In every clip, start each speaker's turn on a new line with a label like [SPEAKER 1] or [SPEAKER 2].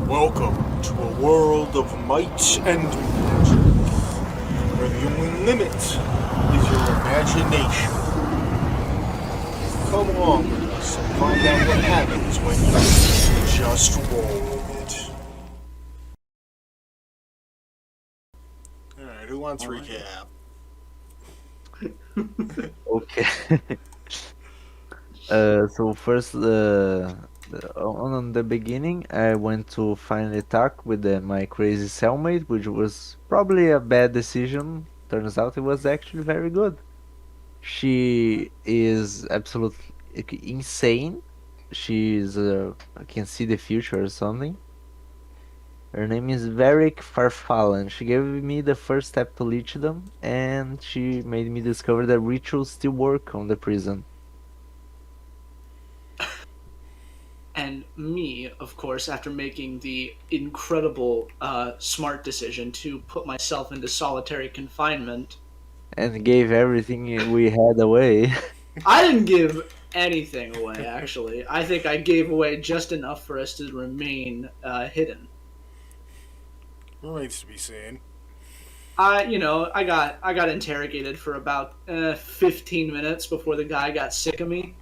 [SPEAKER 1] Welcome to a world of might and magic, where the only limit is your imagination. Come along with us and find out what happens when you just roll with it. Alright, who wants recap?
[SPEAKER 2] Okay. So first, on the beginning, I went to finally talk with my crazy cellmate, which was probably a bad decision. Turns out it was actually very good. She is absolutely insane. She's can see the future or something. Her name is Varric Farfallen. She gave me the first step to Lichdom, and she made me discover that rituals still work on the prison.
[SPEAKER 3] And me, of course, after making the incredible smart decision to put myself into solitary confinement.
[SPEAKER 2] And gave everything we had away.
[SPEAKER 3] I didn't give anything away, actually. I think I gave away just enough for us to remain hidden.
[SPEAKER 1] Remains to be seen.
[SPEAKER 3] I got interrogated for about 15 minutes before the guy got sick of me.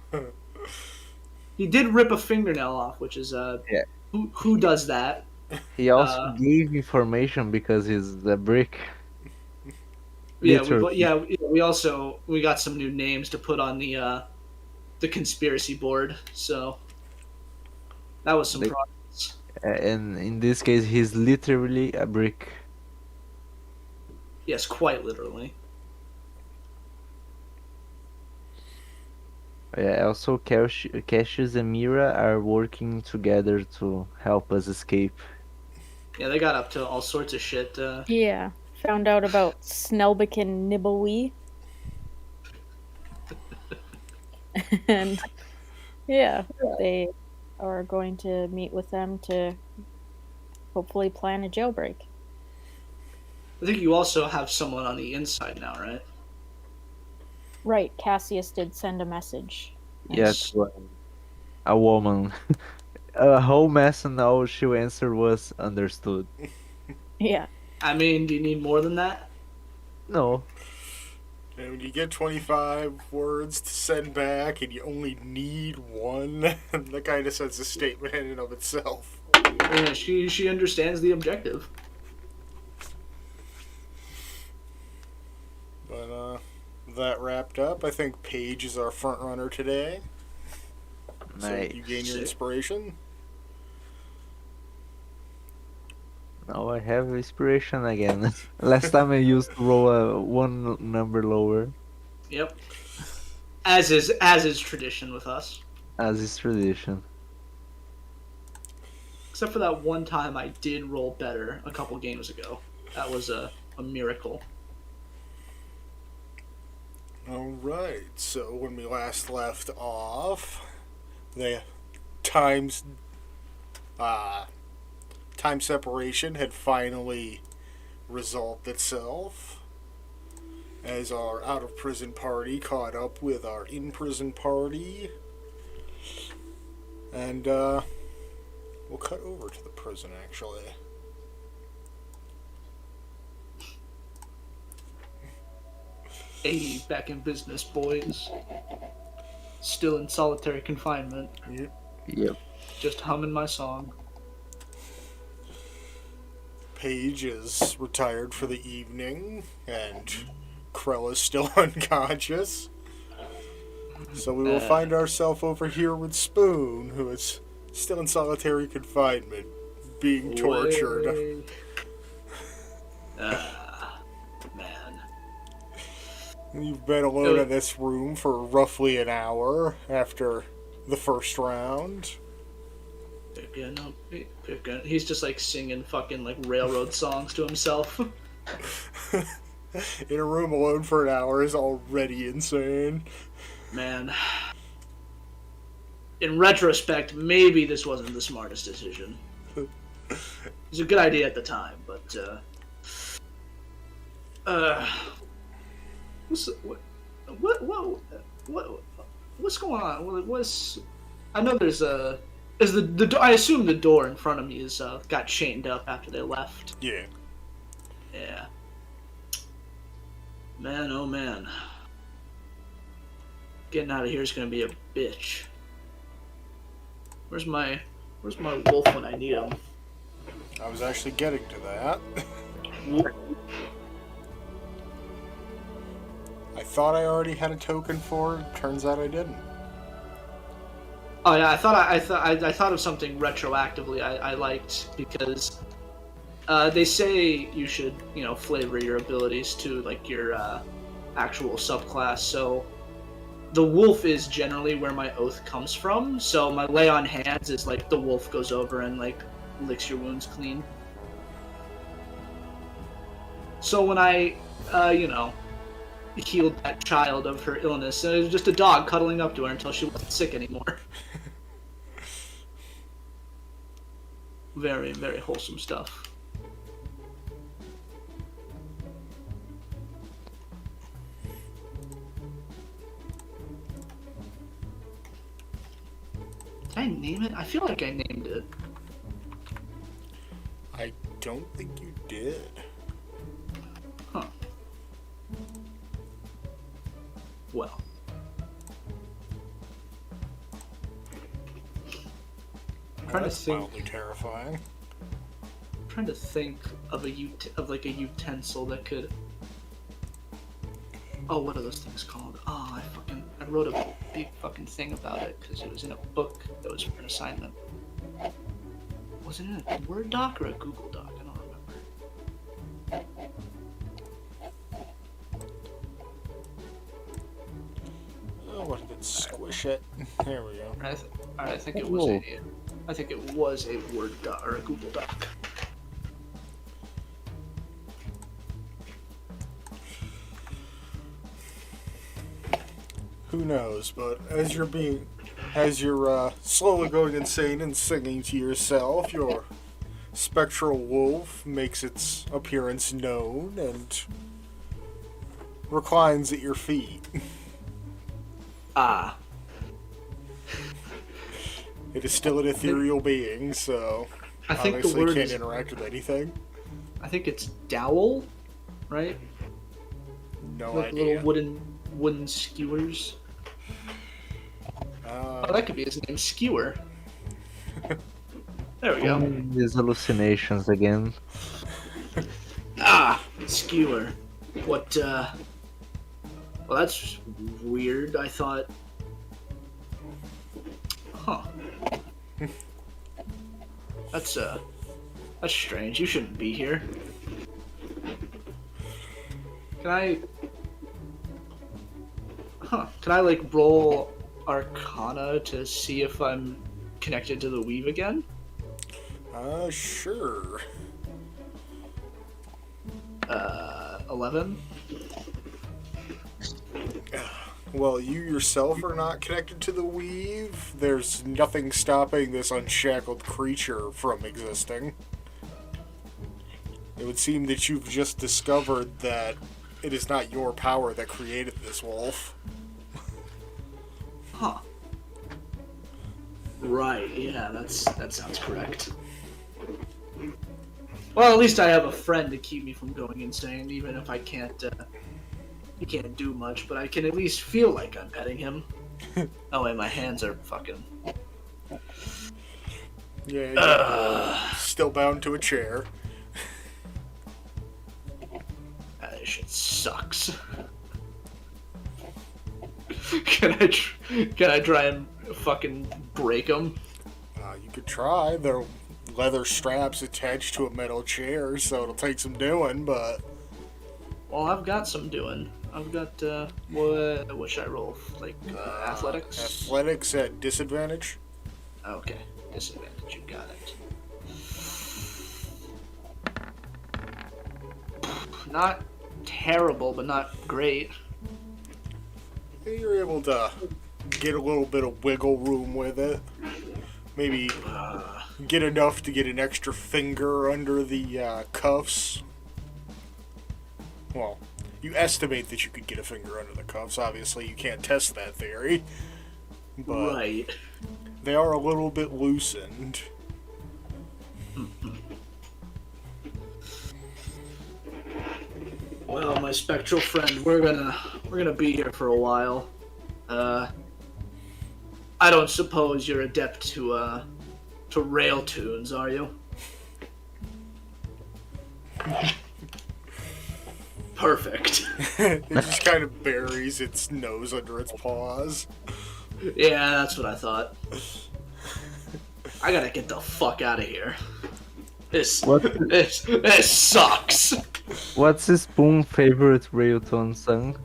[SPEAKER 3] He did rip a fingernail off, which is
[SPEAKER 2] Yeah.
[SPEAKER 3] who does that?
[SPEAKER 2] He also
[SPEAKER 3] Uh,
[SPEAKER 2] gave information because he's a brick.
[SPEAKER 3] yeah,
[SPEAKER 2] Literally.
[SPEAKER 3] we got some new names to put on the conspiracy board, so that was some
[SPEAKER 2] Like,
[SPEAKER 3] progress.
[SPEAKER 2] and in this case, he's literally a brick.
[SPEAKER 3] Yes, quite literally.
[SPEAKER 2] Yeah, also, Cassius and Mira are working together to help us escape.
[SPEAKER 3] Yeah, they got up to all sorts of shit.
[SPEAKER 4] Yeah. Found out about Snelbick and Nibblewee. And yeah, they are going to meet with them to hopefully plan a jailbreak.
[SPEAKER 3] I think you also have someone on the inside now, right?
[SPEAKER 4] Right, Cassius did send a message.
[SPEAKER 2] Yeah,
[SPEAKER 3] Nice.
[SPEAKER 2] to a woman. A whole mess, and all she answered was understood.
[SPEAKER 4] Yeah.
[SPEAKER 3] I mean, do you need more than that?
[SPEAKER 2] No,
[SPEAKER 1] And when you get 25 words to send back and you only need one, that kind of sets a statement in and of itself.
[SPEAKER 3] Yeah, she understands the objective.
[SPEAKER 1] But, that wrapped up. I think Paige is our front runner today. So you gain your
[SPEAKER 3] Sick.
[SPEAKER 1] inspiration.
[SPEAKER 2] now I have inspiration again. Last time I used to roll one number lower,
[SPEAKER 3] Yep. As is tradition with us.
[SPEAKER 2] as is tradition.
[SPEAKER 3] Except for that one time I did roll better a couple games ago. That was a miracle.
[SPEAKER 1] Alright, so when we last left off, the times time separation had finally resolved itself as our out of prison party caught up with our in prison party. And we'll cut over to the prison actually.
[SPEAKER 3] Hey, back in business, boys. Still in solitary confinement.
[SPEAKER 1] Yep.
[SPEAKER 2] Yep.
[SPEAKER 3] Just humming my song.
[SPEAKER 1] Paige is retired for the evening, and Krell is still unconscious. So we will find ourselves over here with Spoon, who is still in solitary confinement, being tortured.
[SPEAKER 3] Man.
[SPEAKER 1] You've been alone in this room for roughly an hour after the first round.
[SPEAKER 3] He's just like singing fucking like railroad songs to himself.
[SPEAKER 1] In a room alone for an hour is already insane.
[SPEAKER 3] Man. In retrospect, maybe this wasn't the smartest decision. It was a good idea at the time, but what's going on? I know there's Is the I assume the door in front of me is got chained up after they left.
[SPEAKER 1] Yeah.
[SPEAKER 3] Yeah. Man, oh man. Getting out of here is gonna be a bitch. Where's my wolf when I need him?
[SPEAKER 1] I was actually getting to that. I thought I already had a token for it. Turns out I didn't.
[SPEAKER 3] Oh yeah, I thought of something retroactively I liked because they say you should, flavor your abilities to like your actual subclass. So the wolf is generally where my oath comes from. So my lay on hands is like the wolf goes over and like licks your wounds clean. So when I, healed that child of her illness, it was just a dog cuddling up to her until she wasn't sick anymore. Very, very wholesome stuff. Did I name it? I feel like I named it.
[SPEAKER 1] I don't think you did.
[SPEAKER 3] Huh. Well. Trying to
[SPEAKER 1] That's
[SPEAKER 3] think.
[SPEAKER 1] mildly terrifying.
[SPEAKER 3] Trying to think of a utensil that could. Oh, what are those things called? Oh, I wrote a big fucking thing about it because it was in a book that was for an assignment. Was it in a Word doc or a Google doc? I don't remember.
[SPEAKER 1] Oh, what did it squish it? There we go.
[SPEAKER 3] I think it was I think it was a Word doc or a Google doc.
[SPEAKER 1] Who knows? But as you're slowly going insane and singing to yourself, your spectral wolf makes its appearance known and reclines at your feet.
[SPEAKER 3] Ah.
[SPEAKER 1] It is still an ethereal being, so
[SPEAKER 3] I think the
[SPEAKER 1] obviously
[SPEAKER 3] word
[SPEAKER 1] can't
[SPEAKER 3] is.
[SPEAKER 1] interact with anything.
[SPEAKER 3] I think it's dowel, right?
[SPEAKER 1] No
[SPEAKER 3] Like
[SPEAKER 1] idea.
[SPEAKER 3] little wooden skewers. Oh, that could be his name, Skewer. There we go.
[SPEAKER 2] These hallucinations again.
[SPEAKER 3] Ah, Skewer. What? Well, that's weird. I thought. Huh. That's strange. You shouldn't be here. Can I? Can I like roll Arcana to see if I'm connected to the weave again?
[SPEAKER 1] Sure.
[SPEAKER 3] 11.
[SPEAKER 1] Well, you yourself are not connected to the weave. There's nothing stopping this unshackled creature from existing. It would seem that you've just discovered that it is not your power that created this wolf.
[SPEAKER 3] Huh. Right. Yeah, that sounds correct. Well, at least I have a friend to keep me from going insane, even if I can't. He can't do much, but I can at least feel like I'm petting him. Oh wait, my hands are fucking.
[SPEAKER 1] Yeah, still bound to a chair.
[SPEAKER 3] That shit sucks. Can I try and fucking break him?
[SPEAKER 1] You could try. There are leather straps attached to a metal chair, so it'll take some doing, but...
[SPEAKER 3] Well, I've got some doing. I've got, what should I roll? Like, athletics?
[SPEAKER 1] Athletics at disadvantage?
[SPEAKER 3] Okay, disadvantage, you got it. Not terrible, but not great.
[SPEAKER 1] You're able to get a little bit of wiggle room with it. Maybe get enough to get an extra finger under the cuffs. Well, you estimate that you could get a finger under the cuffs. Obviously, you can't test that theory. But
[SPEAKER 3] Right.
[SPEAKER 1] they are a little bit loosened.
[SPEAKER 3] Well, my spectral friend, we're gonna be here for a while. I don't suppose you're adept to rail tunes, are you? Perfect.
[SPEAKER 1] It just kind of buries its nose under its paws.
[SPEAKER 3] Yeah, that's what I thought. I gotta get the fuck out of here. This sucks.
[SPEAKER 2] What's Spoon's favorite Railton song?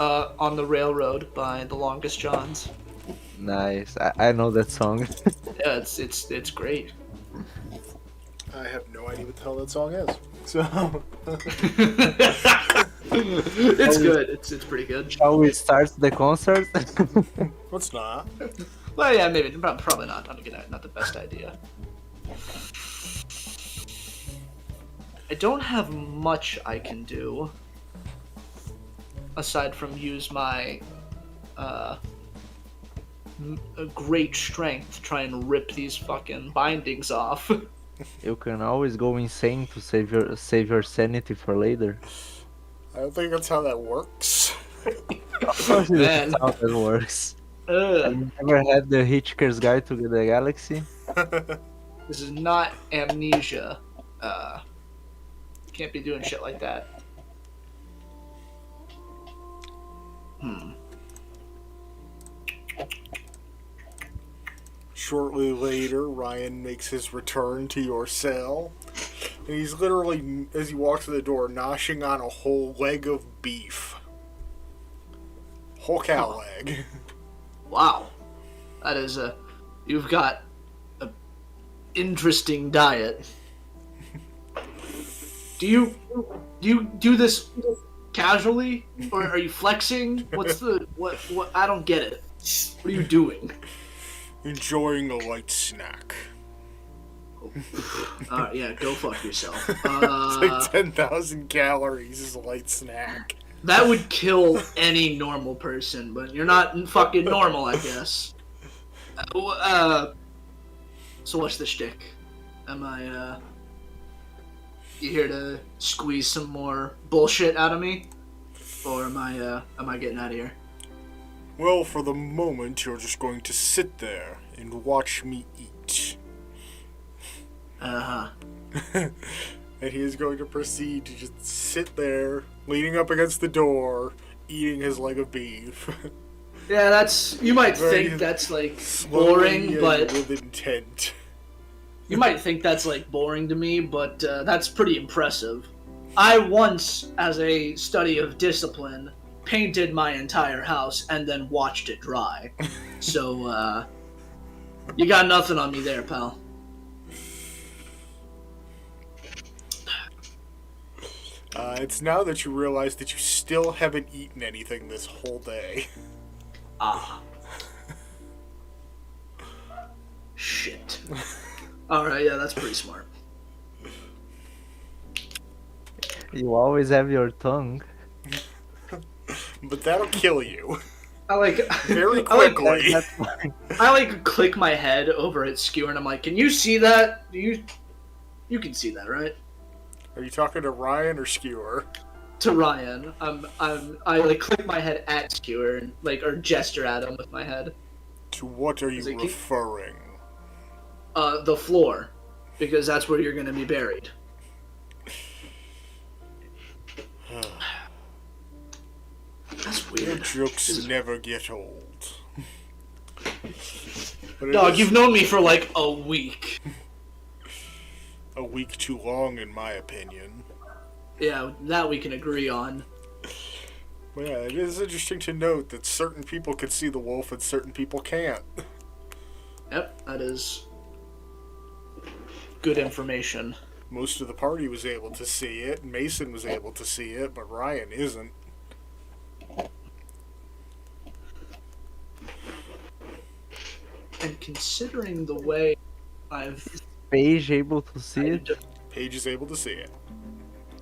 [SPEAKER 3] On the Railroad by the Longest Johns.
[SPEAKER 2] Nice. I know that song.
[SPEAKER 3] Yeah, it's great.
[SPEAKER 1] I have no idea what the hell that song is. So
[SPEAKER 3] It's good. It's pretty good.
[SPEAKER 2] Shall we start the concert?
[SPEAKER 1] let's not.
[SPEAKER 3] Well, yeah, maybe, probably not. Not the best idea. I don't have much I can do aside from use my great strength to try and rip these fucking bindings off.
[SPEAKER 2] You can always go insane to save your sanity for later.
[SPEAKER 1] I don't think that's how that works.
[SPEAKER 2] Of course,
[SPEAKER 3] Man.
[SPEAKER 2] that's how that works.
[SPEAKER 3] Ugh,
[SPEAKER 2] Have you ever had the Hitchhiker's Guide to the Galaxy?
[SPEAKER 3] this is not amnesia. Can't be doing shit like that.
[SPEAKER 1] Shortly later, Ryan makes his return to your cell. And he's literally, as he walks through the door, noshing on a whole leg of beef. Whole cow leg.
[SPEAKER 3] Wow, that is you've got a interesting diet. Do you do this casually, or are you flexing? What's the what? I don't get it. What are you doing?
[SPEAKER 1] Enjoying a light snack.
[SPEAKER 3] Alright, yeah, go fuck yourself.
[SPEAKER 1] It's like 10,000 calories is a light snack.
[SPEAKER 3] That would kill any normal person, but you're not fucking normal, I guess. So what's the shtick? Am I, you here to squeeze some more bullshit out of me? Or am I getting out of here?
[SPEAKER 1] Well, for the moment, you're just going to sit there and watch me eat.
[SPEAKER 3] Uh-huh.
[SPEAKER 1] And he is going to proceed to just sit there, leaning up against the door, eating his leg of beef.
[SPEAKER 3] Yeah, you might
[SPEAKER 1] Very
[SPEAKER 3] think that's, like,
[SPEAKER 1] Slowly
[SPEAKER 3] boring,
[SPEAKER 1] and
[SPEAKER 3] but...
[SPEAKER 1] with intent.
[SPEAKER 3] You might think that's, like, boring to me, but that's pretty impressive. I once, as a study of discipline, painted my entire house and then watched it dry. So, you got nothing on me there, pal.
[SPEAKER 1] It's now that you realize that you still haven't eaten anything this whole day.
[SPEAKER 3] Ah. Shit. Alright, yeah, that's pretty smart.
[SPEAKER 2] You always have your tongue.
[SPEAKER 1] But that'll kill you.
[SPEAKER 3] I like
[SPEAKER 1] Very
[SPEAKER 3] I like-
[SPEAKER 1] quickly.
[SPEAKER 2] That's fine.
[SPEAKER 3] I like click my head over at Skewer and I'm like, can you see that? You can see that, right?
[SPEAKER 1] Are you talking to Ryan or Skewer?
[SPEAKER 3] To Ryan. I like click my head at Skewer and like or gesture at him with my head.
[SPEAKER 1] To what are you
[SPEAKER 3] Is it-
[SPEAKER 1] referring?
[SPEAKER 3] The floor. Because that's where you're gonna be buried. That's
[SPEAKER 1] Your
[SPEAKER 3] weird.
[SPEAKER 1] jokes never get old. But it
[SPEAKER 3] Dog,
[SPEAKER 1] is
[SPEAKER 3] you've known me for like a week.
[SPEAKER 1] a week too long, in my opinion.
[SPEAKER 3] Yeah, that we can agree on.
[SPEAKER 1] But yeah, it is interesting to note that certain people can see the wolf and certain people can't.
[SPEAKER 3] Yep, that is good information.
[SPEAKER 1] Most of the party was able to see it, Mason was able to see it, but Ryan isn't.
[SPEAKER 3] And considering the way I've
[SPEAKER 2] Paige able to see it?
[SPEAKER 1] Paige is able to see it.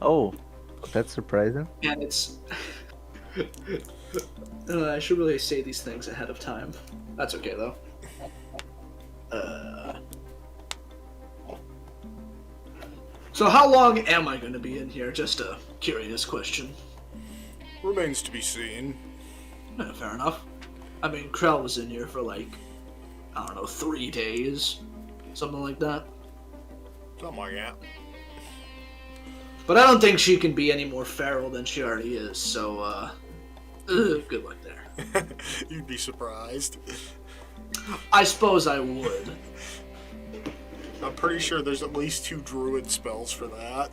[SPEAKER 2] Oh, that's surprising.
[SPEAKER 3] and it's I should really say these things ahead of time. That's okay though. So how long am I going to be in here? Just a curious question.
[SPEAKER 1] Remains to be seen.
[SPEAKER 3] Fair enough. I mean, Krell was in here for like, I don't know, 3 days. Something like that.
[SPEAKER 1] Something like that.
[SPEAKER 3] But I don't think she can be any more feral than she already is, so, good luck there.
[SPEAKER 1] You'd be surprised.
[SPEAKER 3] I suppose I would.
[SPEAKER 1] I'm pretty sure there's at least 2 druid spells for that.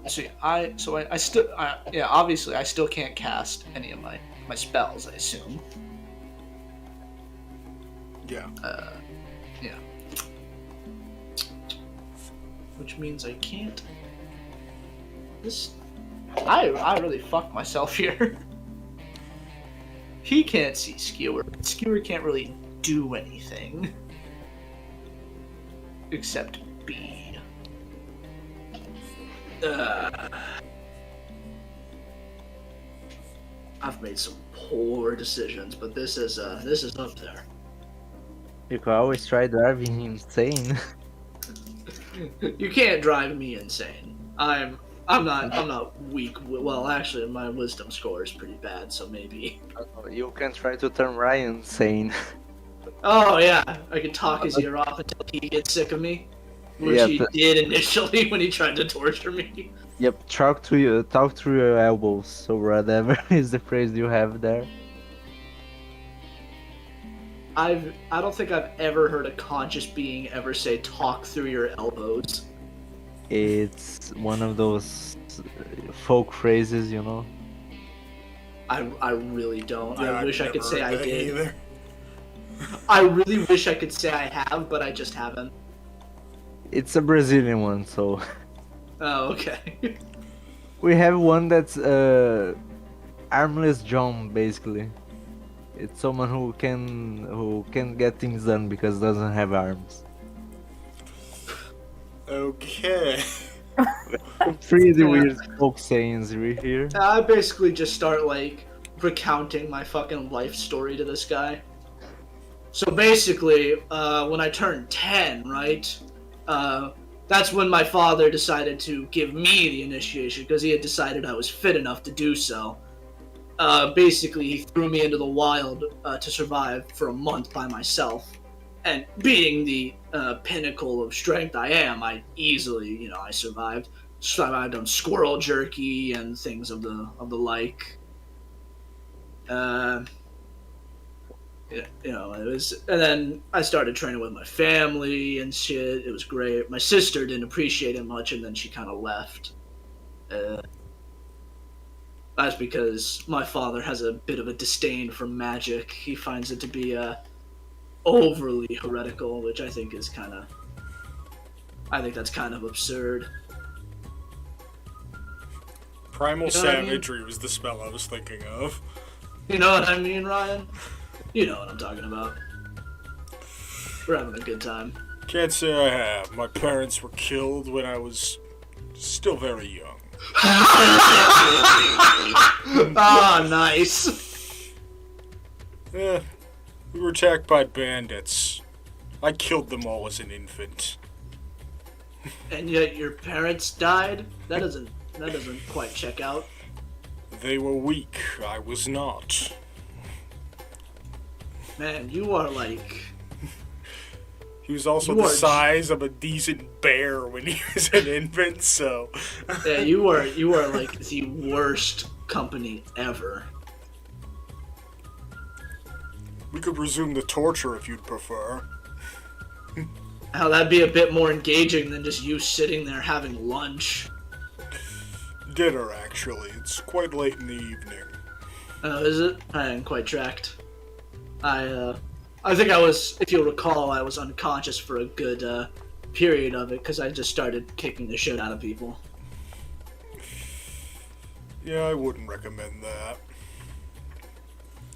[SPEAKER 1] See, obviously I still can't cast any of my spells, I assume. Yeah.
[SPEAKER 3] Yeah. Which means I can't. I really fucked myself here. He can't see Skewer. Skewer can't really do anything. Except be. I've made some poor decisions, but this is up there.
[SPEAKER 2] You can always try driving him insane.
[SPEAKER 3] You can't drive me insane. I'm not weak. Well, actually, my wisdom score is pretty bad, so maybe.
[SPEAKER 2] You can try to turn Ryan insane.
[SPEAKER 3] Oh yeah, I can talk his ear off until he gets sick of me, which
[SPEAKER 2] Yeah,
[SPEAKER 3] he did initially when he tried to torture me.
[SPEAKER 2] Yep, talk through your elbows, so whatever is the phrase you have there.
[SPEAKER 3] I don't think I've ever heard a conscious being ever say "talk through your elbows."
[SPEAKER 2] It's one of those folk phrases, you know.
[SPEAKER 3] I really don't.
[SPEAKER 1] Yeah,
[SPEAKER 3] I wish I could say I did.
[SPEAKER 1] Either.
[SPEAKER 3] I really wish I could say I have, but I just haven't.
[SPEAKER 2] It's a Brazilian one, so
[SPEAKER 3] Oh, okay.
[SPEAKER 2] we have one that's armless John, basically. It's someone who can get things done because doesn't have arms.
[SPEAKER 1] Okay.
[SPEAKER 2] Pretty weird folk sayings we hear.
[SPEAKER 3] I basically just start like recounting my fucking life story to this guy. So basically, when I turned 10, right? That's when my father decided to give me the initiation because he had decided I was fit enough to do so. Basically, he threw me into the wild to survive for a month by myself. And being the pinnacle of strength I am, I easily, I survived. Survived on squirrel jerky and things of the like. It was, and then I started training with my family and shit. It was great. My sister didn't appreciate it much, and then she kind of left. That's because my father has a bit of a disdain for magic. He finds it to be overly heretical, which I think is that's kind of absurd.
[SPEAKER 1] Primal
[SPEAKER 3] You know what I mean?
[SPEAKER 1] Savagery was the spell I was thinking of.
[SPEAKER 3] You know what I mean, Ryan? You know what I'm talking about. We're having a good time.
[SPEAKER 1] Can't say I have. My parents were killed when I was still very young.
[SPEAKER 3] Ah, nice.
[SPEAKER 1] We were attacked by bandits. I killed them all as an infant.
[SPEAKER 3] And yet your parents died? That doesn't quite check out.
[SPEAKER 1] They were weak. I was not.
[SPEAKER 3] Man, you are like...
[SPEAKER 1] He was also
[SPEAKER 3] You
[SPEAKER 1] the
[SPEAKER 3] are-
[SPEAKER 1] size of a decent bear when he was an infant, so...
[SPEAKER 3] Yeah, you are like the worst company ever.
[SPEAKER 1] We could resume the torture if you'd prefer.
[SPEAKER 3] How that'd be a bit more engaging than just you sitting there having lunch.
[SPEAKER 1] Dinner, actually. It's quite late in the evening.
[SPEAKER 3] Oh, is it? I hadn't quite tracked. I think I was, if you'll recall, I was unconscious for a good period of it because I just started kicking the shit out of people.
[SPEAKER 1] Yeah, I wouldn't recommend that.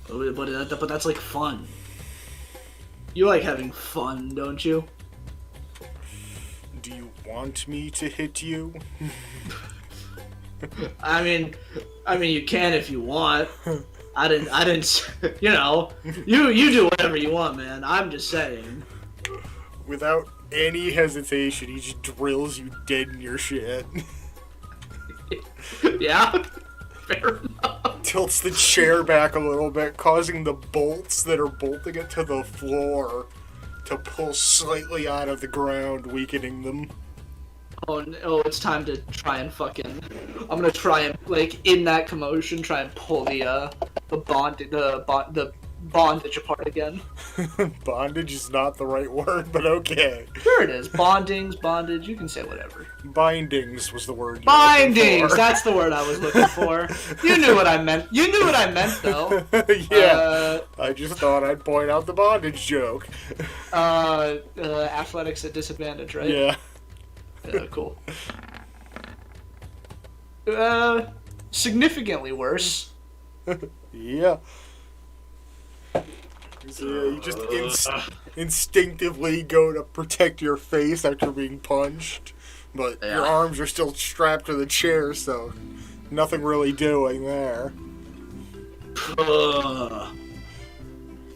[SPEAKER 3] But that's like fun. You like having fun, don't you?
[SPEAKER 1] Do you want me to hit you?
[SPEAKER 3] I mean, you can if you want. I didn't. You know, you do whatever you want, man. I'm just saying.
[SPEAKER 1] Without any hesitation, he just drills you dead in your shit.
[SPEAKER 3] Yeah, fair enough.
[SPEAKER 1] Tilts the chair back a little bit, causing the bolts that are bolting it to the floor to pull slightly out of the ground, weakening them.
[SPEAKER 3] Oh, it's time to try and fucking. I'm gonna try and, like, in that commotion, try and pull the bondage apart again.
[SPEAKER 1] Bondage is not the right word, but okay.
[SPEAKER 3] Sure it is. Bondage. You can say whatever.
[SPEAKER 1] Bindings was the word. You were looking
[SPEAKER 3] Bindings.
[SPEAKER 1] for.
[SPEAKER 3] That's the word I was looking for. You knew what I meant. You knew what I meant, though.
[SPEAKER 1] Yeah. I just thought I'd point out the bondage joke.
[SPEAKER 3] Athletics at disadvantage, right?
[SPEAKER 1] Yeah.
[SPEAKER 3] Cool. Significantly worse.
[SPEAKER 1] Yeah. So, you just instinctively go to protect your face after being punched, but your arms are still strapped to the chair, so nothing really doing there.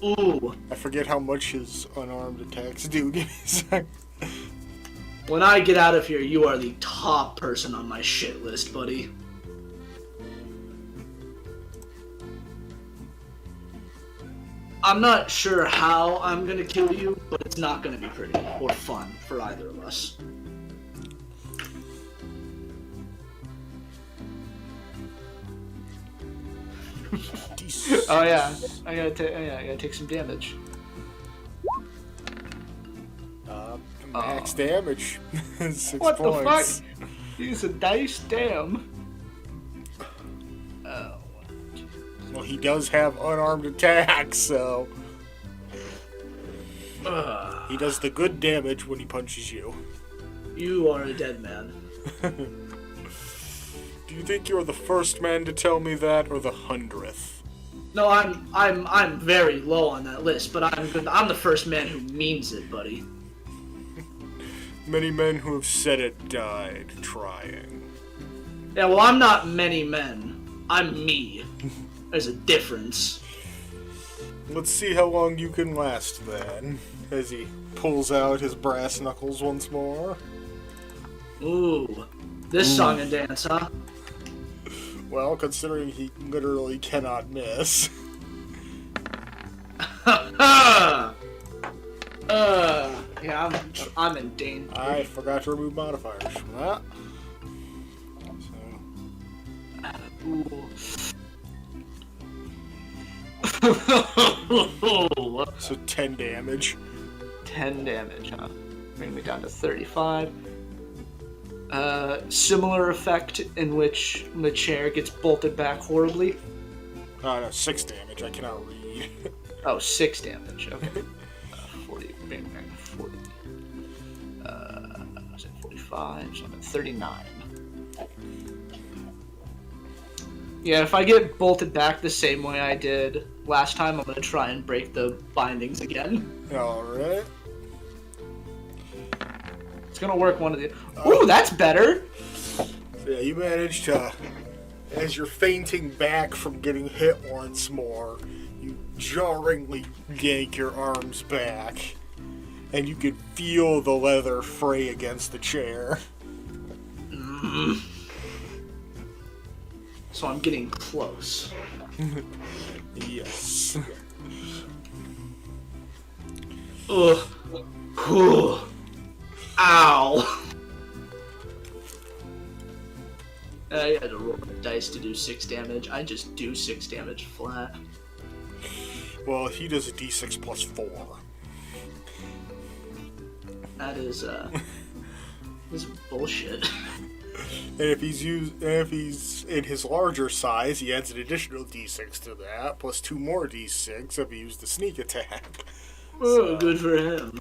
[SPEAKER 3] Ooh.
[SPEAKER 1] I forget how much his unarmed attacks do. Give me a sec.
[SPEAKER 3] When I get out of here, you are the top person on my shit list, buddy. I'm not sure how I'm gonna kill you, but it's not gonna be pretty or fun for either of us. Oh yeah, I gotta take some damage.
[SPEAKER 1] Max damage. 6
[SPEAKER 3] What
[SPEAKER 1] points.
[SPEAKER 3] the fuck? Use a dice, damn. Oh.
[SPEAKER 1] Well, he does have unarmed attacks, so he does the good damage when he punches you.
[SPEAKER 3] You are a dead man.
[SPEAKER 1] Do you think you're the first man to tell me that, or the 100th?
[SPEAKER 3] No, I'm very low on that list, but I'm the first man who means it, buddy.
[SPEAKER 1] Many men who have said it died trying.
[SPEAKER 3] Yeah, well, I'm not many men. I'm me. There's a difference.
[SPEAKER 1] Let's see how long you can last, then, as he pulls out his brass knuckles once more.
[SPEAKER 3] Ooh. This song and dance, huh?
[SPEAKER 1] Well, considering he literally cannot miss.
[SPEAKER 3] Yeah, I'm in danger.
[SPEAKER 1] I forgot to remove modifiers from that. So 10 damage.
[SPEAKER 3] 10 damage, huh? Bring me down to 35. Similar effect in which the chair gets bolted back horribly.
[SPEAKER 1] No, 6 damage. I cannot read.
[SPEAKER 3] Oh, 6 damage. Okay. 40. Bang, bang, 40. I was at 45, so I'm at 39. Yeah, if I get bolted back the same way I did last time, I'm gonna try and break the bindings again.
[SPEAKER 1] Alright.
[SPEAKER 3] It's gonna work one of the. Ooh, that's better!
[SPEAKER 1] So yeah, you managed to, as you're fainting back from getting hit once more, you jarringly yank your arms back, and you can feel the leather fray against the chair.
[SPEAKER 3] So I'm getting close.
[SPEAKER 1] Yes.
[SPEAKER 3] Ugh. Whew. Ow. I had to roll the dice to do 6 damage. I just do 6 damage flat.
[SPEAKER 1] Well, he does a d6 plus 4.
[SPEAKER 3] That is, this is bullshit.
[SPEAKER 1] And if he's in his larger size, he adds an additional d6 to that, plus 2 more d6 if he used the sneak attack.
[SPEAKER 3] Oh, good for him.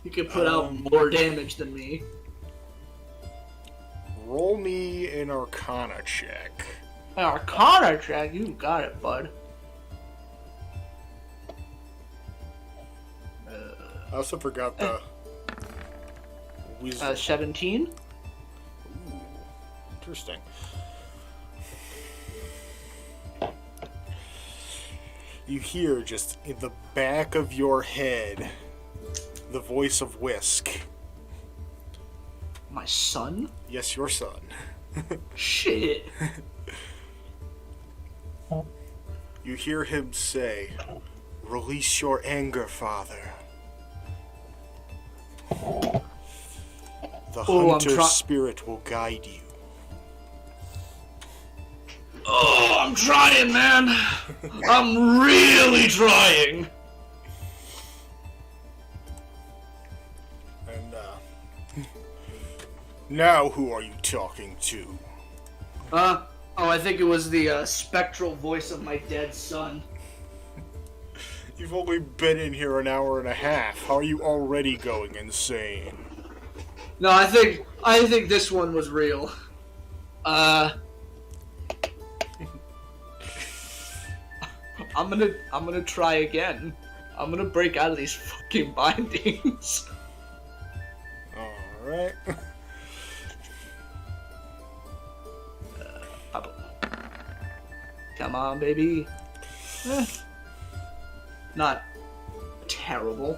[SPEAKER 3] He could put out more damage than me.
[SPEAKER 1] Roll me an Arcana check.
[SPEAKER 3] Arcana check? You got it, bud.
[SPEAKER 1] I also forgot the Wisdom.
[SPEAKER 3] 17.
[SPEAKER 1] Ooh, interesting. You hear just in the back of your head the voice of Whisk.
[SPEAKER 3] My son?
[SPEAKER 1] Yes, your son.
[SPEAKER 3] Shit.
[SPEAKER 1] You hear him say, "Release your anger, father. The hunter's spirit will guide you."
[SPEAKER 3] Oh, I'm trying, man. I'm really trying.
[SPEAKER 1] And, now who are you talking to?
[SPEAKER 3] Oh, I think it was the spectral voice of my dead son.
[SPEAKER 1] You've only been in here an hour and a half. How are you already going insane?
[SPEAKER 3] No, I think this one was real. I'm gonna try again. I'm gonna break out of these fucking bindings.
[SPEAKER 1] Alright.
[SPEAKER 3] Come on, baby. Not terrible.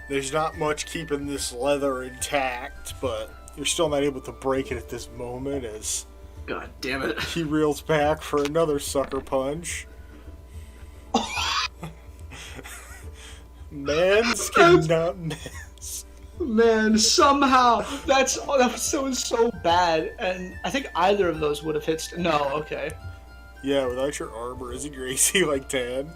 [SPEAKER 1] There's not much keeping this leather intact, but you're still not able to break it at this moment as
[SPEAKER 3] God damn it.
[SPEAKER 1] he reels back for another sucker punch. Mans cannot miss.
[SPEAKER 3] Man, somehow that was so bad, and I think either of those would have hit. No, okay.
[SPEAKER 1] Yeah, without your armor, isn't your AC like 10?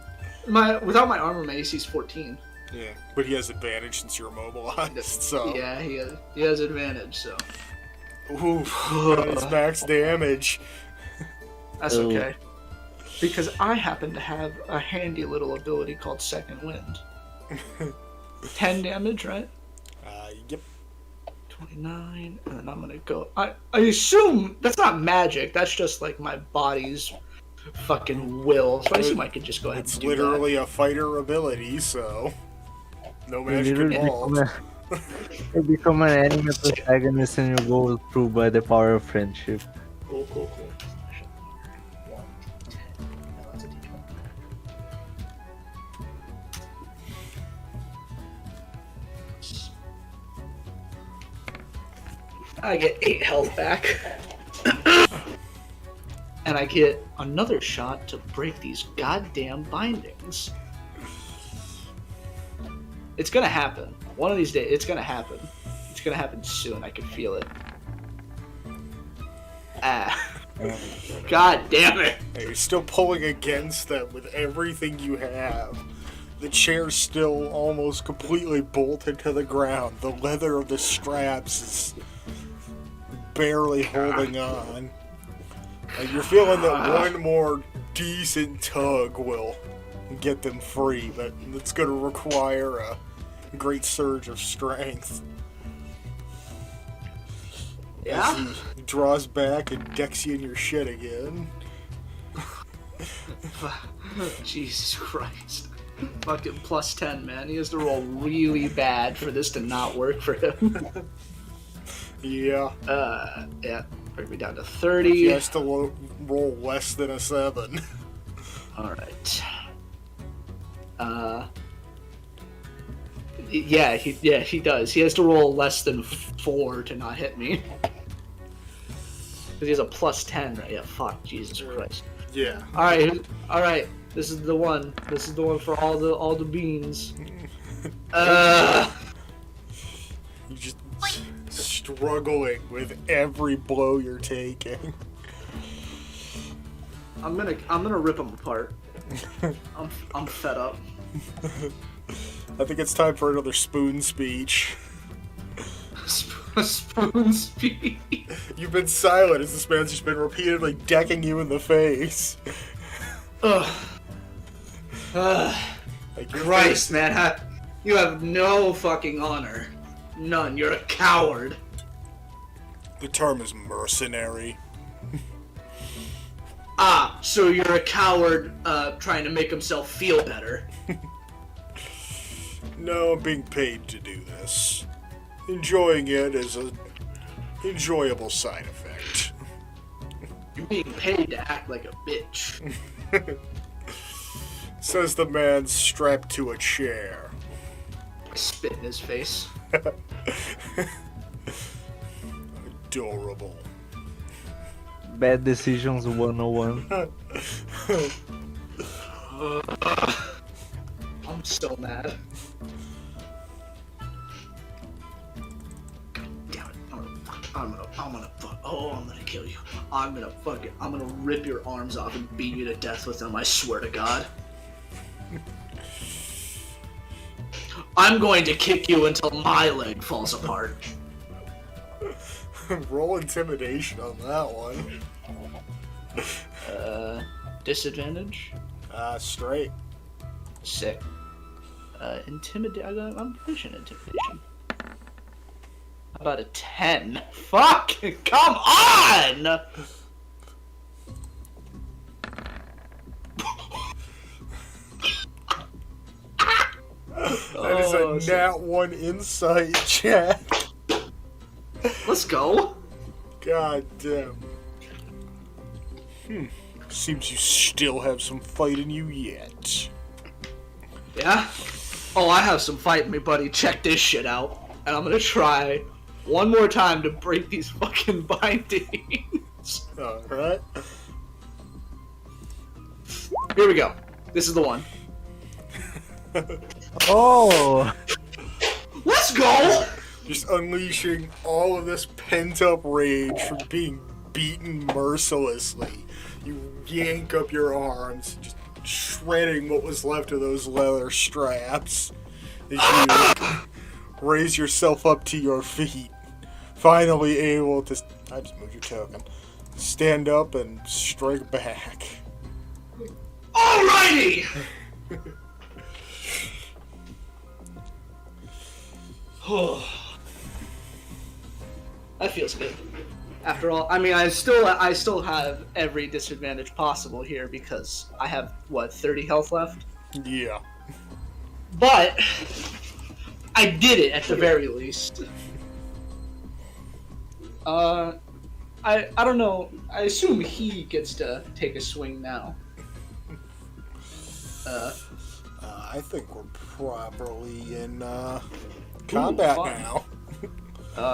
[SPEAKER 3] Without my armor, my AC's 14.
[SPEAKER 1] Yeah, but he has advantage since you're immobilized, so...
[SPEAKER 3] Yeah, he has advantage, so...
[SPEAKER 1] Ooh, that is max damage.
[SPEAKER 3] That's okay. Because I happen to have a handy little ability called Second Wind. 10 damage, right?
[SPEAKER 1] Yep.
[SPEAKER 3] 29, and then I'm gonna go... I assume that's not magic, that's just like my body's fucking will, so I assume I could just go ahead and do that.
[SPEAKER 1] It's literally a fighter ability, so... No magic involved.
[SPEAKER 2] You become an enemy protagonist and you go through by the power of friendship.
[SPEAKER 3] Cool. I get 8 health back. And I get another shot to break these goddamn bindings. It's gonna happen. One of these days, it's gonna happen. It's gonna happen soon. I can feel it. God damn it!
[SPEAKER 1] Hey, you're still pulling against them with everything you have. The chair's still almost completely bolted to the ground. The leather of the straps is barely holding on. You're feeling that one more decent tug will get them free, but it's going to require a great surge of strength.
[SPEAKER 3] Yeah?
[SPEAKER 1] As he draws back and decks you in your shit again.
[SPEAKER 3] Jesus Christ. Fucking plus 10, man. He has to roll really bad for this to not work for him.
[SPEAKER 1] Yeah.
[SPEAKER 3] Yeah. Bring me down to 30.
[SPEAKER 1] He has to roll less than a 7.
[SPEAKER 3] Alright. Yeah, he does. He has to roll less than 4 to not hit me. Because he has a plus 10, right? Yeah, fuck, Jesus Christ.
[SPEAKER 1] Yeah.
[SPEAKER 3] Alright. This is the one. This is the one for all the beans.
[SPEAKER 1] You just struggling with every blow you're taking.
[SPEAKER 3] I'm gonna rip them apart. I'm fed up.
[SPEAKER 1] I think it's time for another spoon speech.
[SPEAKER 3] Spoon speed.
[SPEAKER 1] You've been silent as this man's just been repeatedly decking you in the face.
[SPEAKER 3] Ugh.
[SPEAKER 1] Like your
[SPEAKER 3] Christ, man, you have no fucking honor. None. You're a coward.
[SPEAKER 1] The term is mercenary.
[SPEAKER 3] So you're a coward trying to make himself feel better.
[SPEAKER 1] No, I'm being paid to do this. enjoying it as a enjoyable side effect.
[SPEAKER 3] You're being paid to act like a bitch.
[SPEAKER 1] Says the man strapped to a chair.
[SPEAKER 3] I spit in his face.
[SPEAKER 1] Adorable.
[SPEAKER 2] Bad decisions 101.
[SPEAKER 3] I'm so mad. Damn it. I'm gonna kill you. I'm gonna rip your arms off and beat you to death with them, I swear to God. I'm going to kick you until my leg falls apart.
[SPEAKER 1] Roll intimidation on that one.
[SPEAKER 3] Disadvantage?
[SPEAKER 1] Straight.
[SPEAKER 3] Sick. I'm pushing intimidation. How about a 10? Fuck! Come on!
[SPEAKER 1] That is a nat 1 insight check.
[SPEAKER 3] Let's go.
[SPEAKER 1] God damn. Seems you still have some fight in you yet.
[SPEAKER 3] Yeah? Oh, I have some fight in me, buddy. Check this shit out. And I'm gonna try one more time to break these fucking bindings.
[SPEAKER 1] Alright.
[SPEAKER 3] Here we go. This is the one.
[SPEAKER 2] Oh!
[SPEAKER 3] Let's go!
[SPEAKER 1] Just unleashing all of this pent-up rage from being beaten mercilessly. You yank up your arms, just shredding what was left of those leather straps. As you raise yourself up to your feet. Finally able to... I just moved your token. Stand up and strike back.
[SPEAKER 3] Alrighty! That feels good. After all, I mean, I still have every disadvantage possible here because I have, what, 30 health left?
[SPEAKER 1] Yeah.
[SPEAKER 3] But I did it at the very least. I don't know. I assume he gets to take a swing now.
[SPEAKER 1] I think we're properly in combat
[SPEAKER 3] fun.
[SPEAKER 1] now.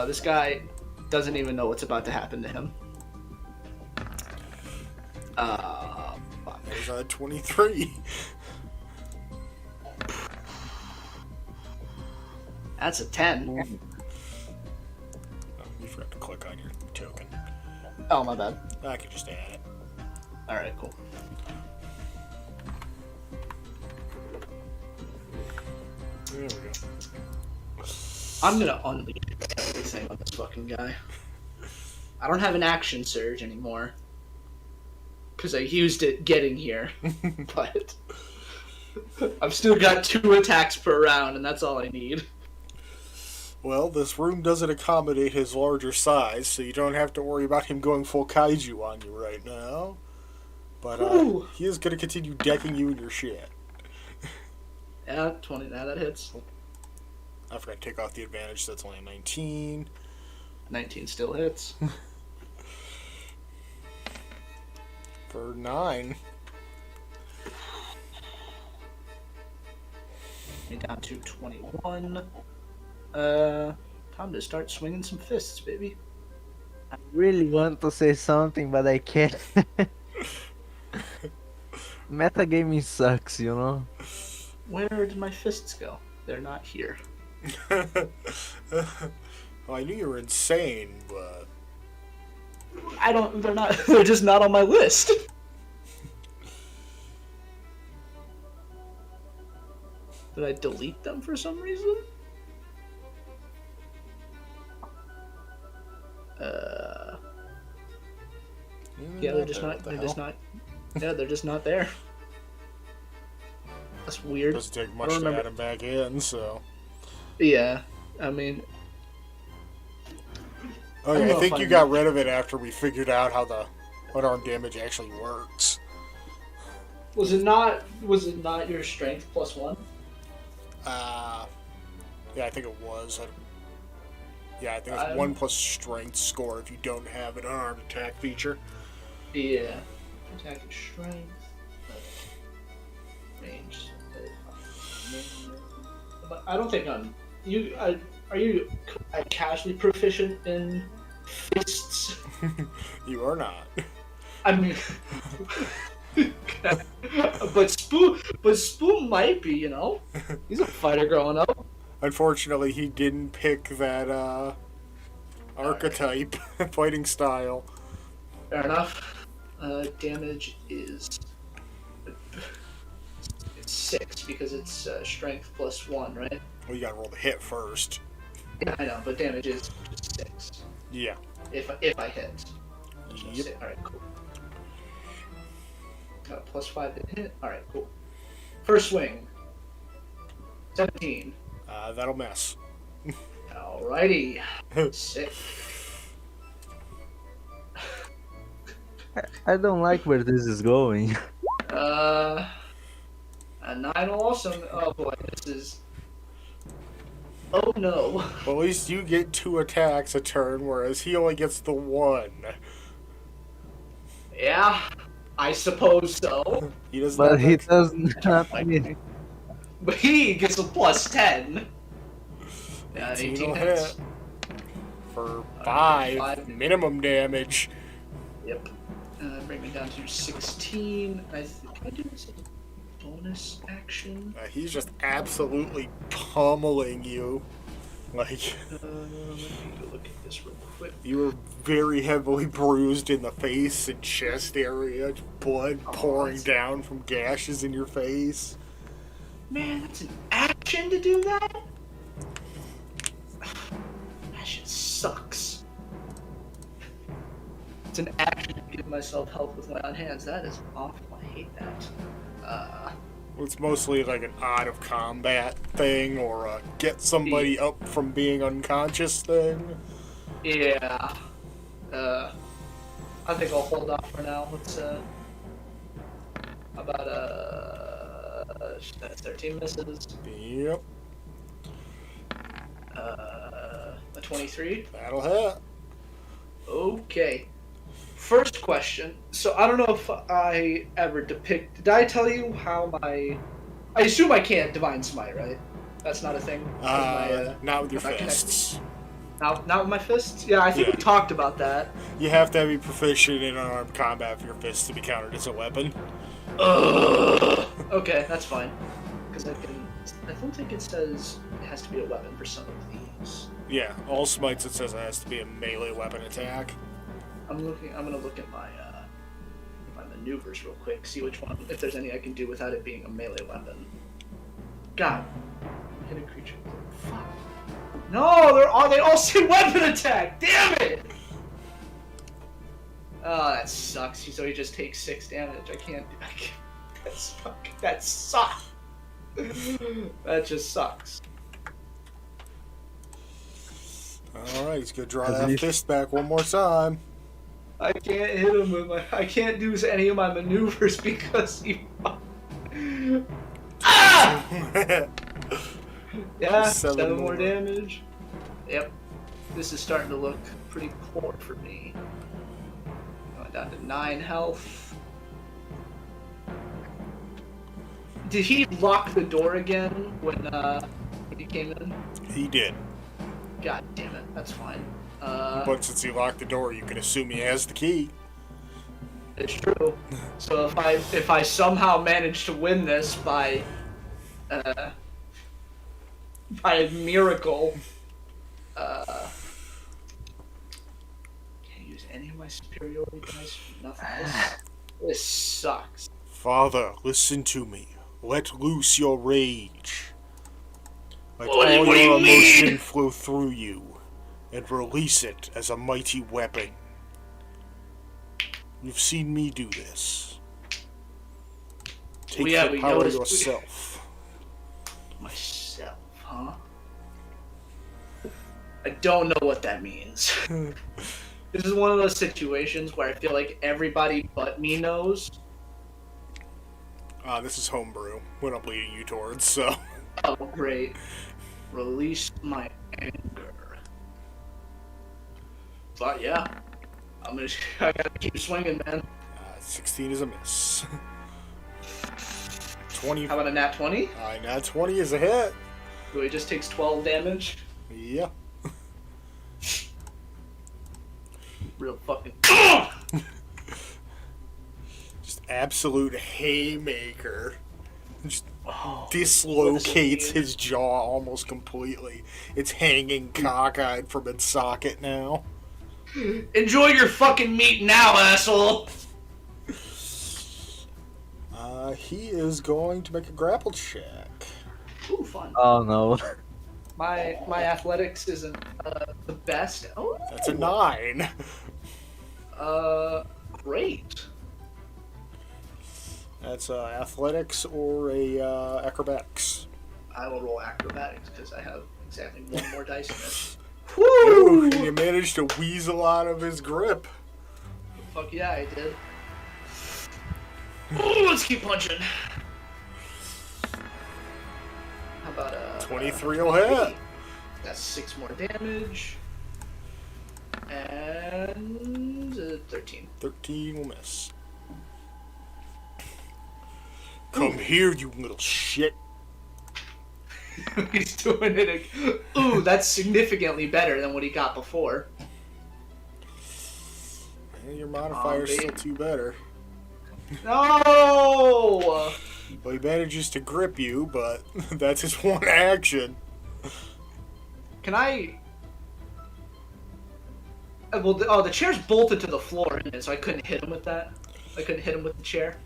[SPEAKER 3] This guy doesn't even know what's about to happen to him. Fuck.
[SPEAKER 1] There's 23.
[SPEAKER 3] That's a 10.
[SPEAKER 1] Oh, you forgot to click on your token.
[SPEAKER 3] Oh, my bad.
[SPEAKER 1] I could just add it.
[SPEAKER 3] Alright, cool.
[SPEAKER 1] There we go.
[SPEAKER 3] I'm gonna unleash everything on this fucking guy. I don't have an action surge anymore. Because I used it getting here. But I've still got 2 attacks per round, and that's all I need.
[SPEAKER 1] Well, this room doesn't accommodate his larger size, so you don't have to worry about him going full kaiju on you right now. But he is going to continue decking you in your shit.
[SPEAKER 3] Yeah, 20. Now that hits.
[SPEAKER 1] I forgot to take off the advantage, so that's only a 19.
[SPEAKER 3] 19 still hits.
[SPEAKER 1] For 9.
[SPEAKER 3] Down to 21. Time to start swinging some fists, baby.
[SPEAKER 2] I really want to say something, but I can't. Metagaming sucks, you know?
[SPEAKER 3] Where did my fists go? They're not here.
[SPEAKER 1] Well, I knew you were insane, but...
[SPEAKER 3] They're just not on my list. Did I delete them for some reason? Yeah, they're just not there. That's weird.
[SPEAKER 1] Doesn't take much to add him back in, so...
[SPEAKER 3] Yeah, I mean...
[SPEAKER 1] Oh yeah, I think you got rid of it after we figured out how the unarmed damage actually works.
[SPEAKER 3] Was it not your strength +1?
[SPEAKER 1] Yeah, I think it was. Yeah, I think it's 1 plus strength score if you don't have an unarmed attack feature.
[SPEAKER 3] Yeah. Attack and strength. Range. But I don't think I'm. Are you casually proficient in fists?
[SPEAKER 1] You are not.
[SPEAKER 3] I mean, but Spoon might be. You know, he's a fighter growing up.
[SPEAKER 1] Unfortunately, he didn't pick that archetype fighting style.
[SPEAKER 3] Fair enough. Damage is 6 because it's strength plus 1, right?
[SPEAKER 1] Well, you gotta roll the hit first.
[SPEAKER 3] Yeah, I know, but damage is just 6
[SPEAKER 1] Yeah.
[SPEAKER 3] if I hit.
[SPEAKER 1] Yep.
[SPEAKER 3] All right, cool. Got a plus 5 to hit. All right, cool. First swing. 17.
[SPEAKER 1] That'll mess.
[SPEAKER 3] Alrighty. Sick.
[SPEAKER 2] I don't like where this is going.
[SPEAKER 3] A 9 also. Oh boy, this is. Oh no.
[SPEAKER 1] Well, at least you get 2 attacks a turn, whereas he only gets the 1.
[SPEAKER 3] Yeah, I suppose so.
[SPEAKER 1] He doesn't.
[SPEAKER 2] But
[SPEAKER 1] have
[SPEAKER 2] he
[SPEAKER 1] that-
[SPEAKER 2] does not need.
[SPEAKER 3] But he gets a plus 10. Yeah,
[SPEAKER 1] 18
[SPEAKER 3] 18
[SPEAKER 1] will
[SPEAKER 3] hits.
[SPEAKER 1] hit for 5
[SPEAKER 3] 5.
[SPEAKER 1] minimum damage.
[SPEAKER 3] Yep. Bring me down to 16. Can I do this as a bonus action?
[SPEAKER 1] He's just absolutely pummeling you. Like,
[SPEAKER 3] Let me go look at this real quick.
[SPEAKER 1] you were very heavily bruised in the face and chest area, blood pouring down from gashes in your face.
[SPEAKER 3] Man, that's an action to do that? That shit sucks. It's an action to give myself health with my own hands. That is awful. I hate that.
[SPEAKER 1] It's mostly like an out of combat thing or a get somebody up from being unconscious thing.
[SPEAKER 3] Yeah. I think I'll hold off for now. Let's, how about, 13 misses.
[SPEAKER 1] Yep,
[SPEAKER 3] A 23.
[SPEAKER 1] that'll hit.
[SPEAKER 3] Okay. First question. So I don't know if I ever depict. Did I tell you how my? I assume I can't divine smite, right? That's not a thing.
[SPEAKER 1] Not with your
[SPEAKER 3] not connected.
[SPEAKER 1] fists.
[SPEAKER 3] Not with my fists. Yeah, I think
[SPEAKER 1] Yeah.
[SPEAKER 3] we talked about that.
[SPEAKER 1] You have to be proficient in unarmed combat for your fists to be counted as a weapon.
[SPEAKER 3] Okay, that's fine. Because I can. I don't think it says it has to be a weapon for some of these.
[SPEAKER 1] Yeah, all smites it says it has to be a melee weapon attack.
[SPEAKER 3] I'm gonna look at my maneuvers real quick. See which one. If there's any I can do without it being a melee weapon. God. Hit a creature. Fuck. No, they all say weapon attack. Damn it! Oh, that sucks. So he just takes 6 damage. I can't. That sucks. That just sucks.
[SPEAKER 1] Alright, he's gonna draw that fist back one more time.
[SPEAKER 3] I can't hit him with my. I can't do any of my maneuvers because he. Ah! Yeah, 7 more damage. Yep. This is starting to look pretty poor for me. Going down to 9 health. Did he lock the door again when he came in?
[SPEAKER 1] He did.
[SPEAKER 3] God damn it, that's fine.
[SPEAKER 1] But since he locked the door, you can assume he has the key.
[SPEAKER 3] It's true. So if I somehow manage to win this by a miracle, can't use any of my superiority dice. Nothing. This sucks.
[SPEAKER 1] Father, listen to me. Let loose your rage. Let
[SPEAKER 3] What do
[SPEAKER 1] all
[SPEAKER 3] you
[SPEAKER 1] your
[SPEAKER 3] mean?
[SPEAKER 1] emotion flow through you, and release it as a mighty weapon. You've seen me do this. Take
[SPEAKER 3] Yeah,
[SPEAKER 1] the
[SPEAKER 3] we
[SPEAKER 1] power
[SPEAKER 3] noticed-
[SPEAKER 1] yourself.
[SPEAKER 3] Myself, huh? I don't know what that means. This is one of those situations where I feel like everybody but me knows.
[SPEAKER 1] This is homebrew. What I'm leading you towards, so.
[SPEAKER 3] Oh, great. Release my anger. But yeah, I gotta keep swinging, man.
[SPEAKER 1] 16 is a miss. 20.
[SPEAKER 3] How about a nat 20?
[SPEAKER 1] Nat 20 is a hit.
[SPEAKER 3] So he just takes 12 damage.
[SPEAKER 1] Yeah.
[SPEAKER 3] Real fucking.
[SPEAKER 1] Just absolute haymaker. Just dislocates his jaw almost completely. It's hanging cockeyed from its socket now.
[SPEAKER 3] Enjoy your fucking meat now, asshole!
[SPEAKER 1] He is going to make a grapple check.
[SPEAKER 3] Ooh, fun.
[SPEAKER 2] Oh no.
[SPEAKER 3] My athletics isn't the best. Oh,
[SPEAKER 1] That's a 9.
[SPEAKER 3] Great.
[SPEAKER 1] That's athletics or a acrobatics.
[SPEAKER 3] I will roll acrobatics because I have exactly one more dice in this.
[SPEAKER 1] Ooh, you managed to weasel out of his grip.
[SPEAKER 3] Fuck yeah, I did. Ooh, let's keep punching. How about
[SPEAKER 1] 23 will hit.
[SPEAKER 3] That's 6 more damage. And 13.
[SPEAKER 1] 13 will miss. Come here, you little shit.
[SPEAKER 3] He's doing it. Ooh, that's significantly better than what he got before.
[SPEAKER 1] Your modifier's still 2 better.
[SPEAKER 3] No!
[SPEAKER 1] Well, he manages to grip you, but that's his one action.
[SPEAKER 3] Can I... Well, the chair's bolted to the floor, isn't it? So I couldn't hit him with that. I couldn't hit him with the chair.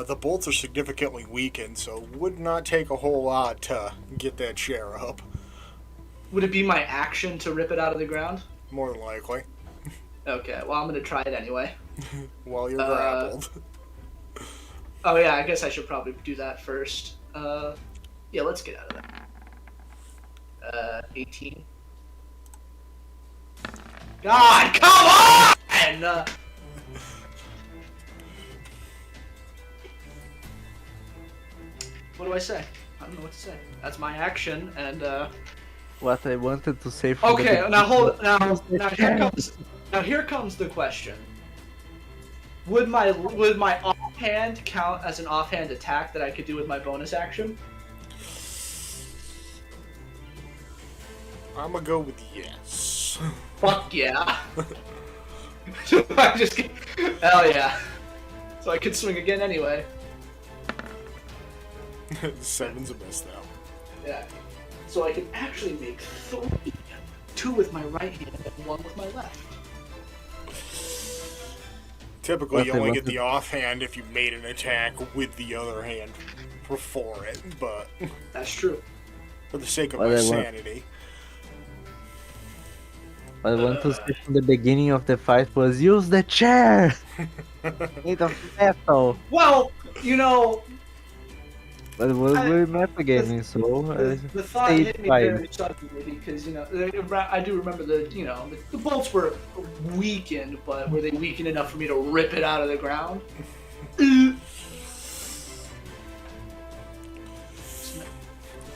[SPEAKER 1] The bolts are significantly weakened, so it would not take a whole lot to get that chair up.
[SPEAKER 3] Would it be my action to rip it out of the ground?
[SPEAKER 1] More than likely.
[SPEAKER 3] Okay, well, I'm going to try it anyway.
[SPEAKER 1] While you're grappled.
[SPEAKER 3] Oh, yeah, I guess I should probably do that first. Yeah, let's get out of that. 18. God, come on! What do I say? I don't know what to say. That's my action, and
[SPEAKER 2] What I wanted to say from the
[SPEAKER 3] okay,
[SPEAKER 2] beginning.
[SPEAKER 3] now here comes the question. Would my offhand count as an offhand attack that I could do with my bonus action?
[SPEAKER 1] I'm gonna go with yes.
[SPEAKER 3] Fuck yeah. I just hell yeah. So I could swing again anyway.
[SPEAKER 1] 7's a miss, though.
[SPEAKER 3] Yeah. So I can actually make 3. 2 with my right hand and 1 with my left.
[SPEAKER 1] Typically, you only get the offhand if you made an attack with the other hand before it, but
[SPEAKER 3] That's true.
[SPEAKER 1] for the sake of
[SPEAKER 2] What
[SPEAKER 1] my
[SPEAKER 2] I want-
[SPEAKER 1] sanity.
[SPEAKER 2] What I want to say from the beginning of the fight was use the chair! Made of metal!
[SPEAKER 3] Well, you know,
[SPEAKER 2] But it was very metagaming, so
[SPEAKER 3] the thought
[SPEAKER 2] stayed
[SPEAKER 3] hit me
[SPEAKER 2] fine.
[SPEAKER 3] very suddenly because, you know, I do remember the bolts were weakened, but were they weakened enough for me to rip it out of the ground?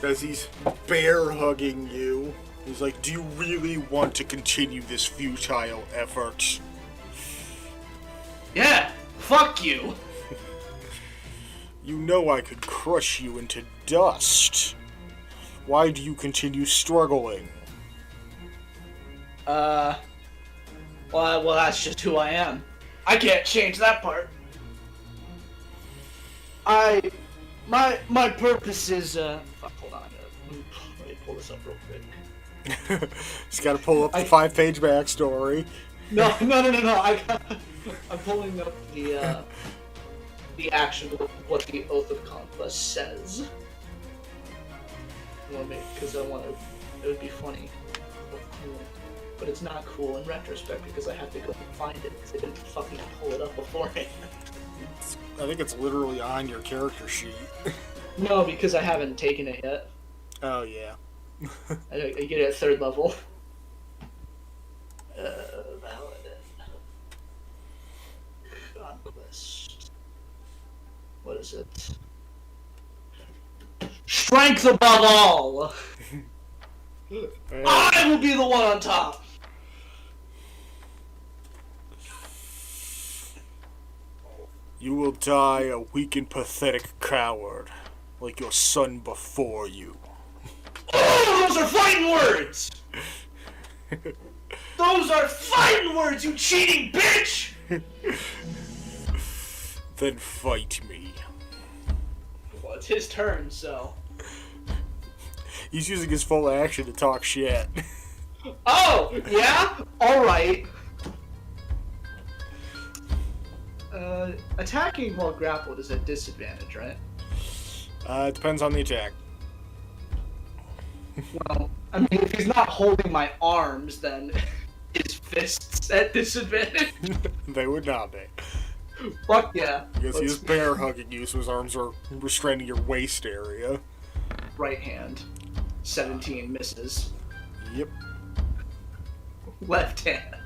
[SPEAKER 1] As he's bear hugging you, he's like, do you really want to continue this futile effort?
[SPEAKER 3] Yeah, fuck you.
[SPEAKER 1] You know I could crush you into dust. Why do you continue struggling?
[SPEAKER 3] Well, that's just who I am. I can't change that part. My purpose is, fuck, hold on, let me pull this up real quick.
[SPEAKER 1] He's got to pull up the 5-page backstory.
[SPEAKER 3] No, I'm pulling up the actual, what the Oath of Conquest says. Because it would be funny. But it's not cool in retrospect because I have to go and find it because I didn't fucking pull it up beforehand.
[SPEAKER 1] I think it's literally on your character sheet.
[SPEAKER 3] No, because I haven't taken it yet.
[SPEAKER 1] Oh, yeah.
[SPEAKER 3] I get it at 3rd level. Valid. Conquest. What is it? Strength above all! I will be the one on top!
[SPEAKER 1] You will die a weak and pathetic coward, like your son before you.
[SPEAKER 3] Oh, those are fighting words! Those are fighting words, you cheating bitch!
[SPEAKER 1] Then fight me.
[SPEAKER 3] Well, it's his turn, so...
[SPEAKER 1] He's using his full action to talk shit.
[SPEAKER 3] Oh, yeah? Alright. Attacking while grappled is a disadvantage, right?
[SPEAKER 1] It depends on the attack.
[SPEAKER 3] Well, I mean, if he's not holding my arms, then his fists at disadvantage.
[SPEAKER 1] They would not be.
[SPEAKER 3] Fuck yeah.
[SPEAKER 1] Because he is bear hugging you, so his arms are restraining your waist area.
[SPEAKER 3] Right hand. 17 misses.
[SPEAKER 1] Yep.
[SPEAKER 3] Left hand.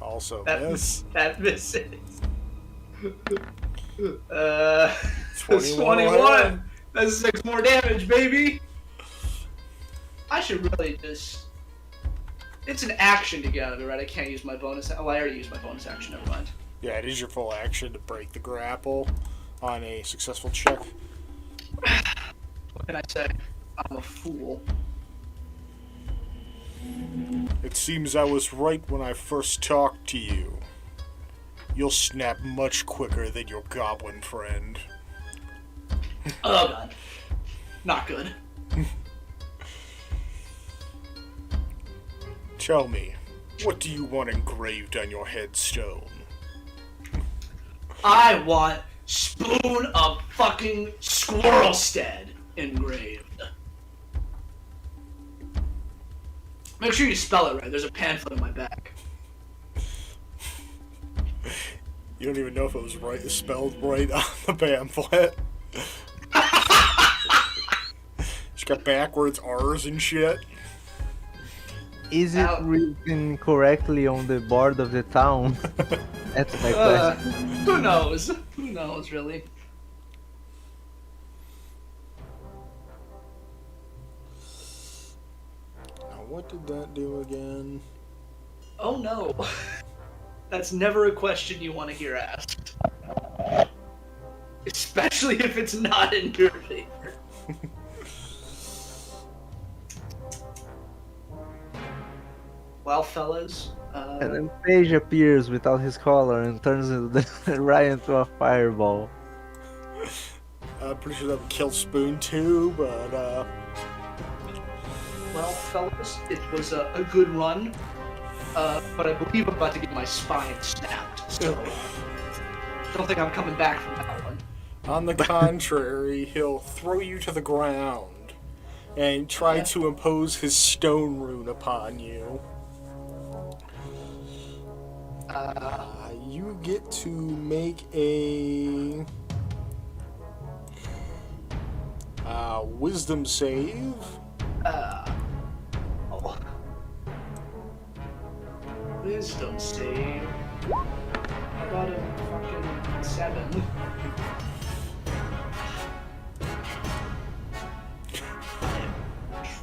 [SPEAKER 1] Also
[SPEAKER 3] That misses.
[SPEAKER 1] 21.
[SPEAKER 3] 21. That's 6 more damage, baby. I should really just... It's an action to get out of it, right? I can't use my bonus... Oh, I already used my bonus action, never mind.
[SPEAKER 1] Yeah, it is your full action to break the grapple on a successful check.
[SPEAKER 3] What can I say? I'm a fool.
[SPEAKER 1] It seems I was right when I first talked to you. You'll snap much quicker than your goblin friend.
[SPEAKER 3] Oh god. Not good.
[SPEAKER 1] Tell me, what do you want engraved on your headstone?
[SPEAKER 3] I want Spoon of fucking Squirrelstead engraved. Make sure you spell it right. There's a pamphlet in my back.
[SPEAKER 1] You don't even know if it was right, spelled right on the pamphlet. It's got backwards R's and shit.
[SPEAKER 2] Is it written correctly on the board of the town? That's my question.
[SPEAKER 3] Who knows? Who knows, really?
[SPEAKER 1] Now, what did that do again?
[SPEAKER 3] Oh no. That's never a question you want to hear asked. Especially if it's not in your favor. Well, fellas,
[SPEAKER 2] And then Paige appears without his collar and turns the Ryan into a fireball.
[SPEAKER 1] I'm pretty sure that would kill Spoon too, but
[SPEAKER 3] well, fellas, it was a good run. But I believe I'm about to get my spine snapped, so don't think I'm coming back from that one.
[SPEAKER 1] on the contrary, he'll throw you to the ground and try to impose his stone rune upon you. You get to make a wisdom save.
[SPEAKER 3] Wisdom save. How about a fucking 7?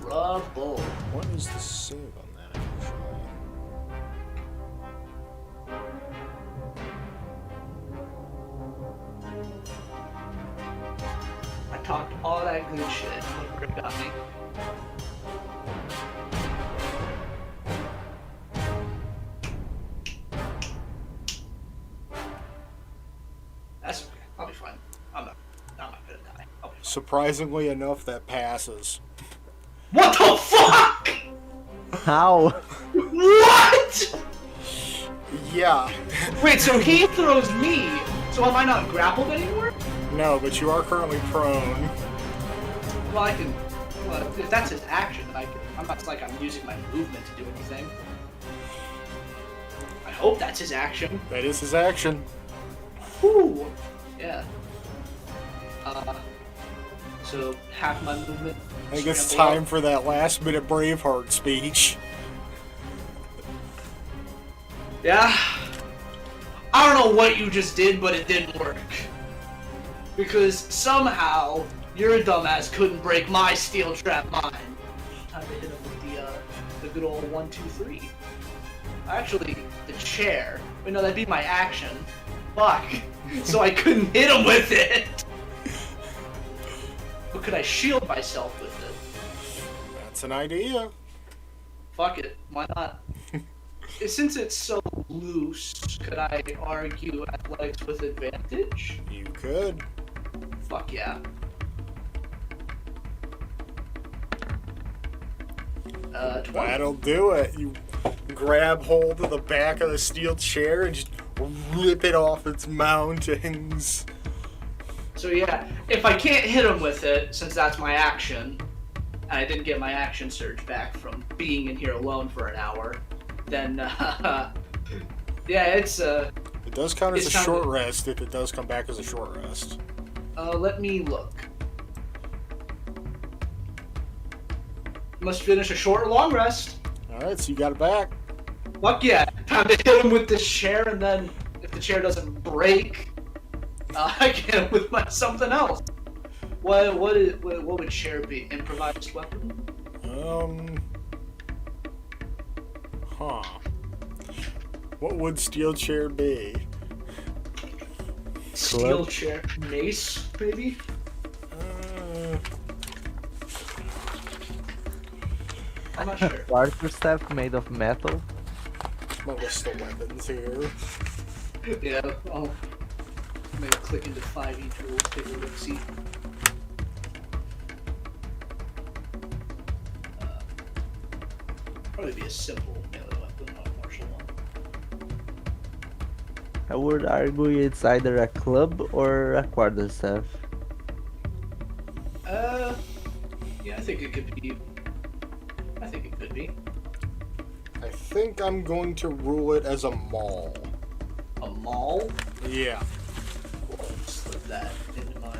[SPEAKER 3] Trouble.
[SPEAKER 1] What is the save on that, actually?
[SPEAKER 3] I talked all that good shit. Look where it got me. That's okay. I'll be fine. I'm not gonna die. I'll be fine.
[SPEAKER 1] Surprisingly enough, that passes.
[SPEAKER 3] What the fuck?
[SPEAKER 2] How?
[SPEAKER 3] What?
[SPEAKER 1] Yeah.
[SPEAKER 3] Wait, so he throws me. So am I not grappled anymore?
[SPEAKER 1] No, but you are currently prone.
[SPEAKER 3] Well, I can. Well, if that's his action, then I can. I'm not like I'm using my movement to do anything. I hope that's his action.
[SPEAKER 1] That is his action.
[SPEAKER 3] Whew. Yeah. So half my movement.
[SPEAKER 1] I think it's
[SPEAKER 3] scramble
[SPEAKER 1] time
[SPEAKER 3] up.
[SPEAKER 1] for that last minute Braveheart speech.
[SPEAKER 3] Yeah. I don't know what you just did, but it didn't work. Because somehow your dumbass couldn't break my steel trap mine. Time to hit him with the good old 1, 2, 3. Actually, the chair. Wait, no, that'd be my action. Fuck. so I couldn't hit him with it. But could I shield myself with it?
[SPEAKER 1] That's an idea.
[SPEAKER 3] Fuck it, why not? Since it's so loose, could I argue athletics with advantage?
[SPEAKER 1] You could.
[SPEAKER 3] Fuck yeah. 20.
[SPEAKER 1] That'll do it. You grab hold of the back of the steel chair and just rip it off its mountings.
[SPEAKER 3] So yeah, if I can't hit him with it, since that's my action, and I didn't get my action surge back from being in here alone for an hour, then yeah, it's
[SPEAKER 1] It does count as
[SPEAKER 3] It's
[SPEAKER 1] a short
[SPEAKER 3] counted.
[SPEAKER 1] rest if it does come back as a short rest.
[SPEAKER 3] let me look. Must finish a short or long rest.
[SPEAKER 1] Alright, so you got it back.
[SPEAKER 3] Fuck yeah! Time to hit him with this chair, and then if the chair doesn't break, I get him with something else. What would chair be? Improvised weapon?
[SPEAKER 1] Huh. What would steel chair be?
[SPEAKER 3] Steel chair, mace, maybe. I'm not sure.
[SPEAKER 2] Quarterstaff made of metal.
[SPEAKER 1] My list of weapons here.
[SPEAKER 3] Yeah, I'll maybe click into 5e tools, take a look, see. Probably be a simple melee weapon, not a martial one.
[SPEAKER 2] I would argue it's either a club or a quarterstaff.
[SPEAKER 3] Yeah, I think it could be. I think it could be.
[SPEAKER 1] I think I'm going to rule it as a maul.
[SPEAKER 3] A maul?
[SPEAKER 1] Yeah.
[SPEAKER 3] Cool, I'll slip that into my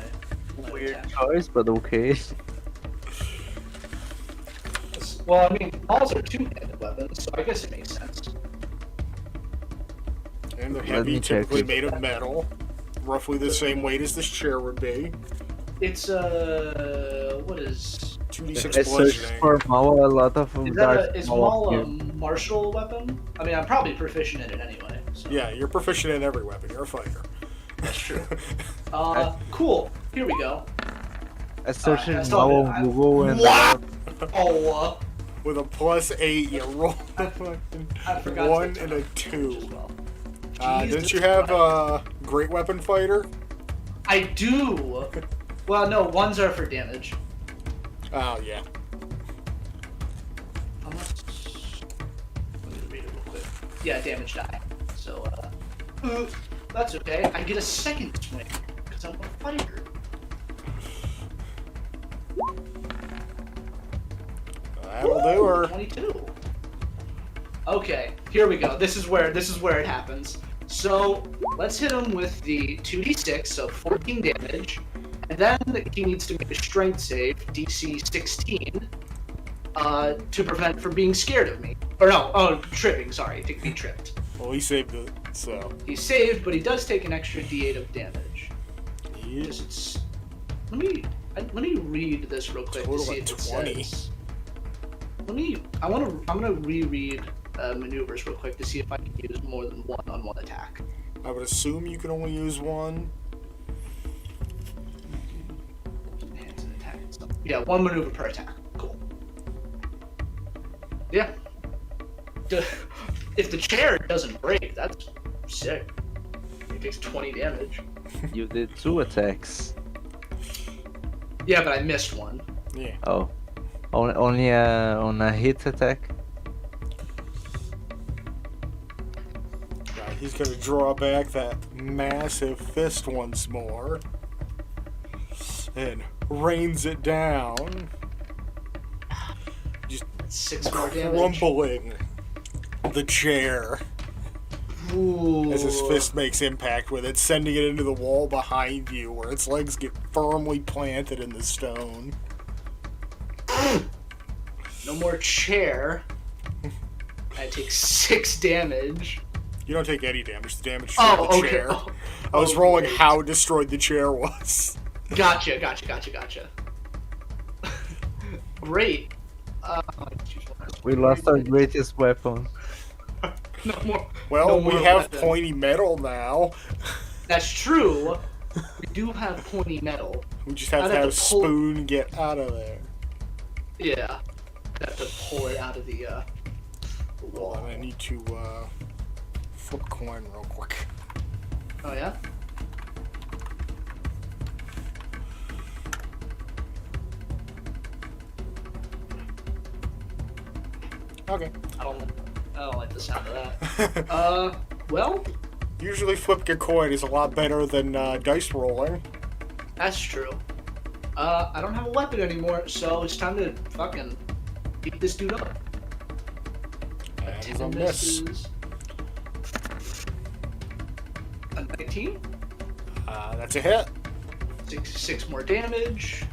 [SPEAKER 2] Weird
[SPEAKER 3] attachment.
[SPEAKER 2] choice, but okay.
[SPEAKER 3] Well, I mean, mauls are two-handed weapons, so I guess it makes sense.
[SPEAKER 1] And they're
[SPEAKER 2] Let
[SPEAKER 1] heavy,
[SPEAKER 2] me check
[SPEAKER 1] typically
[SPEAKER 2] it.
[SPEAKER 1] made of metal. Roughly the same weight as this chair would be.
[SPEAKER 3] It's what is?
[SPEAKER 1] 2d6
[SPEAKER 2] I searched
[SPEAKER 1] bludgeoning.
[SPEAKER 2] for Maul a lot of
[SPEAKER 3] Is
[SPEAKER 2] dark
[SPEAKER 3] that is
[SPEAKER 2] Maul
[SPEAKER 3] maul a
[SPEAKER 2] here.
[SPEAKER 3] martial weapon? I mean, I'm probably proficient in it anyway. So
[SPEAKER 1] Yeah, you're proficient in every weapon. You're a fighter.
[SPEAKER 3] that's true. Cool. Here we go.
[SPEAKER 2] I searched
[SPEAKER 3] I saw
[SPEAKER 2] Maul
[SPEAKER 3] it.
[SPEAKER 2] on Google and
[SPEAKER 3] What? Oh,
[SPEAKER 1] With a +8, you roll a fucking
[SPEAKER 3] I forgot to
[SPEAKER 1] 1
[SPEAKER 3] take
[SPEAKER 1] and a
[SPEAKER 3] damage
[SPEAKER 1] 2.
[SPEAKER 3] as well.
[SPEAKER 1] Didn't
[SPEAKER 3] Jesus
[SPEAKER 1] you have
[SPEAKER 3] Christ.
[SPEAKER 1] Great Weapon Fighter?
[SPEAKER 3] I do. Well, no, ones are for damage.
[SPEAKER 1] Oh, yeah.
[SPEAKER 3] How much? Let me read it real quick. Yeah, damage die. So, that's okay. I get a second swing because I'm a fighter.
[SPEAKER 1] That'll do her.
[SPEAKER 3] 22. Okay, here we go. This is where it happens. So let's hit him with the 2d6, so 14 damage, and then he needs to make a strength save, DC 16, to prevent from being scared of me. Or no, tripping. Sorry, to be tripped.
[SPEAKER 1] Well, he saved it, so.
[SPEAKER 3] He's saved, but he does take an extra d8 of damage.
[SPEAKER 1] Yeah.
[SPEAKER 3] Because it's. Let me read this real quick to
[SPEAKER 1] Total
[SPEAKER 3] see
[SPEAKER 1] at
[SPEAKER 3] if it
[SPEAKER 1] 20.
[SPEAKER 3] says. I'm gonna reread maneuvers real quick to see if I can use more than one on one attack.
[SPEAKER 1] I would assume you can only use one.
[SPEAKER 3] Hands and attack and stuff. Yeah, one maneuver per attack. Cool. Yeah. If the chair doesn't break, that's sick. It takes 20 damage.
[SPEAKER 2] You did 2 attacks.
[SPEAKER 3] Yeah, but I missed one.
[SPEAKER 1] Yeah.
[SPEAKER 2] Oh. Only on a hit attack?
[SPEAKER 1] Right, he's gonna draw back that massive fist once more. And rains it down. Just
[SPEAKER 3] 6 more damage.
[SPEAKER 1] crumpling the chair
[SPEAKER 3] Ooh.
[SPEAKER 1] as his fist makes impact with it, sending it into the wall behind you where its legs get firmly planted in the stone.
[SPEAKER 3] No more chair. I take 6 damage.
[SPEAKER 1] You don't take any damage. The damage is
[SPEAKER 3] Oh,
[SPEAKER 1] from the
[SPEAKER 3] okay.
[SPEAKER 1] chair.
[SPEAKER 3] Oh,
[SPEAKER 1] I was
[SPEAKER 3] oh,
[SPEAKER 1] rolling
[SPEAKER 3] great.
[SPEAKER 1] how destroyed the chair was.
[SPEAKER 3] Gotcha. Great.
[SPEAKER 2] We lost our greatest weapon.
[SPEAKER 3] No more.
[SPEAKER 1] Well,
[SPEAKER 3] no
[SPEAKER 1] we
[SPEAKER 3] more
[SPEAKER 1] have
[SPEAKER 3] weapon.
[SPEAKER 1] pointy metal now.
[SPEAKER 3] That's true. We do have pointy metal.
[SPEAKER 1] We just have
[SPEAKER 3] I'd
[SPEAKER 1] to
[SPEAKER 3] have
[SPEAKER 1] have
[SPEAKER 3] to pull-
[SPEAKER 1] Spoon get out of there.
[SPEAKER 3] Yeah. I have to pull it out of the wall.
[SPEAKER 1] Hold on, I need to flip a coin real quick.
[SPEAKER 3] Oh yeah?
[SPEAKER 1] Okay.
[SPEAKER 3] I don't like the sound of that. Well,
[SPEAKER 1] Usually flipping a coin is a lot better than dice rolling.
[SPEAKER 3] that's true. I don't have a weapon anymore, so it's time to fucking beat this dude up.
[SPEAKER 1] That is a
[SPEAKER 3] 10
[SPEAKER 1] miss.
[SPEAKER 3] misses. A 19?
[SPEAKER 1] That's a hit.
[SPEAKER 3] 6 more damage.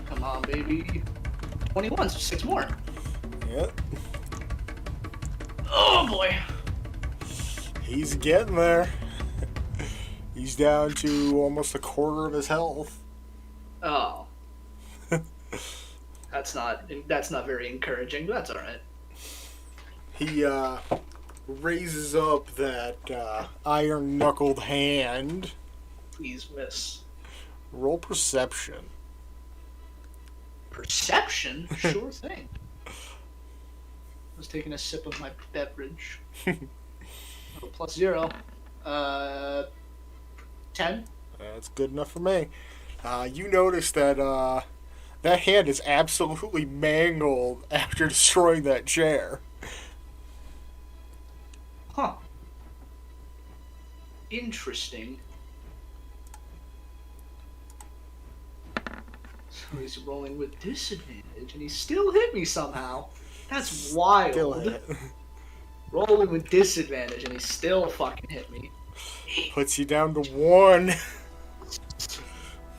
[SPEAKER 3] Come on, baby. 21, so 6 more.
[SPEAKER 1] Yep.
[SPEAKER 3] Oh boy.
[SPEAKER 1] He's getting there. He's down to almost a quarter of his health.
[SPEAKER 3] Oh. That's not very encouraging, but that's alright.
[SPEAKER 1] He raises up that iron-knuckled hand.
[SPEAKER 3] Please miss.
[SPEAKER 1] Roll perception.
[SPEAKER 3] Perception? Sure thing. I was taking a sip of my beverage. Oh, +0. 10?
[SPEAKER 1] That's good enough for me. You notice that that hand is absolutely mangled after destroying that chair.
[SPEAKER 3] Huh. Interesting. So he's rolling with disadvantage, and he still hit me somehow. That's wild.
[SPEAKER 1] Still hit.
[SPEAKER 3] Rolling with disadvantage, and he still fucking hit me.
[SPEAKER 1] Puts you down to 1.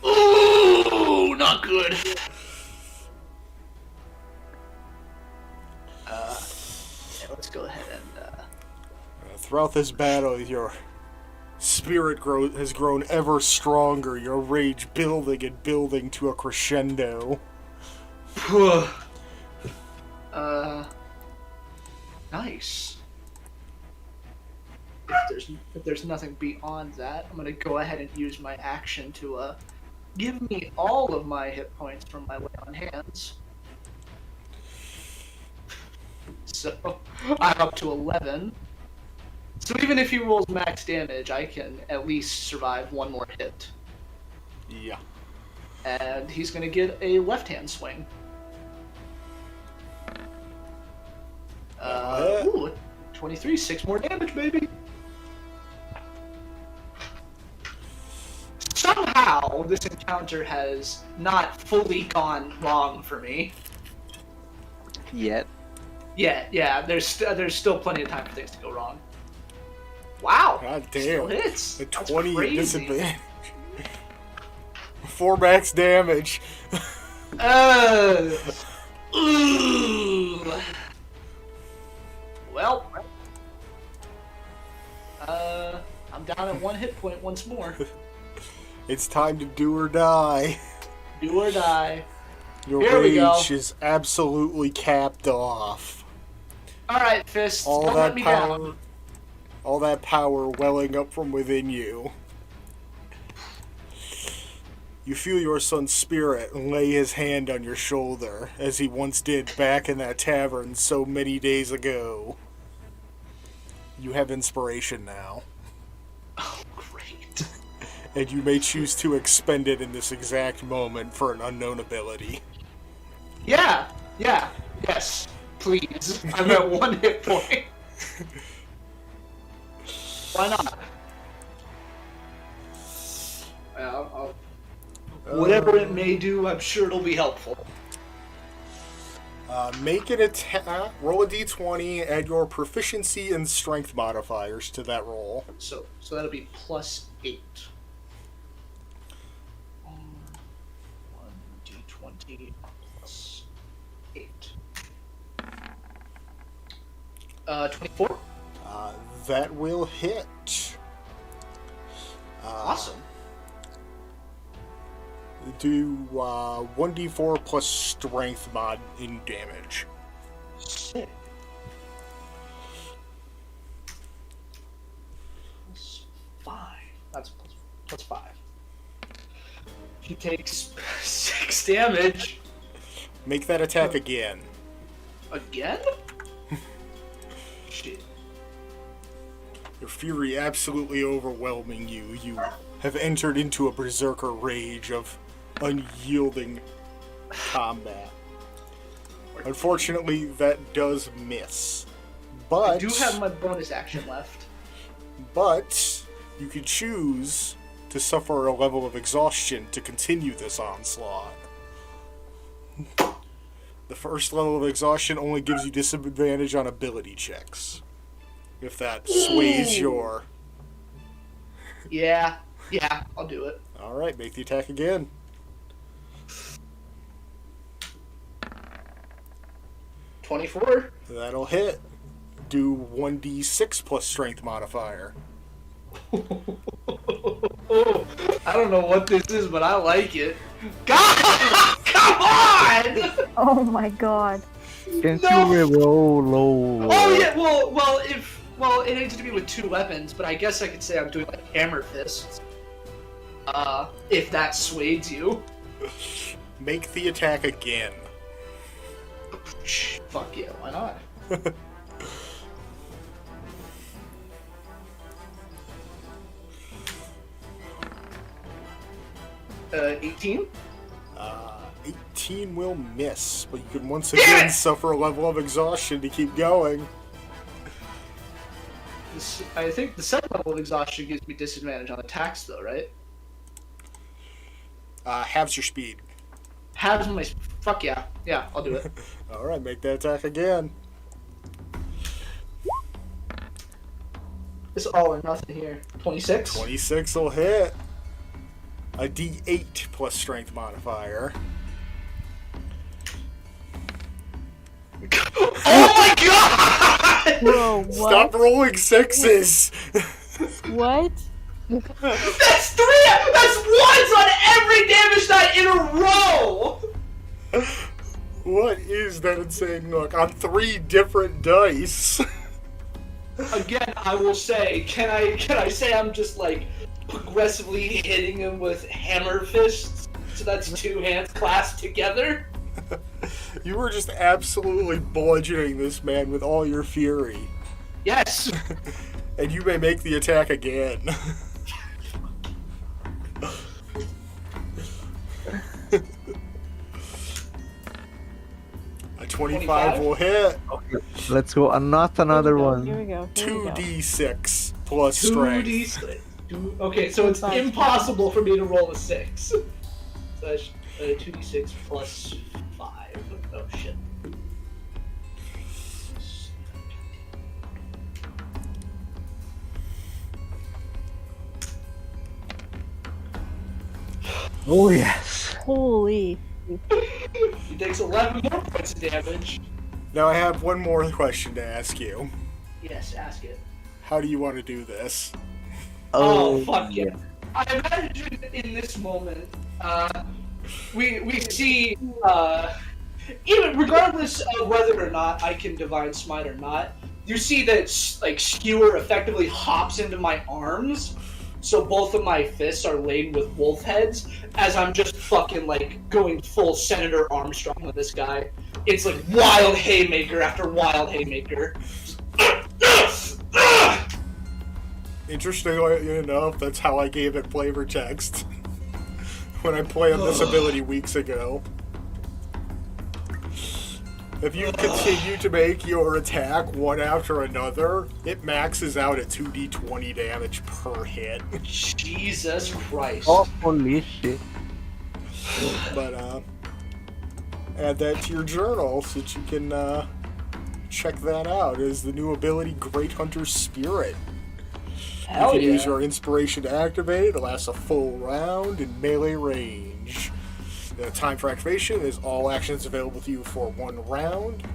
[SPEAKER 3] Ooh, not good. Yeah, let's go ahead and
[SPEAKER 1] Throughout this battle, your spirit has grown ever stronger, your rage building and building to a crescendo.
[SPEAKER 3] Nice. If there's nothing beyond that, I'm gonna go ahead and use my action to give me all of my hit points from my lay on hands. So I'm up to 11. So even if he rolls max damage, I can at least survive one more hit.
[SPEAKER 1] Yeah.
[SPEAKER 3] And he's gonna get a left hand swing. Ooh, 23, 6 more damage, baby. Somehow, this encounter has not fully gone wrong for me.
[SPEAKER 2] Yet.
[SPEAKER 3] Yeah, there's still plenty of time for things to go wrong. Wow.
[SPEAKER 1] God
[SPEAKER 3] Still
[SPEAKER 1] damn.
[SPEAKER 3] hits.
[SPEAKER 1] A
[SPEAKER 3] That's
[SPEAKER 1] 20 at
[SPEAKER 3] crazy.
[SPEAKER 1] disadvantage. 4 max damage.
[SPEAKER 3] Ooh. Well, I'm down at 1 hit point once more.
[SPEAKER 1] It's time to do or die.
[SPEAKER 3] Do or die.
[SPEAKER 1] Your
[SPEAKER 3] Here we go.
[SPEAKER 1] rage is absolutely capped off.
[SPEAKER 3] Alright, Fists,
[SPEAKER 1] All
[SPEAKER 3] don't
[SPEAKER 1] that
[SPEAKER 3] let me
[SPEAKER 1] power,
[SPEAKER 3] down.
[SPEAKER 1] all that power welling up from within you. You feel your son's spirit lay his hand on your shoulder, as he once did back in that tavern so many days ago. You have inspiration now,
[SPEAKER 3] Oh, great.
[SPEAKER 1] and you may choose to expend it in this exact moment for an unknown ability.
[SPEAKER 3] Yeah, yes, please. I'm at 1 hit point. Why not? Whatever it may do, I'm sure it'll be helpful.
[SPEAKER 1] Make an attack, roll a d20, add your proficiency and strength modifiers to that roll.
[SPEAKER 3] So that'll be +8. 1d20 +8. 24.
[SPEAKER 1] That will hit.
[SPEAKER 3] Awesome.
[SPEAKER 1] Do 1d4 plus strength mod in damage.
[SPEAKER 3] Sick. +5. plus 5. He takes 6 damage.
[SPEAKER 1] Make that attack again.
[SPEAKER 3] Again? Shit.
[SPEAKER 1] Your fury absolutely overwhelming you. You have entered into a berserker rage of unyielding combat. Unfortunately, that does miss. But
[SPEAKER 3] I do have my bonus action left.
[SPEAKER 1] But you could choose to suffer a level of exhaustion to continue this onslaught. The first level of exhaustion only gives you disadvantage on ability checks. If that sways your...
[SPEAKER 3] Yeah, I'll do it.
[SPEAKER 1] Alright, make the attack again.
[SPEAKER 3] $24.
[SPEAKER 1] That'll hit. Do 1d6 plus strength modifier.
[SPEAKER 3] I don't know what this is, but I like it. God! Come on!
[SPEAKER 4] Oh my god.
[SPEAKER 2] Can't
[SPEAKER 3] No!
[SPEAKER 2] you reroll low?
[SPEAKER 3] Oh yeah, well, it needs to be with 2 weapons, but I guess I could say I'm doing like hammer fists. If that swayed you.
[SPEAKER 1] Make the attack again.
[SPEAKER 3] Fuck yeah, why not? 18?
[SPEAKER 1] 18 will miss, but you can once again suffer a level of exhaustion to keep going.
[SPEAKER 3] I think the second level of exhaustion gives me disadvantage on attacks, though, right?
[SPEAKER 1] Halves your speed.
[SPEAKER 3] Halves my... Fuck yeah. Yeah, I'll do it.
[SPEAKER 1] Alright, make that attack again.
[SPEAKER 3] It's all or nothing here. 26?
[SPEAKER 1] 26 will hit. A d8 plus strength modifier.
[SPEAKER 3] Oh my god!
[SPEAKER 4] Whoa, what?
[SPEAKER 1] Stop rolling sixes!
[SPEAKER 4] What?
[SPEAKER 3] That's 3! That's ones on every damage die in a row!
[SPEAKER 1] What is that insane look? On 3 different dice.
[SPEAKER 3] Again, I will say, can I say I'm just like progressively hitting him with hammer fists? So that's 2 hands clasped together?
[SPEAKER 1] You were just absolutely bludgeoning this man with all your fury.
[SPEAKER 3] Yes!
[SPEAKER 1] And you may make the attack again. A 25 will hit.
[SPEAKER 2] Let's go. Not another one.
[SPEAKER 4] Here we go. Here we go.
[SPEAKER 1] 2d6 plus strength.
[SPEAKER 3] 2d6. Okay, so it's impossible for me to roll a 6. So that's 2d6 plus 5. Oh shit.
[SPEAKER 2] Oh yes.
[SPEAKER 4] Holy.
[SPEAKER 3] He takes 11 more points of damage.
[SPEAKER 1] Now I have one more question to ask you.
[SPEAKER 3] Yes, ask it.
[SPEAKER 1] How do you want to do this?
[SPEAKER 3] Oh, fuck yeah. I imagine in this moment, we see, even regardless of whether or not I can Divine Smite or not, you see that, like, Skewer effectively hops into my arms, so both of my fists are laden with wolf heads, as I'm just fucking, like, going full Senator Armstrong with this guy. It's like wild haymaker after wild haymaker.
[SPEAKER 1] Interestingly enough, that's how I gave it flavor text when I played this ability weeks ago. If you continue to make your attack one after another, it maxes out at 2d20 damage per hit.
[SPEAKER 3] Jesus Christ.
[SPEAKER 2] Oh, holy shit.
[SPEAKER 1] But, add that to your journal so that you can, check that out as the new ability, Great Hunter's Spirit.
[SPEAKER 3] Hell
[SPEAKER 1] you can
[SPEAKER 3] yeah.
[SPEAKER 1] use your inspiration to activate it. It lasts a full round in melee range. The time for activation is all actions available to you for 1 round.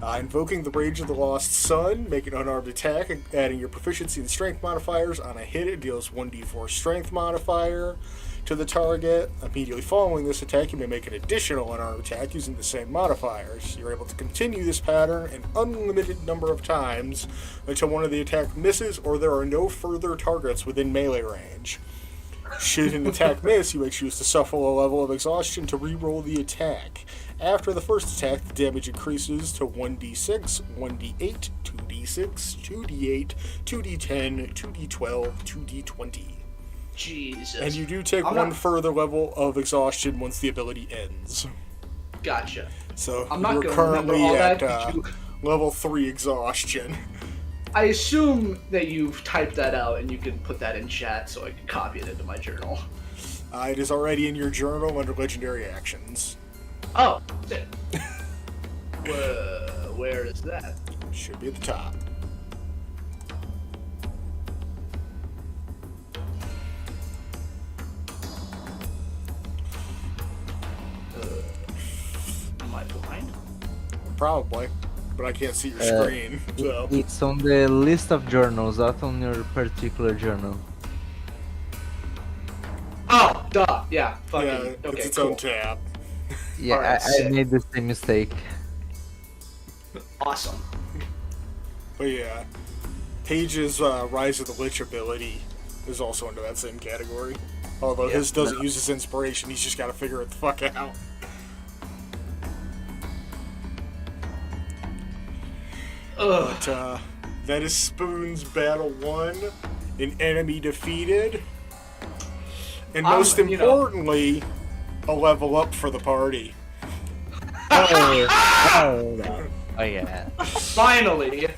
[SPEAKER 1] Invoking the Rage of the Lost Sun, make an unarmed attack, adding your proficiency and strength modifiers. On a hit, it deals 1d4 strength modifier to the target. Immediately following this attack, you may make an additional unarmed attack using the same modifiers. You're able to continue this pattern an unlimited number of times until one of the attack misses or there are no further targets within melee range. Should an attack miss, you may choose to suffer a level of exhaustion to re-roll the attack. After the first attack, the damage increases to 1d6, 1d8, 2d6, 2d8, 2d10, 2d12, 2d20.
[SPEAKER 3] Jesus.
[SPEAKER 1] And you do take
[SPEAKER 3] I'm
[SPEAKER 1] one
[SPEAKER 3] not-
[SPEAKER 1] further level of exhaustion once the ability ends.
[SPEAKER 3] Gotcha.
[SPEAKER 1] So
[SPEAKER 3] I'm not
[SPEAKER 1] we're
[SPEAKER 3] gonna remember
[SPEAKER 1] currently
[SPEAKER 3] all
[SPEAKER 1] at
[SPEAKER 3] that.
[SPEAKER 1] level 3 exhaustion.
[SPEAKER 3] I assume that you've typed that out and you can put that in chat so I can copy it into my journal.
[SPEAKER 1] It is already in your journal under legendary actions.
[SPEAKER 3] Oh, shit. Where is that?
[SPEAKER 1] Should be at the top.
[SPEAKER 3] Am I blind?
[SPEAKER 1] Probably. But I can't see your screen. So.
[SPEAKER 2] It's on the list of journals, not on your particular journal.
[SPEAKER 3] Oh, duh. Yeah. Fucking.
[SPEAKER 1] Yeah,
[SPEAKER 3] okay,
[SPEAKER 1] it's its
[SPEAKER 3] cool.
[SPEAKER 1] own tab.
[SPEAKER 2] Yeah,
[SPEAKER 3] Alright,
[SPEAKER 2] I
[SPEAKER 3] sick.
[SPEAKER 2] made the same mistake.
[SPEAKER 3] Awesome.
[SPEAKER 1] But yeah, Paige's Rise of the Lich ability is also under that same category. Although
[SPEAKER 3] Yeah.
[SPEAKER 1] his doesn't use his inspiration, he's just got to figure it the fuck out.
[SPEAKER 3] Ugh.
[SPEAKER 1] But that is Spoon's Battle 1, an enemy defeated, and most
[SPEAKER 3] you know.
[SPEAKER 1] importantly, a level up for the party.
[SPEAKER 2] Oh yeah.
[SPEAKER 3] Finally.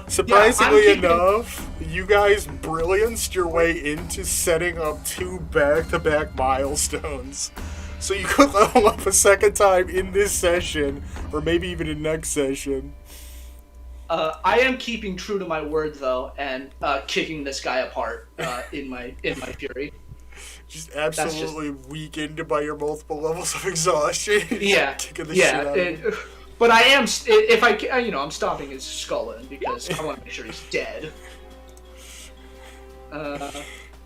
[SPEAKER 1] Surprisingly
[SPEAKER 3] yeah, I'm keeping-
[SPEAKER 1] enough, you guys brillianced your way into setting up 2 back-to-back milestones. So you could level up a second time in this session, or maybe even in next session.
[SPEAKER 3] I am keeping true to my word though, and kicking this guy apart in my fury.
[SPEAKER 1] Just absolutely weakened by your multiple levels of exhaustion.
[SPEAKER 3] Yeah,
[SPEAKER 1] Kicking the shit out of him.
[SPEAKER 3] but I am if I I'm stomping his skull in because I want to make sure he's dead.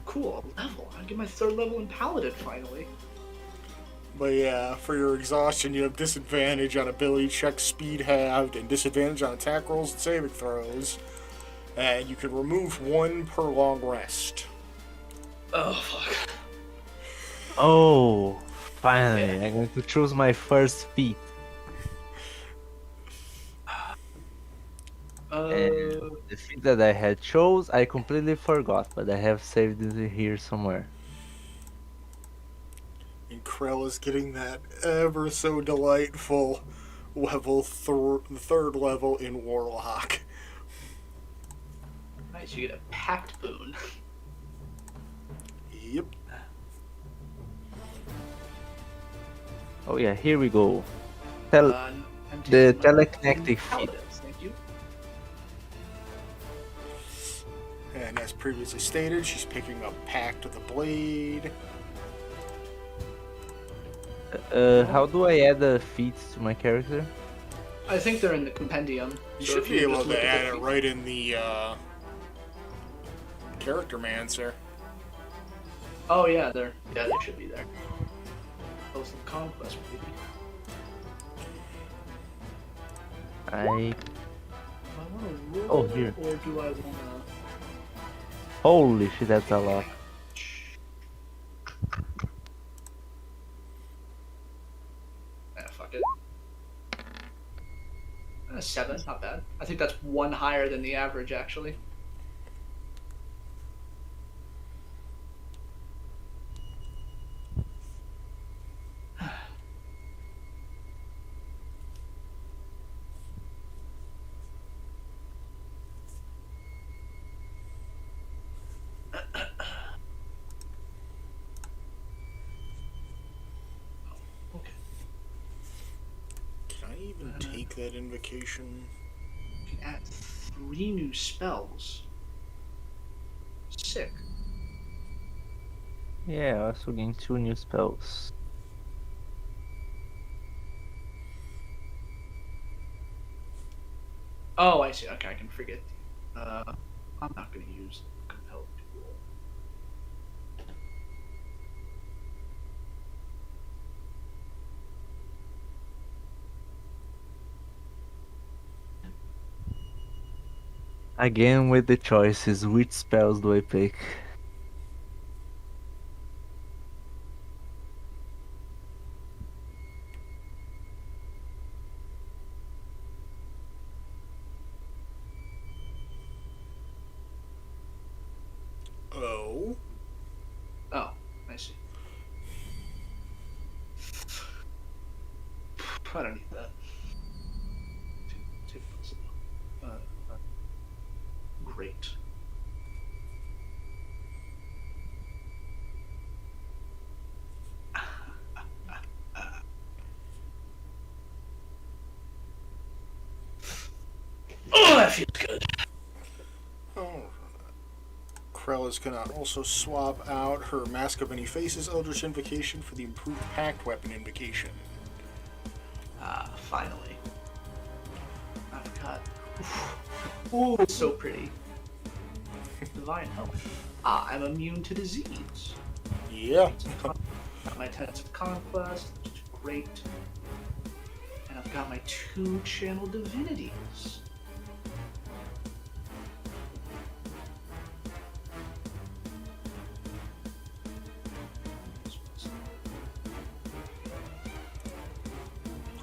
[SPEAKER 3] Cool level. I get my 3rd level in Paladin finally.
[SPEAKER 1] But yeah, for your exhaustion, you have disadvantage on ability checks, speed halved, and disadvantage on attack rolls and saving throws. And you can remove 1 per long rest.
[SPEAKER 3] Oh fuck.
[SPEAKER 2] Oh, finally, I'm going to choose my first feat. And the feat that I had chose, I completely forgot, but I have saved it here somewhere.
[SPEAKER 1] And Krell is getting that ever so delightful level 3rd level in Warlock.
[SPEAKER 3] Nice, you get a packed boon.
[SPEAKER 1] Yep.
[SPEAKER 2] Oh yeah, here we go.
[SPEAKER 3] I'm
[SPEAKER 2] The
[SPEAKER 3] taking my
[SPEAKER 2] telekinetic feat.
[SPEAKER 3] Paladins, thank you.
[SPEAKER 1] And as previously stated, she's picking up Pact of the Blade.
[SPEAKER 2] How do I add a feat to my character?
[SPEAKER 3] I think they're in the compendium.
[SPEAKER 1] You
[SPEAKER 3] so
[SPEAKER 1] should
[SPEAKER 3] if
[SPEAKER 1] be able
[SPEAKER 3] just look
[SPEAKER 1] to
[SPEAKER 3] at
[SPEAKER 1] add
[SPEAKER 3] the
[SPEAKER 1] it
[SPEAKER 3] feat-
[SPEAKER 1] right in the Character Mancer.
[SPEAKER 3] Oh yeah, they should be there. Post of Conquest, maybe.
[SPEAKER 2] I
[SPEAKER 3] Do I want to roll
[SPEAKER 2] Oh, here.
[SPEAKER 3] or do I want to?
[SPEAKER 2] holy shit, that's a lot.
[SPEAKER 3] Fuck it. 7, not bad. I think that's 1 higher than the average, actually. Okay.
[SPEAKER 1] Can I even take that invocation?
[SPEAKER 3] You can add 3 new spells. Sick.
[SPEAKER 2] Yeah, I also gained 2 new spells.
[SPEAKER 3] Oh, I see. Okay, I can forget. I'm not going to use compelled tool.
[SPEAKER 2] Again with the choices, which spells do I pick?
[SPEAKER 1] Oh?
[SPEAKER 3] Oh, I see. I don't need that. Great. Oh, that feels good.
[SPEAKER 1] Oh. Krella's gonna also swap out her Mask of Many Faces Eldritch Invocation for the improved Pact Weapon Invocation.
[SPEAKER 3] Finally. I've got... Ooh, it's so pretty. Divine Health. I'm immune to disease.
[SPEAKER 1] Yeah.
[SPEAKER 3] Got my Tenets of Conquest, which is great. And I've got my 2 Channel Divinities.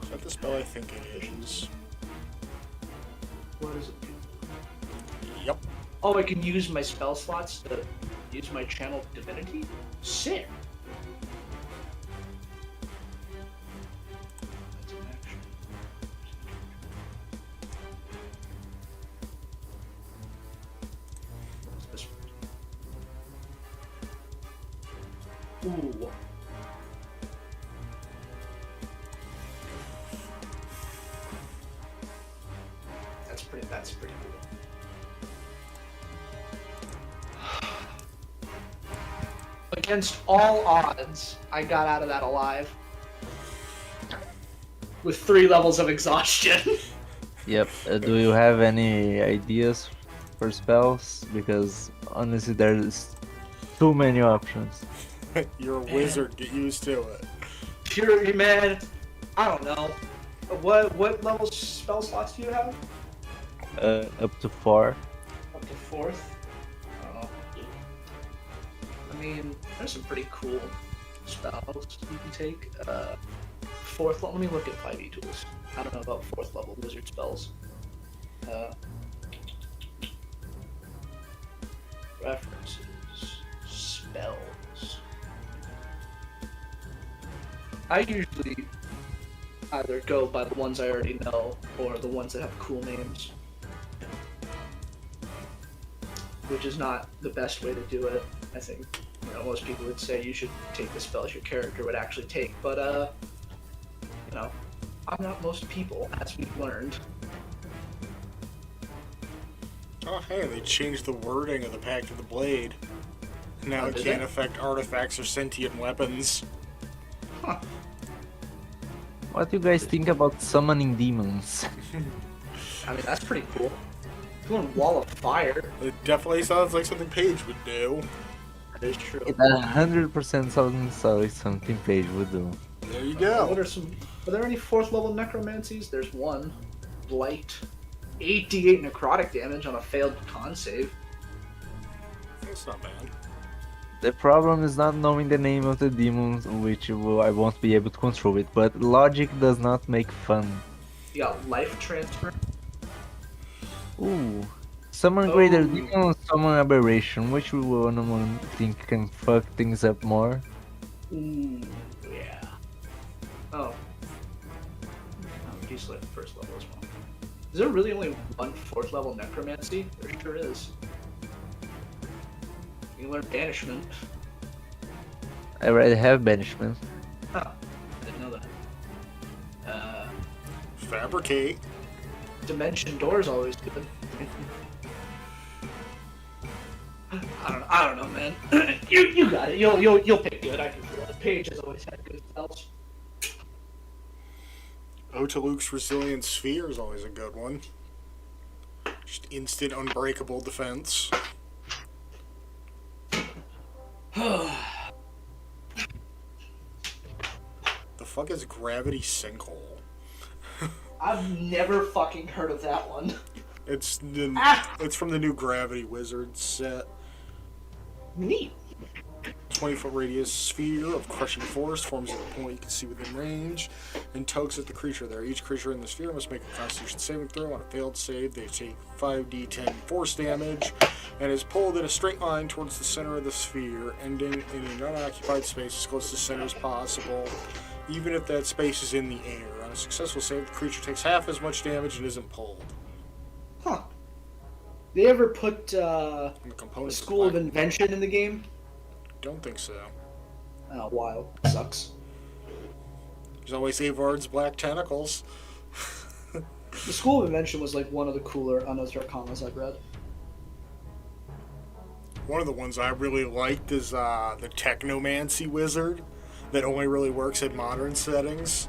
[SPEAKER 1] Is that the spell I think it is?
[SPEAKER 3] What is it?
[SPEAKER 1] Yep.
[SPEAKER 3] Oh, I can use my spell slots to use my Channel Divinity? Sick! That's an action. What's this one? Ooh. That's pretty cool. Against all odds, I got out of that alive. With 3 levels of exhaustion.
[SPEAKER 2] Yep. Do you have any ideas for spells? Because honestly, there's too many options.
[SPEAKER 1] You're a wizard, get used to it.
[SPEAKER 3] Fury, man. I don't know. What level spell slots do you have?
[SPEAKER 2] Up to 4.
[SPEAKER 3] Up to 4th? Oh. I mean, there's some pretty cool spells you can take. 4th level, let me look at 5e tools. I don't know about 4th level wizard spells. References. Spells. I usually either go by the ones I already know or the ones that have cool names. Which is not the best way to do it. I think most people would say you should take the spells your character would actually take, but I'm not most people, as we've learned.
[SPEAKER 1] Oh, hey, they changed the wording of the Pact of the Blade. Now
[SPEAKER 3] Oh,
[SPEAKER 1] it
[SPEAKER 3] did
[SPEAKER 1] can't
[SPEAKER 3] they?
[SPEAKER 1] affect artifacts or sentient weapons.
[SPEAKER 3] Huh.
[SPEAKER 2] What do you guys think about summoning demons?
[SPEAKER 3] I mean, that's pretty cool. Doing Wall of Fire.
[SPEAKER 1] It definitely sounds like something Paige would do.
[SPEAKER 3] That is true.
[SPEAKER 2] It 100% sounds like something Paige would do.
[SPEAKER 1] There you go.
[SPEAKER 3] Are there any 4th level necromancies? There's one. Blight. 8d8 necrotic damage on a failed con save.
[SPEAKER 1] That's not bad.
[SPEAKER 2] The problem is not knowing the name of the demons, which I won't be able to control it, but logic does not make fun.
[SPEAKER 3] You got Life Transfer.
[SPEAKER 2] Ooh. Summon greater
[SPEAKER 3] Oh.
[SPEAKER 2] demon, summon aberration, which one think can fuck things up more?
[SPEAKER 3] Ooh, yeah. Oh. He's like 1st level as well. Is there really only one 4th level necromancy? There sure is. You can learn Banishment.
[SPEAKER 2] I already have banishment.
[SPEAKER 3] Huh. I didn't know that.
[SPEAKER 1] Fabricate.
[SPEAKER 3] Dimension Door is always good. I don't know, man. you got it. You'll pick good. I can feel it. Paige has always had good spells.
[SPEAKER 1] Otaluke's Resilient Sphere is always a good one. Just instant unbreakable defense. The fuck is Gravity Sinkhole?
[SPEAKER 3] I've never fucking heard of that one.
[SPEAKER 1] It's the, it's from the new Gravity Wizard set.
[SPEAKER 3] Neat.
[SPEAKER 1] 20-foot radius sphere of crushing force forms at a point you can see within range and tugs at the creature there. Each creature in the sphere must make a Constitution saving throw. On a failed save, they take 5d10 force damage and is pulled in a straight line towards the center of the sphere, ending in an unoccupied space as close to the center as possible, even if that space is in the air. On a successful save, the creature takes half as much damage and isn't pulled.
[SPEAKER 3] Huh. They ever put
[SPEAKER 1] The
[SPEAKER 3] the
[SPEAKER 1] components
[SPEAKER 3] School of Invention in the game?
[SPEAKER 1] Don't think so.
[SPEAKER 3] Oh, wild. Sucks.
[SPEAKER 1] There's always Avard's black tentacles.
[SPEAKER 3] The School of Invention was like one of the cooler unothered arcanas I've read.
[SPEAKER 1] One of the ones I really liked is the Technomancy Wizard that only really works in modern settings.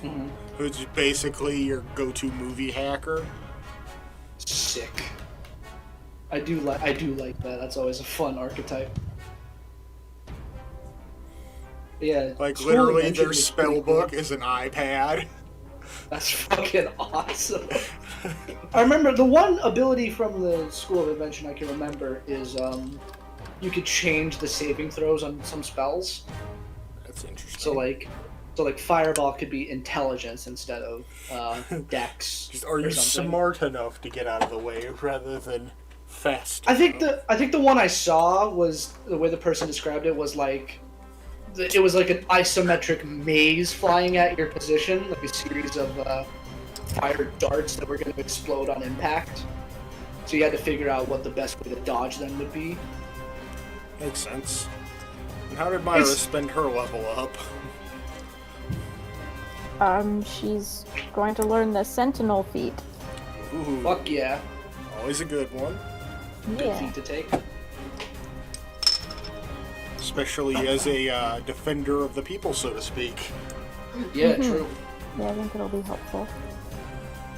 [SPEAKER 3] Mm-hmm.
[SPEAKER 1] Who's basically your go-to movie hacker.
[SPEAKER 3] Sick. I do like that. That's always a fun archetype. Yeah.
[SPEAKER 1] Like,
[SPEAKER 3] School of
[SPEAKER 1] literally,
[SPEAKER 3] Invention
[SPEAKER 1] their
[SPEAKER 3] was
[SPEAKER 1] spell
[SPEAKER 3] pretty cool.
[SPEAKER 1] book is an iPad.
[SPEAKER 3] That's fucking awesome. I remember the one ability from the School of Invention I can remember is you could change the saving throws on some spells.
[SPEAKER 1] That's interesting.
[SPEAKER 3] So like Fireball could be Intelligence instead of Dex.
[SPEAKER 1] Just, are
[SPEAKER 3] or
[SPEAKER 1] you
[SPEAKER 3] something.
[SPEAKER 1] smart enough to get out of the way rather than fast
[SPEAKER 3] I think
[SPEAKER 1] enough?
[SPEAKER 3] the one I saw was the way the person described it was like it was like an isometric maze flying at your position, like a series of fire darts that were going to explode on impact. So you had to figure out what the best way to dodge them would be.
[SPEAKER 1] Makes sense. And how did Myra
[SPEAKER 3] It's-
[SPEAKER 1] spend her level up?
[SPEAKER 4] She's going to learn the Sentinel feat.
[SPEAKER 1] Ooh,
[SPEAKER 3] Fuck yeah,
[SPEAKER 1] always a good one.
[SPEAKER 3] good
[SPEAKER 4] Yeah.
[SPEAKER 3] feat to take.
[SPEAKER 1] Especially as a defender of the people, so to speak.
[SPEAKER 3] Yeah,
[SPEAKER 4] Mhm.
[SPEAKER 3] true.
[SPEAKER 4] Yeah, I think it'll be helpful.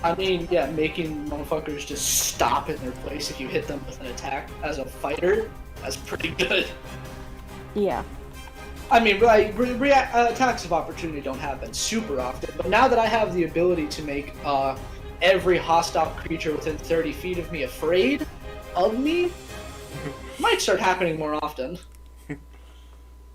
[SPEAKER 3] I mean, yeah, making motherfuckers just stop in their place if you hit them with an attack as a fighter, that's pretty good.
[SPEAKER 4] Yeah.
[SPEAKER 3] I mean, attacks of opportunity don't happen super often, but now that I have the ability to make every hostile creature within 30 feet of me afraid of me, might start happening more often.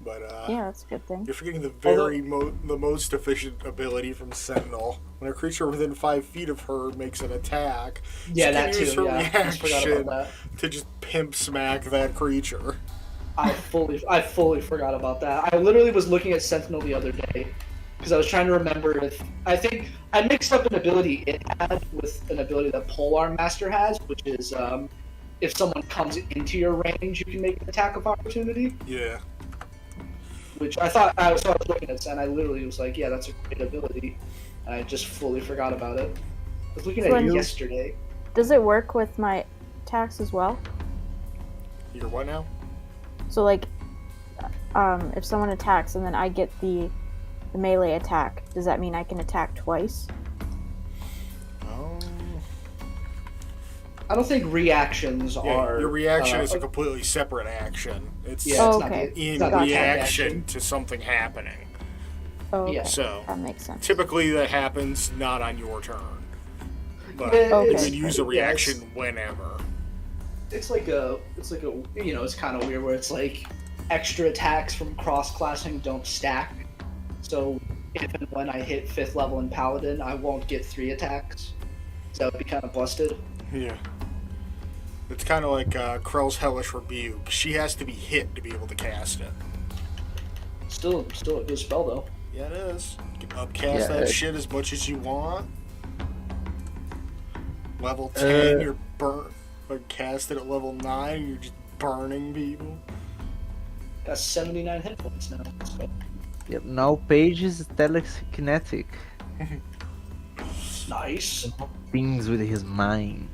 [SPEAKER 1] But
[SPEAKER 4] Yeah, that's a good thing.
[SPEAKER 1] you're forgetting the the most efficient ability from Sentinel. When a creature within 5 feet of her makes an attack,
[SPEAKER 3] Yeah,
[SPEAKER 1] she
[SPEAKER 3] that
[SPEAKER 1] can use
[SPEAKER 3] too.
[SPEAKER 1] her
[SPEAKER 3] Yeah, I just forgot
[SPEAKER 1] reaction
[SPEAKER 3] about that.
[SPEAKER 1] to just pimp smack that creature.
[SPEAKER 3] I fully forgot about that. I literally was looking at Sentinel the other day because I was trying to remember if I think I mixed up an ability it had with an ability that Polearm Master has, which is if someone comes into your range, you can make an attack of opportunity.
[SPEAKER 1] Yeah.
[SPEAKER 3] Which I thought I was looking at, and I literally was like, "Yeah, that's a great ability," and I just fully forgot about it. I was looking
[SPEAKER 4] So
[SPEAKER 3] at it
[SPEAKER 4] when-
[SPEAKER 3] yesterday.
[SPEAKER 4] Does it work with my attacks as well?
[SPEAKER 1] You're what now?
[SPEAKER 4] So like, if someone attacks and then I get the melee attack, does that mean I can attack twice?
[SPEAKER 3] I don't think reactions
[SPEAKER 1] Yeah,
[SPEAKER 3] are.
[SPEAKER 1] your reaction is a completely separate action. It's
[SPEAKER 3] Yeah,
[SPEAKER 4] Oh,
[SPEAKER 3] it's not
[SPEAKER 4] okay.
[SPEAKER 3] the-
[SPEAKER 1] in
[SPEAKER 3] it's not the attack
[SPEAKER 1] reaction
[SPEAKER 3] action.
[SPEAKER 1] to something happening.
[SPEAKER 4] Oh, okay.
[SPEAKER 3] Yeah.
[SPEAKER 1] So
[SPEAKER 4] That makes sense.
[SPEAKER 1] typically that happens not on your turn. But
[SPEAKER 3] Yeah,
[SPEAKER 1] you
[SPEAKER 4] Okay.
[SPEAKER 1] can use a
[SPEAKER 3] yeah,
[SPEAKER 1] reaction whenever.
[SPEAKER 3] It's like a, it's kind of weird where it's like extra attacks from cross-classing don't stack. So if and when I hit 5th level in Paladin, I won't get 3 attacks. So that would be kind of busted.
[SPEAKER 1] Yeah. It's kind of like Krell's Hellish Rebuke. She has to be hit to be able to cast it.
[SPEAKER 3] Still a good spell though.
[SPEAKER 1] Yeah, it is. You can upcast that shit as much as you want. Level 10, you're burnt. Like, cast it at level 9, you're just burning people.
[SPEAKER 3] Got 79 hit points now. So
[SPEAKER 2] Yep, now Paige is telekinetic.
[SPEAKER 3] nice.
[SPEAKER 2] Things with his mind.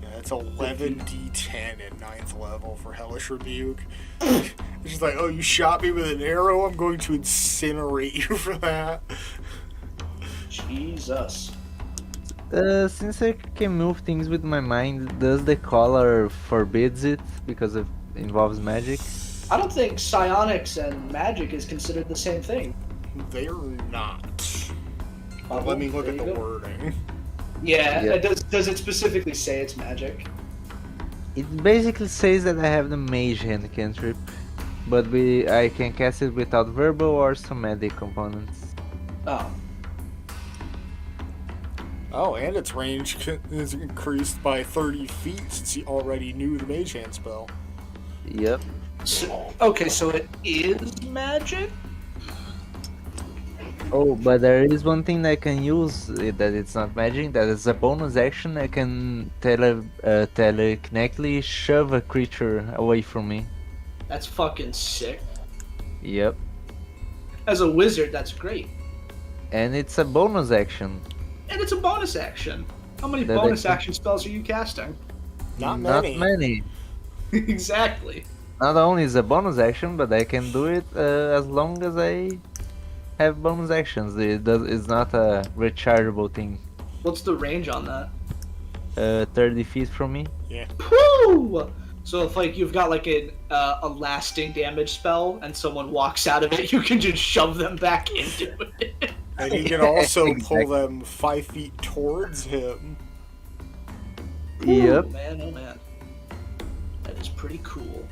[SPEAKER 1] Yeah, it's 11d10 at 9th level for Hellish Rebuke. It's just like, oh, you shot me with an arrow? I'm going to incinerate you for that.
[SPEAKER 3] Jesus.
[SPEAKER 2] Since I can move things with my mind, does the collar forbids it because it involves magic?
[SPEAKER 3] I don't think psionics and magic is considered the same thing.
[SPEAKER 1] They're not.
[SPEAKER 3] Oh,
[SPEAKER 1] Let me look
[SPEAKER 3] there
[SPEAKER 1] at
[SPEAKER 3] you
[SPEAKER 1] the
[SPEAKER 3] go.
[SPEAKER 1] wording.
[SPEAKER 3] Yeah,
[SPEAKER 2] Yeah.
[SPEAKER 3] does it specifically say it's magic?
[SPEAKER 2] It basically says that I have the mage hand cantrip. but I can cast it without verbal or somatic components.
[SPEAKER 3] Oh.
[SPEAKER 1] Oh, and its range is increased by 30 feet since he already knew the Mage Hand spell.
[SPEAKER 2] Yep.
[SPEAKER 3] Okay, so it is magic?
[SPEAKER 2] Oh, but there is one thing that I can use that it's not magic. That is a bonus action. I can telekinetically shove a creature away from me.
[SPEAKER 3] That's fucking sick.
[SPEAKER 2] Yep.
[SPEAKER 3] As a wizard, that's great.
[SPEAKER 2] And it's a bonus action.
[SPEAKER 3] And it's a bonus action. How many
[SPEAKER 2] That
[SPEAKER 3] bonus
[SPEAKER 2] I can-
[SPEAKER 3] action spells are you casting?
[SPEAKER 1] Not
[SPEAKER 2] Not
[SPEAKER 1] many.
[SPEAKER 2] many.
[SPEAKER 3] Exactly.
[SPEAKER 2] Not only is a bonus action, but I can do it as long as I have bonus actions. It's not a rechargeable thing.
[SPEAKER 3] What's the range on that?
[SPEAKER 2] 30 feet from me.
[SPEAKER 3] Woo! So if like you've got like a lasting damage spell and someone walks out of it, you can just shove them back into it.
[SPEAKER 1] And you can also
[SPEAKER 2] Exactly.
[SPEAKER 1] pull them 5 feet towards him.
[SPEAKER 2] Yep.
[SPEAKER 3] Oh man, oh man. That is pretty cool.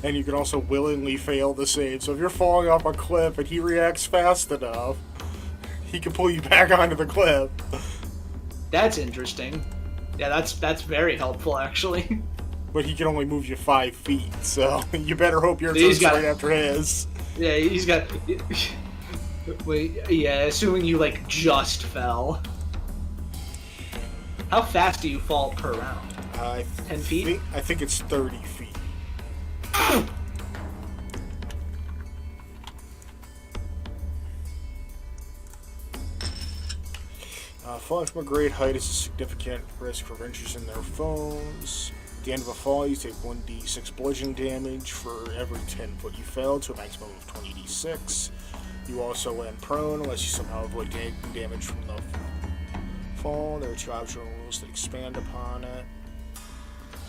[SPEAKER 1] And you can also willingly fail the save. So if you're falling off a cliff and he reacts fast enough, he can pull you back onto the cliff.
[SPEAKER 3] That's interesting. Yeah, that's very helpful actually.
[SPEAKER 1] But he can only move you 5 feet, so you better hope your
[SPEAKER 3] He's
[SPEAKER 1] turn's
[SPEAKER 3] got-
[SPEAKER 1] right after his.
[SPEAKER 3] Yeah, he's got. Wait, yeah, assuming you like just fell. How fast do you fall per round? 10 feet?
[SPEAKER 1] I think it's 30 feet. Falling from a great height is a significant risk for rangers and their foes. At the end of a fall, you take 1d6 bludgeoning damage for every 10 foot you fell to a maximum of 20d6. You also land prone unless you somehow avoid taking damage from the fall. There are 2 optional rules that expand upon it.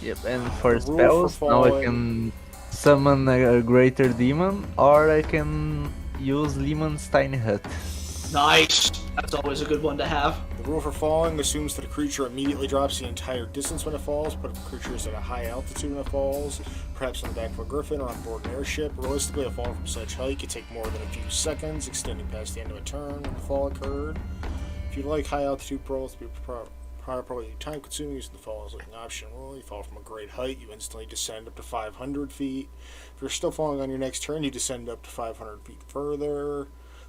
[SPEAKER 2] Yep. And for
[SPEAKER 1] The rule for
[SPEAKER 2] spells, now I
[SPEAKER 1] falling-
[SPEAKER 2] can summon a greater demon, or I can use Lemon's tiny hut.
[SPEAKER 3] Nice. That's always a good one to have.
[SPEAKER 1] The rule for falling assumes that a creature immediately drops the entire distance when it falls, but if a creature is at a high altitude when it falls, perhaps on the back of a griffin or on board an airship, realistically a fall from such height could take more than a few seconds, extending past the end of a turn when the fall occurred. If you'd like high altitude falls to be probably time consuming, using the fall as an option. Well, you fall from a great height, you instantly descend up to 500 feet. If you're still falling on your next turn, you descend up to 500 feet further.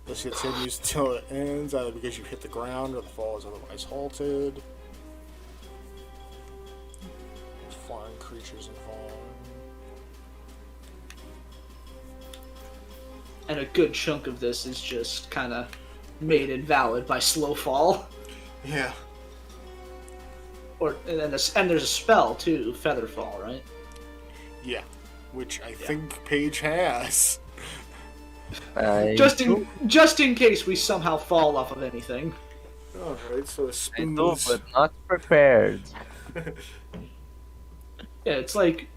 [SPEAKER 1] This continues until it ends, either because you hit the ground or the fall is otherwise halted. Flying creatures and falling.
[SPEAKER 3] And a good chunk of this is just kind of made invalid by slow fall.
[SPEAKER 1] Yeah.
[SPEAKER 3] And there's a spell too, feather fall, right?
[SPEAKER 1] Yeah. Which I think Paige has.
[SPEAKER 3] Just in case we somehow fall off of anything.
[SPEAKER 1] Alright, so a
[SPEAKER 2] I know,
[SPEAKER 1] spoon's...
[SPEAKER 2] but not prepared.
[SPEAKER 3] Yeah, it's like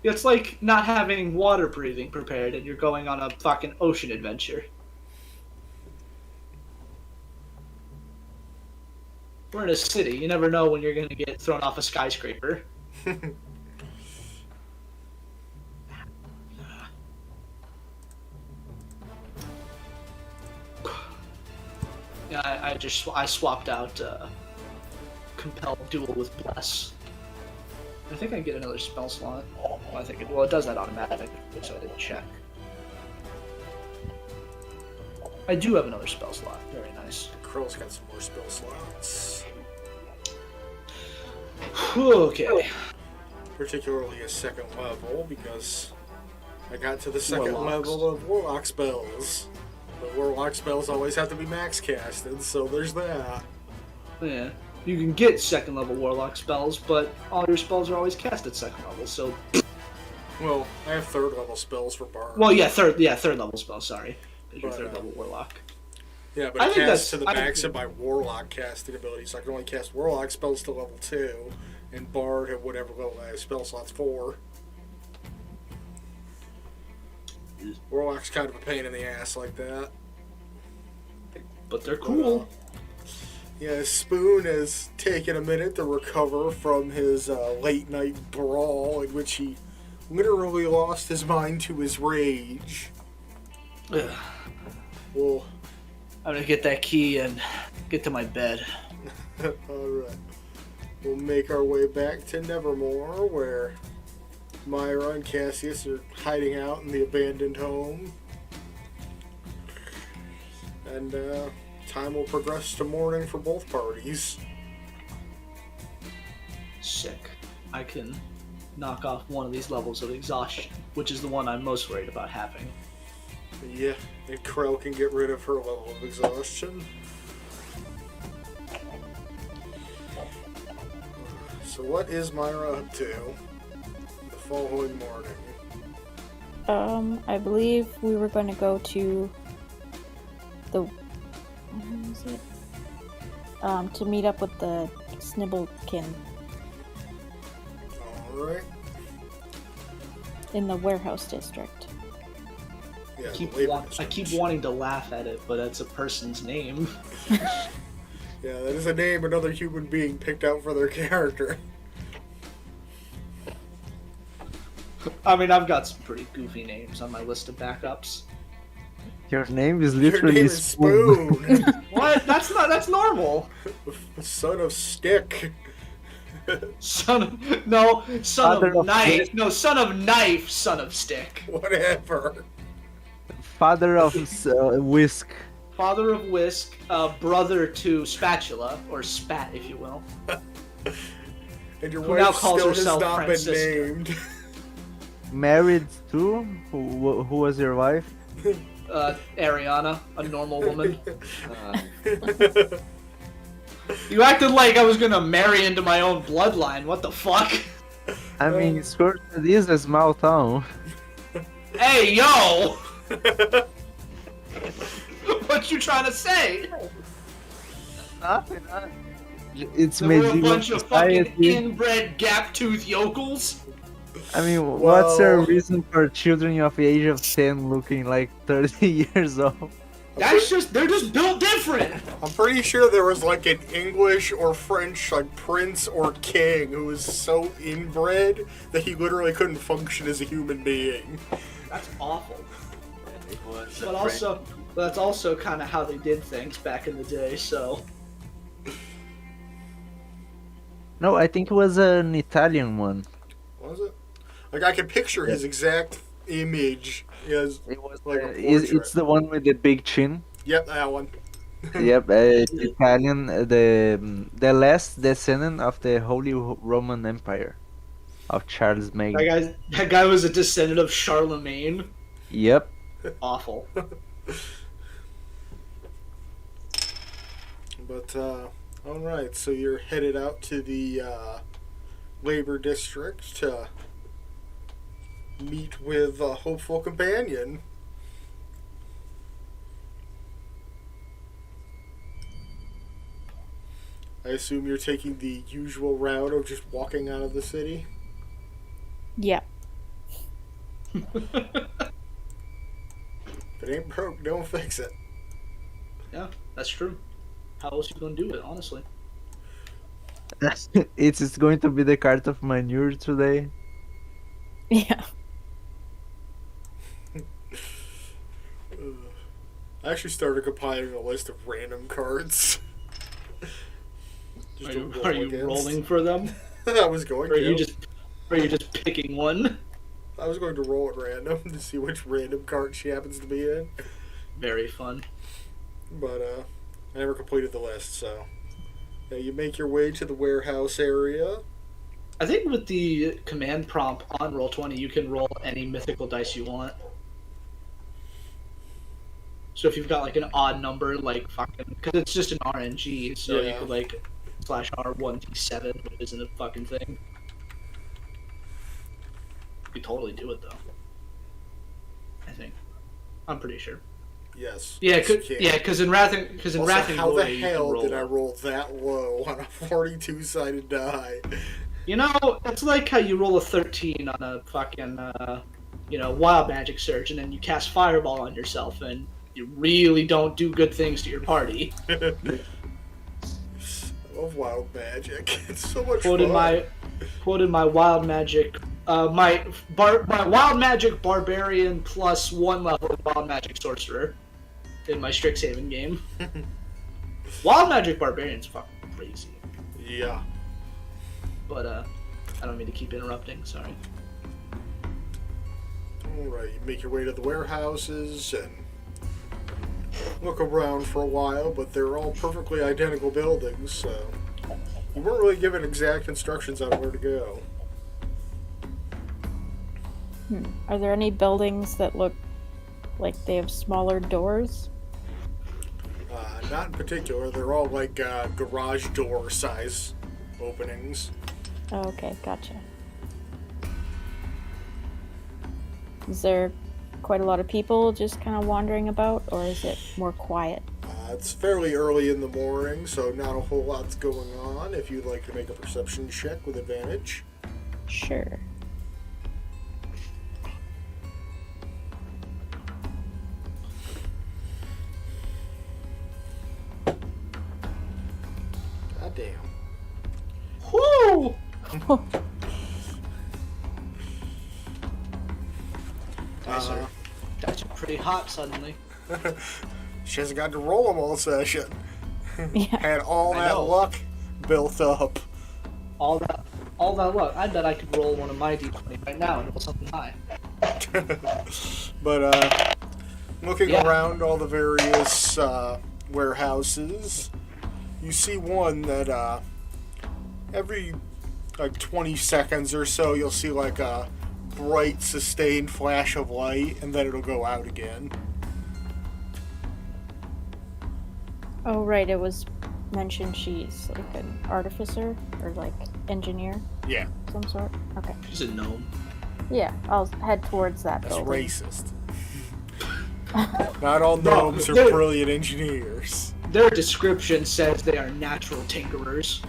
[SPEAKER 3] not having water breathing prepared and you're going on a fucking ocean adventure. We're in a city. You never know when you're gonna get thrown off a skyscraper. Yeah, I swapped out Compel Duel with Bless. I think I get another spell slot. Well, it does that automatic, so I didn't check. I do have another spell slot. Very nice.
[SPEAKER 1] Krill's got some more spell slots.
[SPEAKER 3] Okay.
[SPEAKER 1] Particularly a second level, because I got to the second
[SPEAKER 3] Warlocks.
[SPEAKER 1] level of Warlock spells. But Warlock spells always have to be max casted, so there's that.
[SPEAKER 3] Yeah. You can get second level Warlock spells, but all your spells are always cast at second level, so...
[SPEAKER 1] Well, I have third level spells for Bard.
[SPEAKER 3] Well, yeah, third level spell, sorry. Is your
[SPEAKER 1] But,
[SPEAKER 3] third level Warlock.
[SPEAKER 1] Yeah, but
[SPEAKER 3] I
[SPEAKER 1] it
[SPEAKER 3] think
[SPEAKER 1] casts to
[SPEAKER 3] that's-
[SPEAKER 1] the
[SPEAKER 3] I
[SPEAKER 1] max
[SPEAKER 3] think-
[SPEAKER 1] of my Warlock casting ability, so I can only cast Warlock spells to level 2, and Bard at whatever level I have spell slots for. Warlock's kind of a pain in the ass like that.
[SPEAKER 3] But they're cool.
[SPEAKER 1] Yeah, Spoon has taken a minute to recover from his late night brawl in which he literally lost his mind to his rage.
[SPEAKER 3] Ugh.
[SPEAKER 1] Well,
[SPEAKER 3] I'm gonna get that key and get to my bed.
[SPEAKER 1] alright. We'll make our way back to Nevermore, where Myra and Cassius are hiding out in the abandoned home. And time will progress to morning for both parties.
[SPEAKER 3] Sick. I can knock off one of these levels of exhaustion, which is the one I'm most worried about having.
[SPEAKER 1] Yeah, and Krell can get rid of her level of exhaustion. So what is Myra up to the following morning?
[SPEAKER 4] I believe we were going to go to the... Where was it? To meet up with the Snibblekin
[SPEAKER 1] Alright.
[SPEAKER 4] in the warehouse district.
[SPEAKER 1] Yeah,
[SPEAKER 3] I keep
[SPEAKER 1] district.
[SPEAKER 3] wanting to laugh at it, but that's a person's name.
[SPEAKER 1] Yeah, that is a name another human being picked out for their character.
[SPEAKER 3] I mean, I've got some pretty goofy names on my list of backups.
[SPEAKER 2] Your name is
[SPEAKER 1] Your
[SPEAKER 2] literally
[SPEAKER 1] name is Spoon.
[SPEAKER 3] What? That's normal.
[SPEAKER 1] Son of Stick.
[SPEAKER 3] Son of
[SPEAKER 2] Father of
[SPEAKER 3] knife.
[SPEAKER 2] Whisk.
[SPEAKER 3] No, son of knife, son of stick.
[SPEAKER 1] Whatever.
[SPEAKER 2] Father of Whisk.
[SPEAKER 3] Father of Whisk, brother to Spatula, or Spat, if you will.
[SPEAKER 1] And your
[SPEAKER 3] Who now
[SPEAKER 1] wife
[SPEAKER 3] calls
[SPEAKER 1] still has
[SPEAKER 3] herself
[SPEAKER 1] not
[SPEAKER 3] Francisca.
[SPEAKER 1] been named.
[SPEAKER 2] Married to? Who was your wife?
[SPEAKER 3] Ariana, a normal woman. You acted like I was gonna marry into my own bloodline. What the fuck?
[SPEAKER 2] I mean, Scotland is a small town.
[SPEAKER 3] Hey, yo! What you trying to say?
[SPEAKER 2] Nothing. It's
[SPEAKER 3] That we're a
[SPEAKER 2] medieval
[SPEAKER 3] bunch of fucking
[SPEAKER 2] society.
[SPEAKER 3] inbred gap-tooth yokels?
[SPEAKER 2] I mean, what's the
[SPEAKER 1] Well-
[SPEAKER 2] reason for children of the age of 10 looking like 30 years old?
[SPEAKER 3] They're just built different!
[SPEAKER 1] I'm pretty sure there was like an English or French like prince or king who was so inbred that he literally couldn't function as a human being.
[SPEAKER 3] That's awful. But that's also kind of how they did things back in the day, so...
[SPEAKER 2] No, I think it was an Italian one.
[SPEAKER 1] Was it? Like I can picture his exact image. Yes.
[SPEAKER 2] It was
[SPEAKER 1] Like a
[SPEAKER 2] it's
[SPEAKER 1] portrait.
[SPEAKER 2] the one with the big chin.
[SPEAKER 1] Yep, that one.
[SPEAKER 2] Yep, Italian, the last descendant of the Holy Roman Empire of Charles Magno.
[SPEAKER 3] That guy was a descendant of Charlemagne.
[SPEAKER 2] Yep.
[SPEAKER 3] Awful.
[SPEAKER 1] But all right, so you're headed out to the labor district to meet with a hopeful companion. I assume you're taking the usual route of just walking out of the city.
[SPEAKER 4] Yeah.
[SPEAKER 1] If it ain't broke, don't fix it.
[SPEAKER 3] Yeah, that's true. How else you gonna do it, honestly?
[SPEAKER 2] It's going to be the cart of manure today.
[SPEAKER 4] Yeah.
[SPEAKER 1] I actually started compiling a list of random cards. Just to roll
[SPEAKER 3] Are you
[SPEAKER 1] against.
[SPEAKER 3] rolling for them?
[SPEAKER 1] I was going
[SPEAKER 3] Or are
[SPEAKER 1] to.
[SPEAKER 3] you just picking one?
[SPEAKER 1] I was going to roll at random to see which random card she happens to be in.
[SPEAKER 3] Very fun.
[SPEAKER 1] But I never completed the list, so you make your way to the warehouse area.
[SPEAKER 3] I think with the command prompt on Roll20, you can roll any mythical dice you want. So if you've got like an odd number, like fucking, because it's just an RNG, so you
[SPEAKER 1] Yeah.
[SPEAKER 3] could like /R1d7, which isn't a fucking thing. You could totally do it though. I think. I'm pretty sure.
[SPEAKER 1] Yes.
[SPEAKER 3] Yeah,
[SPEAKER 1] yes, you can.
[SPEAKER 3] because in Wrath and
[SPEAKER 1] Also,
[SPEAKER 3] Wrath and
[SPEAKER 1] how the
[SPEAKER 3] Glory, you can
[SPEAKER 1] hell
[SPEAKER 3] roll.
[SPEAKER 1] did I roll that low on a 42-sided die?
[SPEAKER 3] You know, it's like how you roll a 13 on a fucking, wild magic search, and then you cast Fireball on yourself, and you really don't do good things to your party.
[SPEAKER 1] I love wild magic. It's so much
[SPEAKER 3] Quoted
[SPEAKER 1] fun.
[SPEAKER 3] my wild magic my wild magic barbarian plus 1 level of wild magic sorcerer in my Strixhaven game. Wild magic barbarian's fucking crazy.
[SPEAKER 1] Yeah.
[SPEAKER 3] But I don't mean to keep interrupting. Sorry.
[SPEAKER 1] Alright, you make your way to the warehouses and look around for a while, but they're all perfectly identical buildings, so you weren't really given exact instructions on where to go.
[SPEAKER 4] Are there any buildings that look like they have smaller doors?
[SPEAKER 1] Not in particular. They're all like garage door size openings.
[SPEAKER 4] Oh, okay, gotcha. Is there quite a lot of people just kind of wandering about, or is it more quiet?
[SPEAKER 1] It's fairly early in the morning, so not a whole lot's going on. If you'd like to make a perception check with advantage.
[SPEAKER 4] Sure.
[SPEAKER 1] God damn.
[SPEAKER 3] Whoo! Guys are pretty hot suddenly.
[SPEAKER 1] She hasn't got to roll them all session.
[SPEAKER 4] Yeah.
[SPEAKER 1] Had all
[SPEAKER 3] I
[SPEAKER 1] that
[SPEAKER 3] know.
[SPEAKER 1] luck built up.
[SPEAKER 3] All that luck. I bet I could roll one of my d20 right now and roll something high.
[SPEAKER 1] But looking
[SPEAKER 3] Yeah.
[SPEAKER 1] around all the various warehouses, you see one that every like 20 seconds or so you'll see like a bright sustained flash of light, and then it'll go out again.
[SPEAKER 4] Oh, right, it was mentioned she's like an artificer or like engineer,
[SPEAKER 1] Yeah,
[SPEAKER 4] some sort. Okay.
[SPEAKER 3] She's a gnome.
[SPEAKER 4] Yeah, I'll head towards that
[SPEAKER 1] that's
[SPEAKER 4] building.
[SPEAKER 1] racist. Not all
[SPEAKER 3] No,
[SPEAKER 1] gnomes are
[SPEAKER 3] they're-
[SPEAKER 1] brilliant engineers.
[SPEAKER 3] Their description says they are natural tinkerers.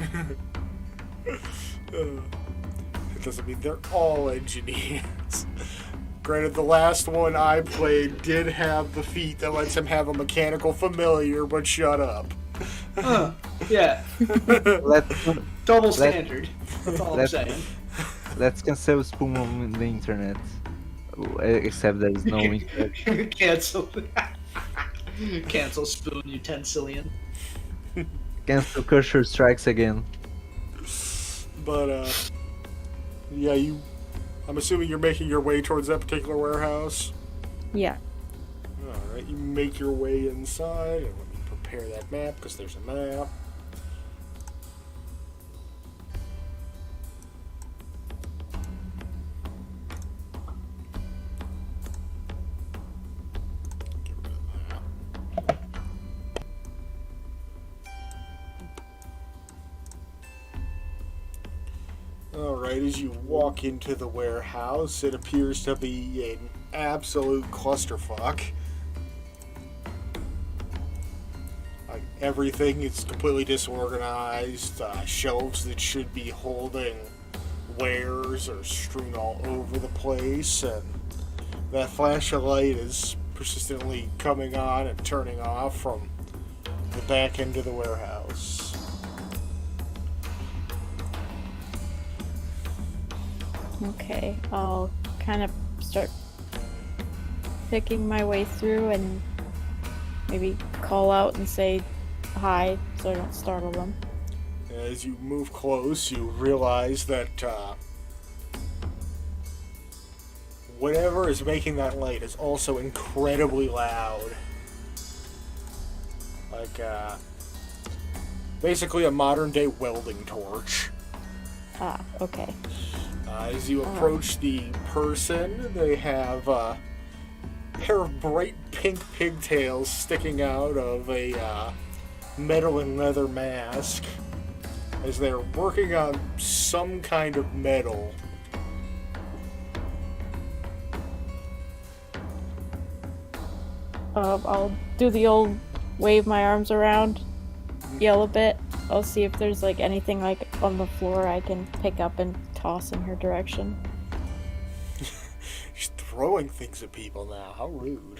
[SPEAKER 1] It doesn't mean they're all engineers. Granted, the last one I played did have the feat that lets him have a mechanical familiar, but shut up.
[SPEAKER 3] Yeah,
[SPEAKER 2] Let's
[SPEAKER 3] double standard. That's all I'm
[SPEAKER 2] let's-
[SPEAKER 3] saying.
[SPEAKER 2] let's cancel Spoon on the internet. Except there is no internet.
[SPEAKER 3] Cancel. Cancel spoon utensillion.
[SPEAKER 2] Cancel Cursor Strikes again.
[SPEAKER 1] But, yeah, I'm assuming you're making your way towards that particular warehouse.
[SPEAKER 4] Yeah.
[SPEAKER 1] Alright, you make your way inside, and let me prepare that map, because there's a map. Get rid of that. Alright, as you walk into the warehouse, it appears to be an absolute clusterfuck. Like, everything is completely disorganized. Shelves that should be holding wares are strewn all over the place, and that flash of light is persistently coming on and turning off from the back end of the warehouse.
[SPEAKER 4] Okay, I'll kind of start picking my way through and maybe call out and say hi so I don't startle them.
[SPEAKER 1] As you move close, you realize that whatever is making that light is also incredibly loud. Like, basically a modern day welding torch.
[SPEAKER 4] Ah, okay.
[SPEAKER 1] As you approach the person, they have a pair of bright pink pigtails sticking out of a metal and leather mask as they're working on some kind of metal.
[SPEAKER 4] I'll do the old wave my arms around, yell a bit. I'll see if there's like anything like on the floor I can pick up and toss in her direction.
[SPEAKER 1] She's throwing things at people now. How rude.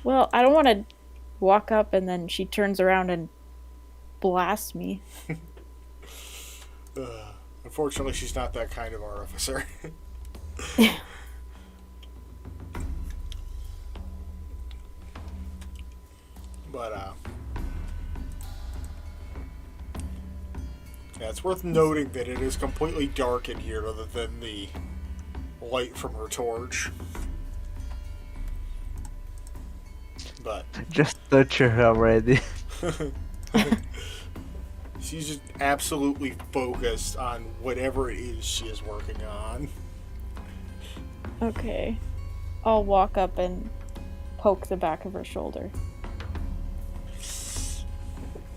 [SPEAKER 4] Well, I don't want to walk up and then she turns around and blasts me.
[SPEAKER 1] Unfortunately, she's not that kind of artificer. But, yeah, it's worth noting that it is completely dark in here other than the light from her torch. But
[SPEAKER 2] Just touch her already.
[SPEAKER 1] she's just absolutely focused on whatever it is she is working on.
[SPEAKER 4] Okay. I'll walk up and poke the back of her shoulder.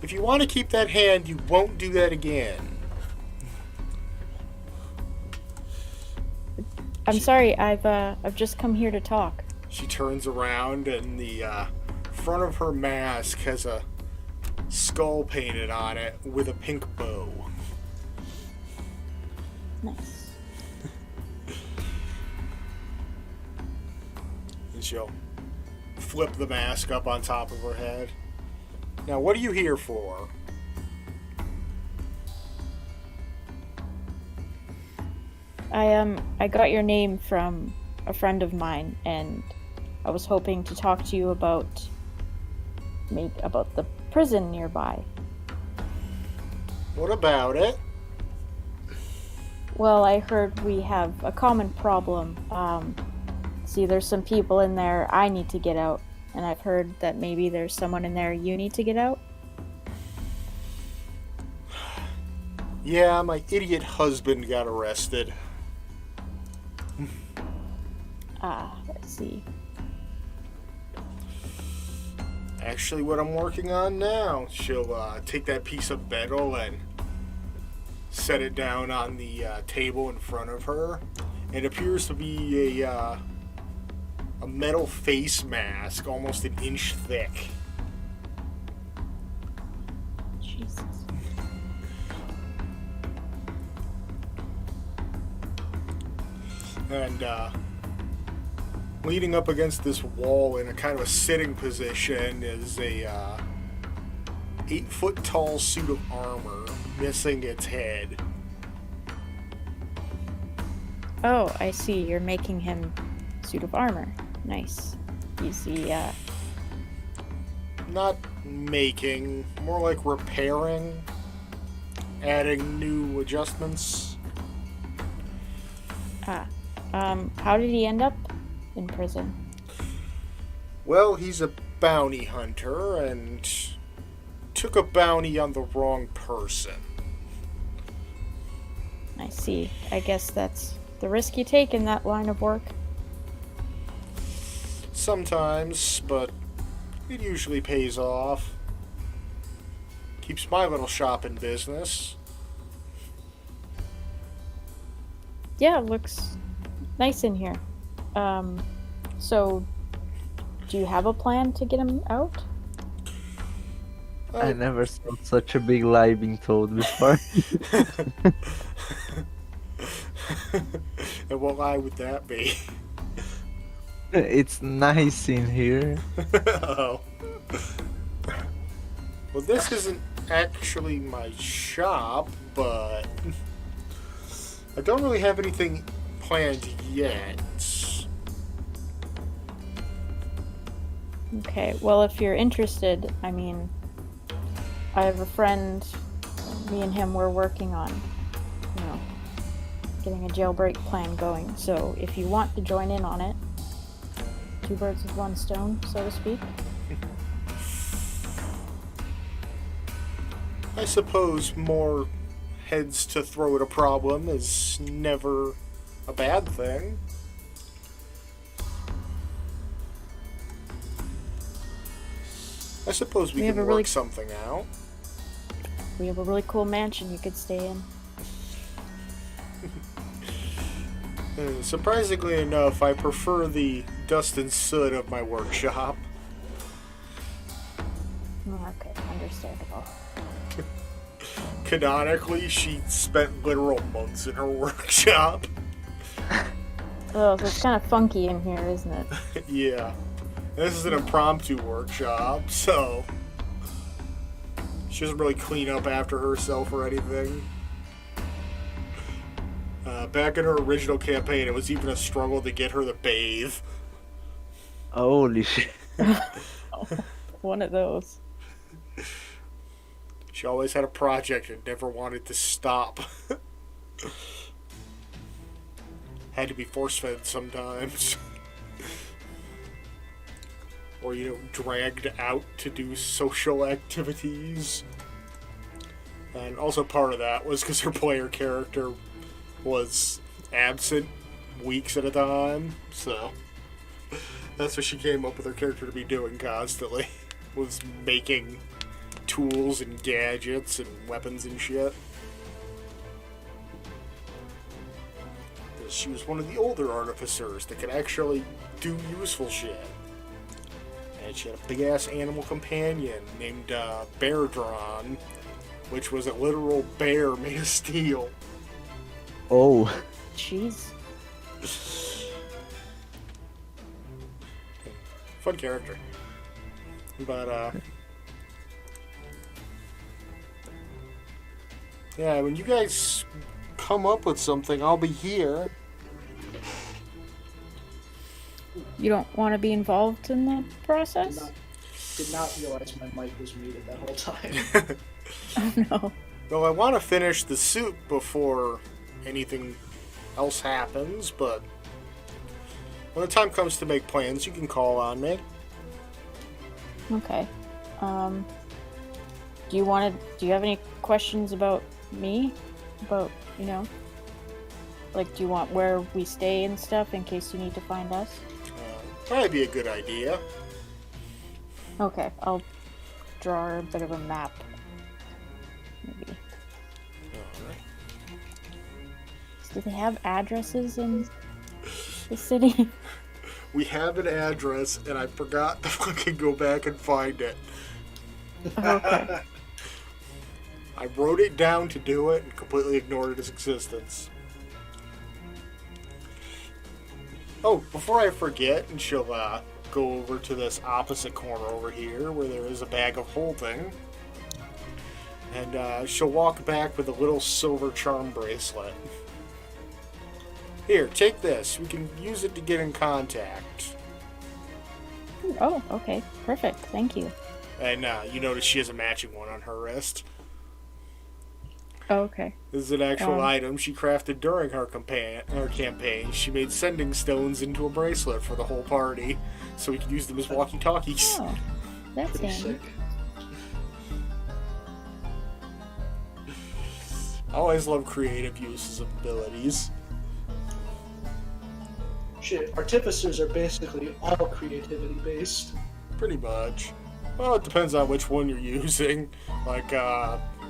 [SPEAKER 1] If you want to keep that hand, you won't do that again.
[SPEAKER 4] I'm sorry, I've just come here to talk.
[SPEAKER 1] She turns around and the front of her mask has a skull painted on it with a pink bow.
[SPEAKER 4] Nice.
[SPEAKER 1] And she'll flip the mask up on top of her head. Now, what are you here for?
[SPEAKER 4] I got your name from a friend of mine, and I was hoping to talk to you about the prison nearby.
[SPEAKER 1] What about it?
[SPEAKER 4] Well, I heard we have a common problem. See, there's some people in there I need to get out, and I've heard that maybe there's someone in there you need to get out.
[SPEAKER 1] Yeah, my idiot husband got arrested.
[SPEAKER 4] Ah, I see.
[SPEAKER 1] Actually, what I'm working on now. She'll take that piece of metal and set it down on the table in front of her. It appears to be a metal face mask, almost an inch thick.
[SPEAKER 4] Jesus.
[SPEAKER 1] And leaning up against this wall in a kind of a sitting position is a 8-foot tall suit of armor, missing its head.
[SPEAKER 4] Oh, I see. You're making him a suit of armor. Nice. Easy,
[SPEAKER 1] Not making, more like repairing, adding new adjustments.
[SPEAKER 4] how did he end up in prison?
[SPEAKER 1] Well, he's a bounty hunter and took a bounty on the wrong person.
[SPEAKER 4] I see. I guess that's the risk you take in that line of work.
[SPEAKER 1] Sometimes, but it usually pays off. Keeps my little shop in business.
[SPEAKER 4] Yeah, it looks nice in here. So, do you have a plan to get him out?
[SPEAKER 2] I never saw such a big lie being told before.
[SPEAKER 1] And what lie would that be?
[SPEAKER 2] It's nice in here.
[SPEAKER 1] Oh. Well, this isn't actually my shop, but I don't really have anything planned yet.
[SPEAKER 4] Okay, well, if you're interested, I mean, I have a friend, me and him were working on, getting a jailbreak plan going. So if you want to join in on it, 2 birds with 1 stone, so to speak.
[SPEAKER 1] I suppose more heads to throw at a problem is never a bad thing. I suppose we
[SPEAKER 4] We have
[SPEAKER 1] can
[SPEAKER 4] a
[SPEAKER 1] work
[SPEAKER 4] really-
[SPEAKER 1] something out.
[SPEAKER 4] We have a really cool mansion you could stay in.
[SPEAKER 1] Surprisingly enough, I prefer the dust and soot of my workshop.
[SPEAKER 4] Okay, understandable.
[SPEAKER 1] Canonically, she spent literal months in her workshop.
[SPEAKER 4] Oh, so it's kind of funky in here, isn't it?
[SPEAKER 1] Yeah. This is an impromptu workshop, so she doesn't really clean up after herself or anything. Back in her original campaign, it was even a struggle to get her to bathe.
[SPEAKER 2] Holy shit.
[SPEAKER 4] One of those.
[SPEAKER 1] She always had a project and never wanted to stop. Had to be force-fed sometimes. Or, dragged out to do social activities. And also part of that was because her player character was absent weeks at a time, so that's what she came up with her character to be doing constantly, was making tools and gadgets and weapons and shit. She was one of the older artificers that could actually do useful shit. And she had a big-ass animal companion named Beardron, which was a literal bear made of steel.
[SPEAKER 2] Oh.
[SPEAKER 4] Jeez.
[SPEAKER 1] Fun character. But, yeah, when you guys come up with something, I'll be here.
[SPEAKER 4] You don't want to be involved in the process?
[SPEAKER 3] Did not realize my mic was muted that whole time.
[SPEAKER 4] Oh no.
[SPEAKER 1] Well, I want to finish the suit before anything else happens, but when the time comes to make plans, you can call on me.
[SPEAKER 4] Okay. Do you have any questions about me? About, like, do you want where we stay and stuff in case you need to find us?
[SPEAKER 1] Probably be a good idea.
[SPEAKER 4] Okay, I'll draw a bit of a map. Maybe.
[SPEAKER 1] Alright.
[SPEAKER 4] Do they have addresses in the city?
[SPEAKER 1] We have an address, and I forgot to fucking go back and find it.
[SPEAKER 4] Okay.
[SPEAKER 1] I wrote it down to do it and completely ignored its existence. Oh, before I forget, and she'll go over to this opposite corner over here where there is a bag of holding. And she'll walk back with a little silver charm bracelet. Here, take this. We can use it to get in contact.
[SPEAKER 4] Oh, okay. Perfect. Thank you.
[SPEAKER 1] And you notice she has a matching one on her wrist.
[SPEAKER 4] Oh, okay.
[SPEAKER 1] This is an actual item she crafted during her campaign. She made sending stones into a bracelet for the whole party, so we could use them as walkie-talkies.
[SPEAKER 4] Oh, that's
[SPEAKER 3] Pretty
[SPEAKER 4] handy.
[SPEAKER 3] sick.
[SPEAKER 1] I always love creative uses of abilities.
[SPEAKER 3] Shit, artificers are basically all creativity based.
[SPEAKER 1] Pretty much. Well, it depends on which one you're using. Like,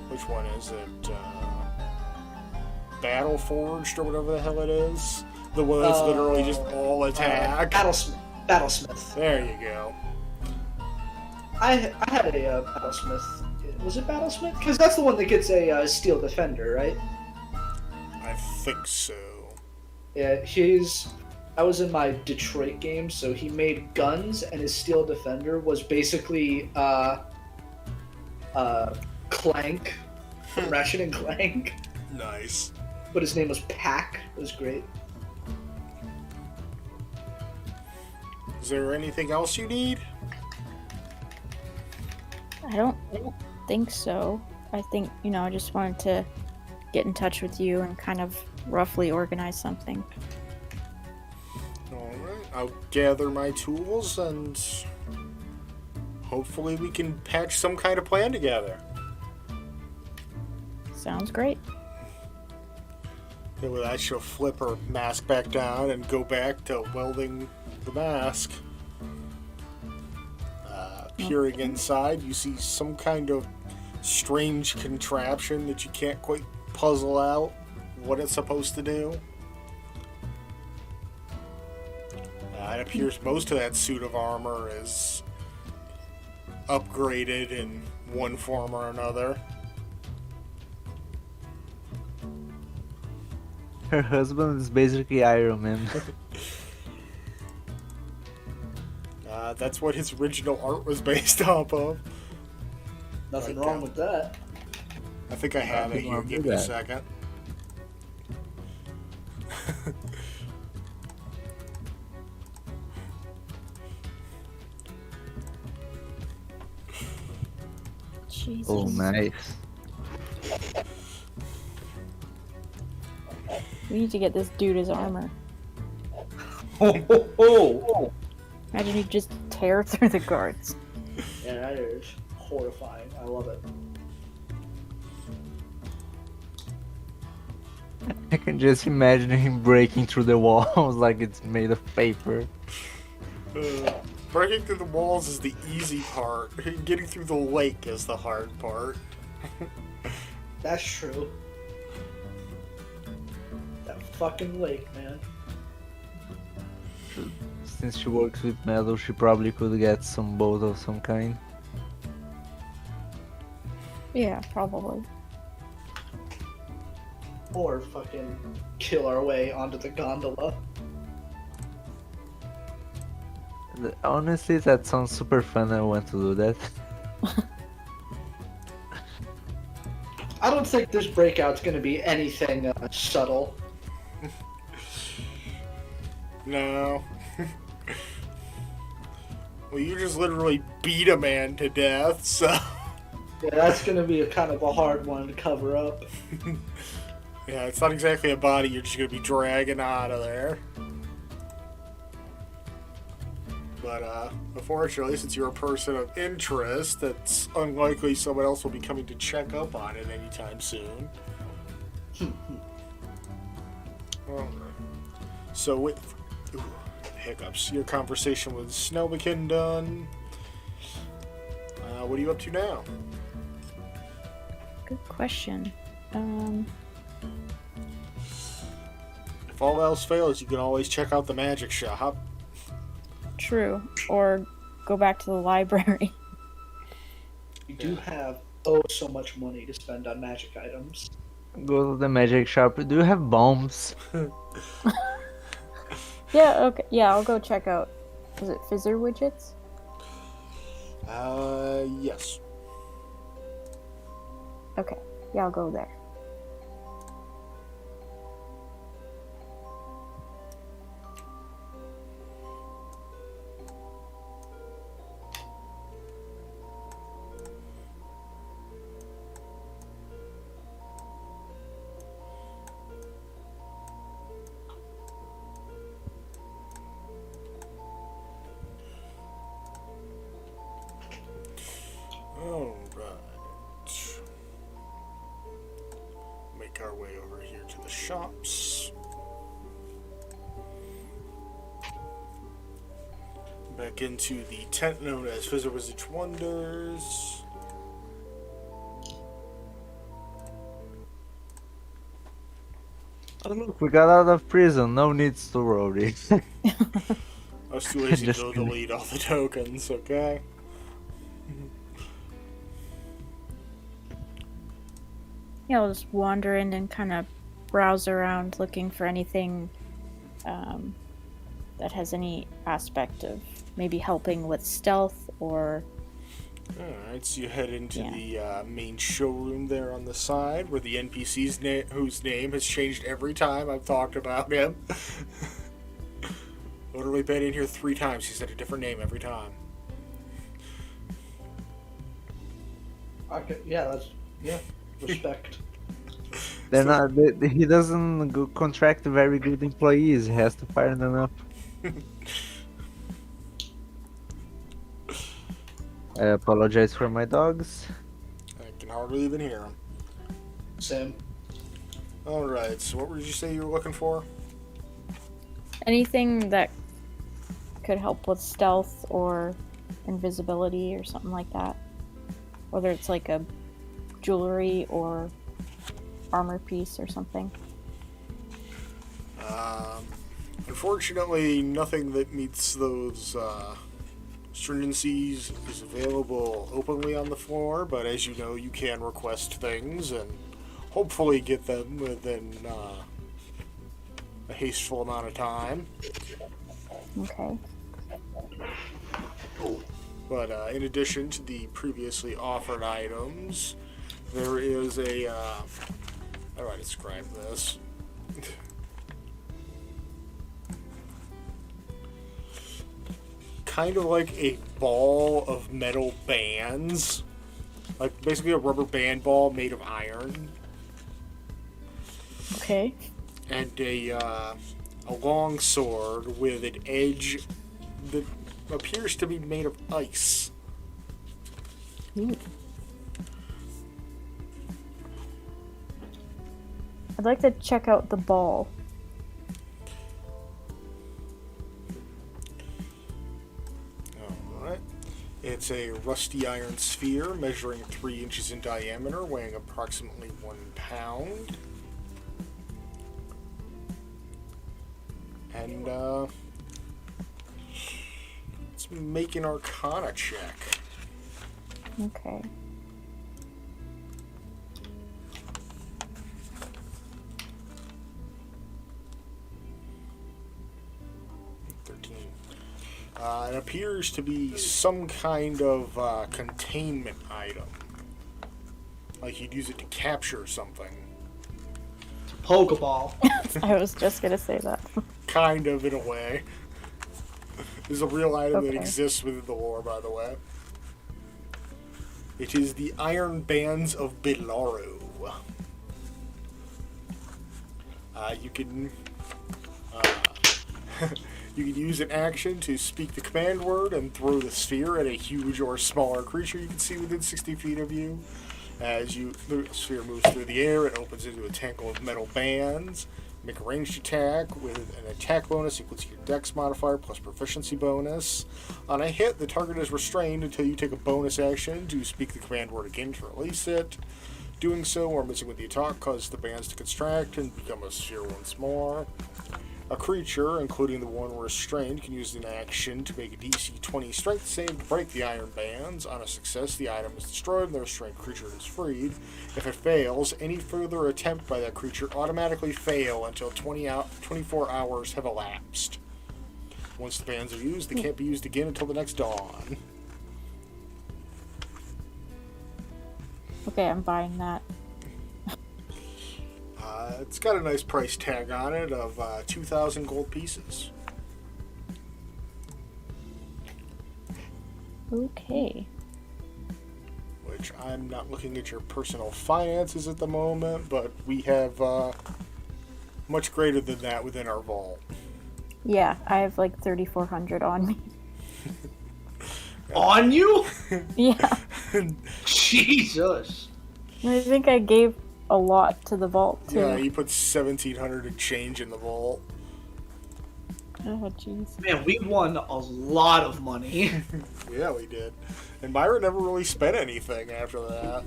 [SPEAKER 1] which one is it? Battle Forged or whatever the hell it is? The one that's literally just all attack.
[SPEAKER 3] Battlesmith.
[SPEAKER 1] There you go.
[SPEAKER 3] I had a Battlesmith. Was it Battlesmith? Because that's the one that gets a Steel Defender, right?
[SPEAKER 1] I think so.
[SPEAKER 3] Yeah, I was in my Detroit game, so he made guns, and his Steel Defender was basically Clank, Ratchet and Clank.
[SPEAKER 1] Nice.
[SPEAKER 3] But his name was Pack. It was great.
[SPEAKER 1] Is there anything else you need?
[SPEAKER 4] I don't think so. I think, I just wanted to get in touch with you and kind of roughly organize something.
[SPEAKER 1] Alright, I'll gather my tools and hopefully we can patch some kind of plan together.
[SPEAKER 4] Sounds great.
[SPEAKER 1] And with that, she'll flip her mask back down and go back to welding the mask. Peering inside, you see some kind of strange contraption that you can't quite puzzle out what it's supposed to do. It appears most of that suit of armor is upgraded in one form or another.
[SPEAKER 2] Her husband is basically Iron Man.
[SPEAKER 1] That's what his original art was based off of.
[SPEAKER 3] Nothing
[SPEAKER 1] Right
[SPEAKER 3] wrong
[SPEAKER 1] down.
[SPEAKER 3] with that.
[SPEAKER 1] I think I have it
[SPEAKER 2] Nothing
[SPEAKER 1] here.
[SPEAKER 2] wrong
[SPEAKER 1] Give
[SPEAKER 2] with
[SPEAKER 1] me a
[SPEAKER 2] that.
[SPEAKER 1] second.
[SPEAKER 4] Jesus.
[SPEAKER 2] Oh, nice.
[SPEAKER 4] We need to get this dude his armor.
[SPEAKER 3] Oh!
[SPEAKER 4] Imagine you just tear through the guards.
[SPEAKER 3] Yeah, that is horrifying. I love it.
[SPEAKER 2] I can just imagine him breaking through the walls like it's made of paper.
[SPEAKER 1] Breaking through the walls is the easy part. Getting through the lake is the hard part.
[SPEAKER 3] That's true. That fucking lake, man.
[SPEAKER 2] Since she works with metal, she probably could get some bolt of some kind.
[SPEAKER 4] Yeah, probably.
[SPEAKER 3] Or fucking kill our way onto the gondola.
[SPEAKER 2] Honestly, that sounds super fun. I want to do that.
[SPEAKER 3] I don't think this breakout's gonna be anything subtle.
[SPEAKER 1] No. Well, you just literally beat a man to death, so...
[SPEAKER 3] Yeah, that's gonna be a kind of a hard one to cover up.
[SPEAKER 1] Yeah, it's not exactly a body you're just gonna be dragging out of there. But, unfortunately, since you're a person of interest, it's unlikely someone else will be coming to check up on it anytime soon. Alright. So, with... Ooh, hiccups. Your conversation with Snowbikin done. What are you up to now?
[SPEAKER 4] Good question.
[SPEAKER 1] If all else fails, you can always check out the magic shop.
[SPEAKER 4] True. Or go back to the library.
[SPEAKER 3] You do have so much money to spend on magic items.
[SPEAKER 2] Go to the magic shop. Do you have bombs?
[SPEAKER 4] Yeah, okay. Yeah, I'll go check out. Is it Fizzer Widgets?
[SPEAKER 1] Yes.
[SPEAKER 4] Okay. Yeah, I'll go there.
[SPEAKER 1] Alright. Make our way over here to the shops. Back into the tent known as Fizzer Wizard's Wonders.
[SPEAKER 2] Oh, look, we got out of prison. No needs to worry.
[SPEAKER 1] I was too lazy
[SPEAKER 2] Just
[SPEAKER 1] to
[SPEAKER 2] kidding.
[SPEAKER 1] delete all the tokens, okay?
[SPEAKER 4] Yeah, I'll just wander in and kind of browse around looking for anything that has any aspect of maybe helping with stealth or...
[SPEAKER 1] Alright, so you head into
[SPEAKER 4] Yeah.
[SPEAKER 1] the main showroom there on the side, where the NPC's whose name has changed every time I've talked about him. Literally been in here 3 times, he said a different name every time.
[SPEAKER 3] Okay, yeah, respect.
[SPEAKER 2] They're not. He doesn't contract very good employees. He has to fire them up. I apologize for my dogs.
[SPEAKER 1] I can hardly even hear him.
[SPEAKER 3] Same.
[SPEAKER 1] Alright, so what did you say you were looking for?
[SPEAKER 4] Anything that could help with stealth or invisibility or something like that. Whether it's like a jewelry or armor piece or something.
[SPEAKER 1] Unfortunately, nothing that meets those stringencies is available openly on the floor, but as you know, you can request things and hopefully get them within a hasteful amount of time.
[SPEAKER 4] Okay.
[SPEAKER 1] But in addition to the previously offered items, there is a... how do I describe this? Kind of like a ball of metal bands Like, basically a rubber band ball made of iron.
[SPEAKER 4] Okay.
[SPEAKER 1] And a long sword with an edge that appears to be made of ice.
[SPEAKER 4] Ooh. I'd like to check out the ball.
[SPEAKER 1] Alright. It's a rusty iron sphere measuring 3 inches in diameter, weighing approximately 1 pound. And, let's make an Arcana check.
[SPEAKER 4] Okay.
[SPEAKER 1] It appears to be some kind of containment item. Like you'd use it to capture something.
[SPEAKER 3] Pokeball.
[SPEAKER 4] I was just gonna say that.
[SPEAKER 1] Kind of, in a way. There's a real item that
[SPEAKER 4] Okay.
[SPEAKER 1] exists within the lore, by the way. It is the Iron Bands of Bilaru. You can... You can use an action to speak the command word and throw the sphere at a huge or smaller creature you can see within 60 feet of you. As the sphere moves through the air, it opens into a tangle of metal bands. Make a ranged attack with an attack bonus equal to your dex modifier plus proficiency bonus. On a hit, the target is restrained until you take a bonus action to speak the command word again to release it. Doing so, or missing with the attack, causes the bands to contract and become a sphere once more. A creature, including the one restrained, can use an action to make a DC 20 strength save to break the iron bands. On a success, the item is destroyed and the restrained creature is freed. If it fails, any further attempt by that creature automatically fail until 24 hours have elapsed. Once the bands are used, they can't be used again until the next dawn.
[SPEAKER 4] Okay, I'm buying that.
[SPEAKER 1] It's got a nice price tag on it of 2,000 gold pieces.
[SPEAKER 4] Okay.
[SPEAKER 1] Which I'm not looking at your personal finances at the moment, but we have much greater than that within our vault.
[SPEAKER 4] Yeah, I have like 3,400 on me.
[SPEAKER 3] On you?
[SPEAKER 4] Yeah.
[SPEAKER 3] Jesus.
[SPEAKER 4] I think I gave a lot to the vault too.
[SPEAKER 1] Yeah, you put 1,700 and change in the vault.
[SPEAKER 4] Oh jeez.
[SPEAKER 3] Man, we won a lot of money.
[SPEAKER 1] Yeah, we did. And Myra never really spent anything after that.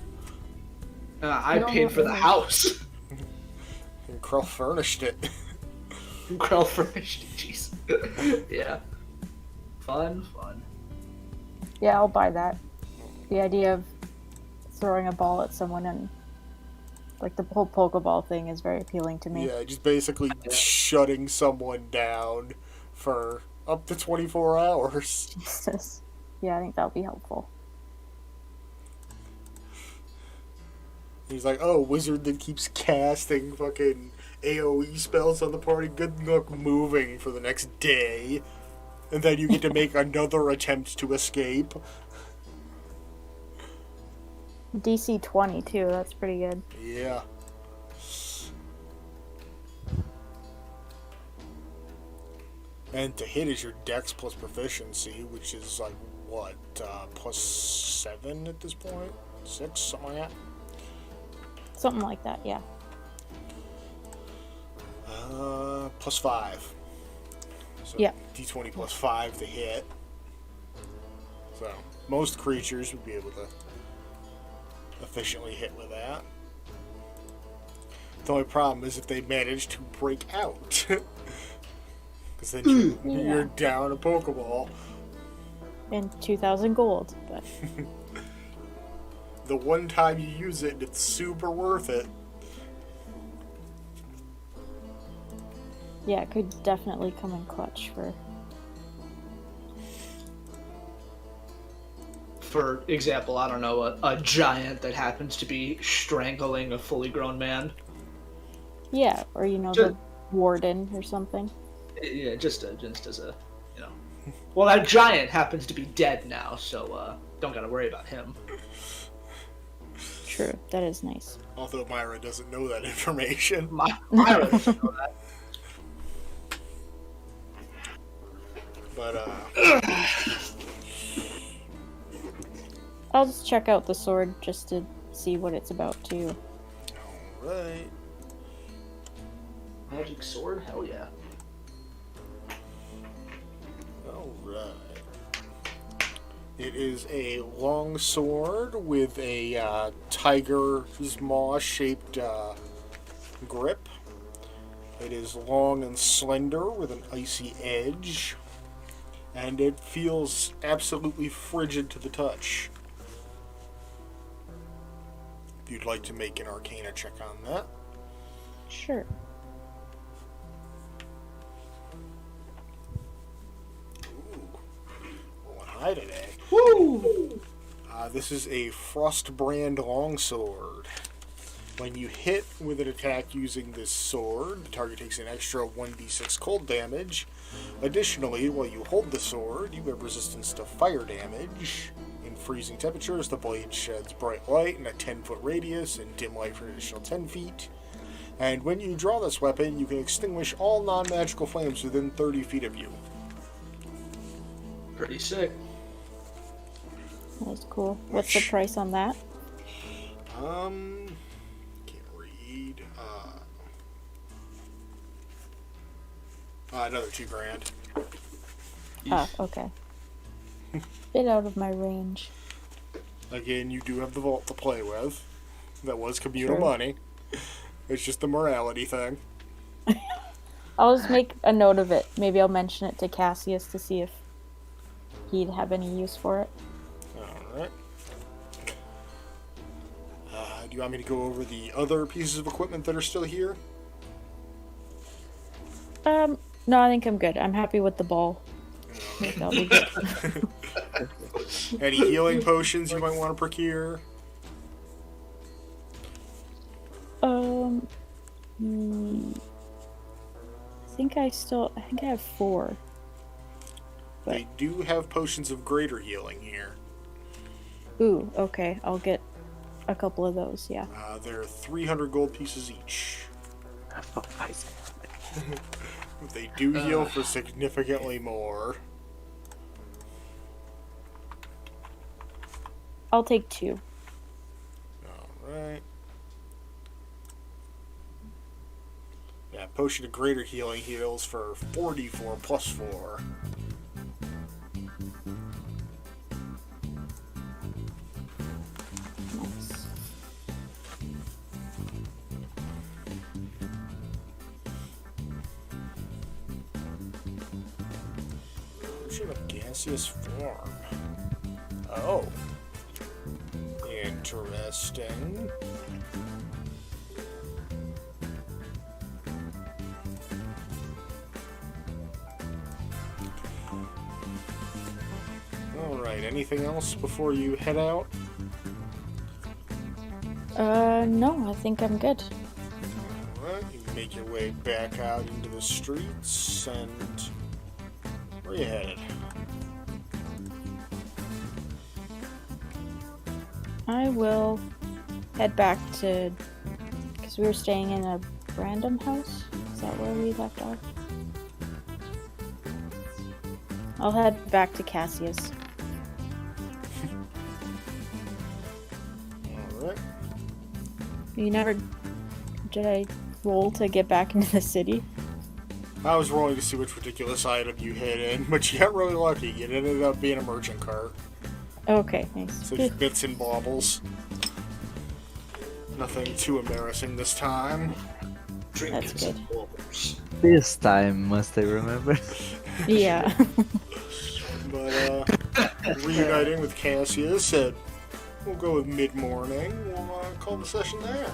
[SPEAKER 3] I paid for the house.
[SPEAKER 1] And Krell furnished it.
[SPEAKER 3] Krell furnished it, jeez. Yeah. Fun.
[SPEAKER 4] Yeah, I'll buy that. The idea of throwing a ball at someone and like the whole Pokeball thing is very appealing to me.
[SPEAKER 1] Yeah, just basically shutting someone down for up to 24 hours.
[SPEAKER 4] Jesus. Yeah, I think that'll be helpful.
[SPEAKER 1] He's like, oh, wizard that keeps casting fucking AoE spells on the party, good luck moving for the next day. And then you get to make another attempt to escape.
[SPEAKER 4] DC 20 too, that's pretty good.
[SPEAKER 1] Yeah. And to hit is your dex plus proficiency, which is like, what, plus 7 at this point? 6, something like that?
[SPEAKER 4] Something like that, yeah.
[SPEAKER 1] Plus 5. So
[SPEAKER 4] Yeah.
[SPEAKER 1] D20 plus 5 to hit. So, most creatures would be able to efficiently hit with that. The only problem is if they manage to break out. Because then you're down a Pokeball.
[SPEAKER 4] And 2,000 gold, but
[SPEAKER 1] The one time you use it, it's super worth it.
[SPEAKER 4] yeah, it could definitely come in clutch for...
[SPEAKER 3] For example, I don't know, a giant that happens to be strangling a fully grown man.
[SPEAKER 4] Yeah, or you know, the warden or something.
[SPEAKER 3] Yeah, just as a, you know. Well, that giant happens to be dead now, so don't gotta worry about him.
[SPEAKER 4] True, that is nice.
[SPEAKER 1] Although Myra doesn't know that information.
[SPEAKER 3] Myra doesn't know that.
[SPEAKER 1] But,
[SPEAKER 4] I'll just check out the sword just to see what it's about too.
[SPEAKER 1] alright.
[SPEAKER 3] Magic sword? Hell yeah.
[SPEAKER 1] Alright. It is a long sword with a tiger's maw-shaped grip. It is long and slender with an icy edge. And it feels absolutely frigid to the touch. If you'd like to make an Arcana check on that.
[SPEAKER 4] Sure.
[SPEAKER 1] Ooh. Rolling high today.
[SPEAKER 3] Woo!
[SPEAKER 1] This is a Frostbrand longsword. When you hit with an attack using this sword, the target takes an extra 1d6 cold damage. Additionally, while you hold the sword, you have resistance to fire damage. In freezing temperatures, the blade sheds bright light in a 10-foot radius and dim light for an additional 10 feet. And when you draw this weapon, you can extinguish all non-magical flames within 30 feet of you.
[SPEAKER 3] Pretty sick.
[SPEAKER 4] That's cool. What's the price on that?
[SPEAKER 1] Can't read. Another $2,000.
[SPEAKER 4] Ah, okay. Bit out of my range.
[SPEAKER 1] Again, you do have the vault to play with. That was communal
[SPEAKER 4] True.
[SPEAKER 1] money. It's just the morality thing.
[SPEAKER 4] I'll just make a note of it. Maybe I'll mention it to Cassius to see if he'd have any use for it.
[SPEAKER 1] Alright. Do you want me to go over the other pieces of equipment that are still here?
[SPEAKER 4] No, I think I'm good. I'm happy with the ball. I think that'll be good.
[SPEAKER 1] Any healing potions you might want to procure?
[SPEAKER 4] I think I have 4. But-
[SPEAKER 1] They do have potions of greater healing here.
[SPEAKER 4] Ooh, okay. I'll get a couple of those, yeah.
[SPEAKER 1] They're 300 gold pieces each. They do heal for significantly more.
[SPEAKER 4] I'll take 2.
[SPEAKER 1] Alright. Yeah, potion of greater healing heals for 44 plus 4.
[SPEAKER 4] Nice.
[SPEAKER 1] Potion of gaseous form. Oh. Interesting. Alright, anything else before you head out?
[SPEAKER 4] No, I think I'm good.
[SPEAKER 1] Alright, you make your way back out into the streets, and where are you headed?
[SPEAKER 4] I will head back to... because we were staying in a random house? Is that where we left off? I'll head back to Cassius.
[SPEAKER 1] Alright.
[SPEAKER 4] You never... Did I roll to get back into the city?
[SPEAKER 1] I was rolling to see which ridiculous item you hid in, but you got really lucky. It ended up being a merchant cart.
[SPEAKER 4] Okay, nice.
[SPEAKER 1] So just bits and baubles. Nothing too embarrassing this time.
[SPEAKER 3] Trinkets
[SPEAKER 4] good.
[SPEAKER 3] and baubles.
[SPEAKER 2] This time, must I remember?
[SPEAKER 4] Yeah.
[SPEAKER 1] But, reuniting with Cassius at, we'll go with mid-morning. We'll call the session there.